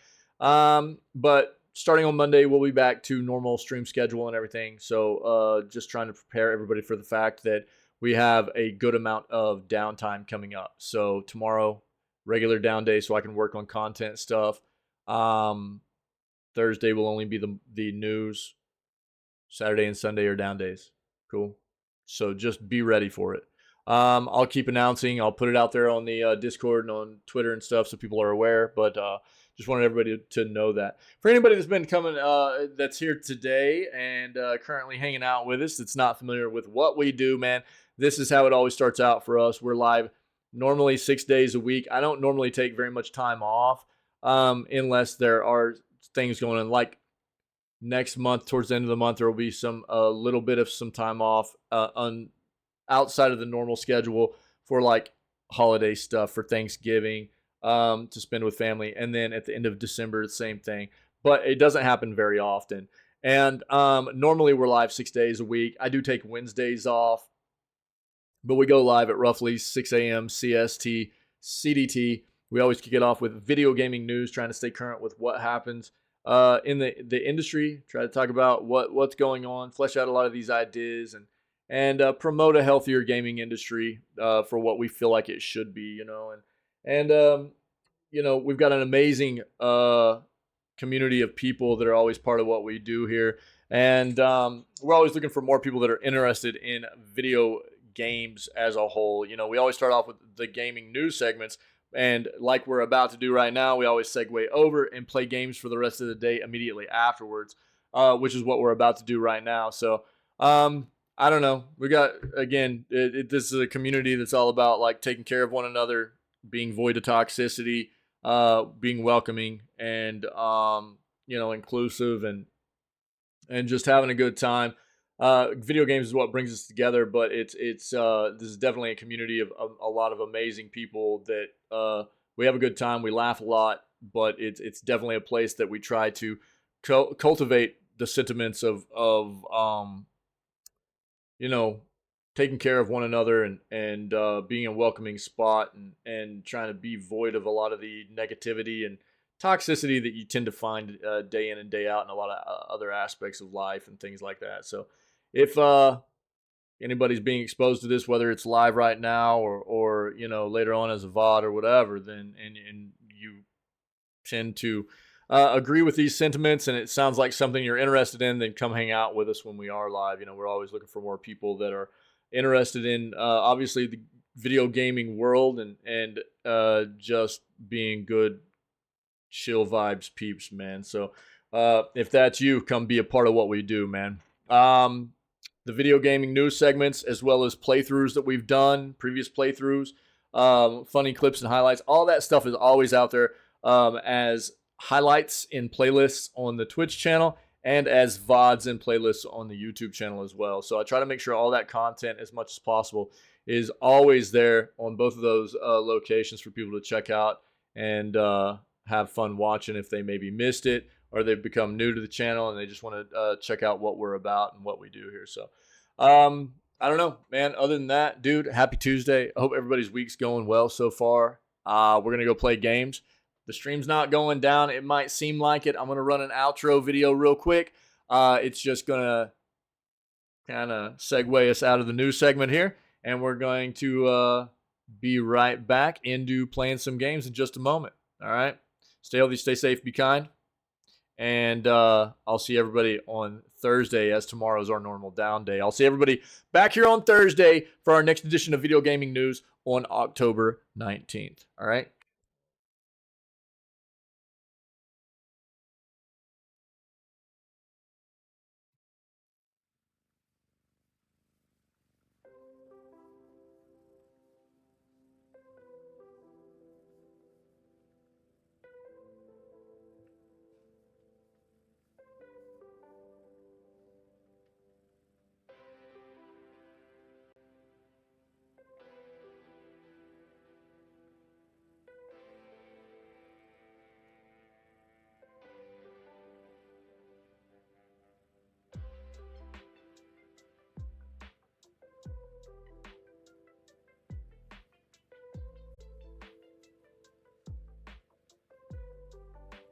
But starting on Monday, we'll be back to normal stream schedule and everything. So just trying to prepare everybody for the fact that we have a good amount of downtime coming up. So tomorrow, regular down day so I can work on content stuff. Thursday will only be the news. Saturday and Sunday are down days. Cool. So just be ready for it. I'll keep announcing. I'll put it out there on the Discord and on Twitter and stuff so people are aware. But just wanted everybody to know that. For anybody that's been coming, that's here today and currently hanging out with us, that's not familiar with what we do, man, this is how it always starts out for us. We're live normally 6 days a week. I don't normally take very much time off unless there are things going on. Like next month, towards the end of the month, there will be a little bit of some time off outside of the normal schedule for like holiday stuff, for Thanksgiving, to spend with family. And then at the end of December, the same thing. But it doesn't happen very often. And normally we're live 6 days a week. I do take Wednesdays off, but we go live at roughly 6 a.m. CST, CDT. We always kick it off with video gaming news, trying to stay current with what happens in the industry. Try to talk about what's going on, flesh out a lot of these ideas, and promote a healthier gaming industry for what we feel like it should be, you know. And you know, we've got an amazing community of people that are always part of what we do here, and we're always looking for more people that are interested in video games as a whole. You know, we always start off with the gaming news segments, and like we're about to do right now, we always segue over and play games for the rest of the day immediately afterwards, which is what we're about to do right now. So I don't know. We got, again, this is a community that's all about like taking care of one another, being void of toxicity, being welcoming, and you know, inclusive, and just having a good time. Video games is what brings us together, but it's this is definitely a community of a lot of amazing people that we have a good time. We laugh a lot, but it's definitely a place that we try to cultivate the sentiments of you know, taking care of one another, and being a welcoming spot, and trying to be void of a lot of the negativity and toxicity that you tend to find day in and day out in a lot of other aspects of life and things like that. So if anybody's being exposed to this, whether it's live right now or you know, later on as a VOD or whatever, then and you tend to agree with these sentiments and it sounds like something you're interested in, then come hang out with us when we are live. You know, we're always looking for more people that are interested in obviously the video gaming world, and just being good, chill vibes peeps, man. So if that's you, come be a part of what we do, man. The video gaming news segments, as well as playthroughs that we've done, previous playthroughs, funny clips and highlights, all that stuff is always out there as highlights in playlists on the Twitch channel, and as VODs and playlists on the YouTube channel as well. So I try to make sure all that content, as much as possible, is always there on both of those locations for people to check out and have fun watching if they maybe missed it, or they've become new to the channel and they just want to check out what we're about and what we do here. So I don't know, man. Other than that, dude, happy Tuesday. I hope everybody's week's going well so far. We're going to go play games. The stream's not going down. It might seem like it. I'm going to run an outro video real quick. It's just going to kind of segue us out of the news segment here. And we're going to be right back into playing some games in just a moment. All right? Stay healthy, stay safe, be kind. And I'll see everybody on Thursday, as tomorrow's our normal down day. I'll see everybody back here on Thursday for our next edition of Video Gaming News on October 19th. All right?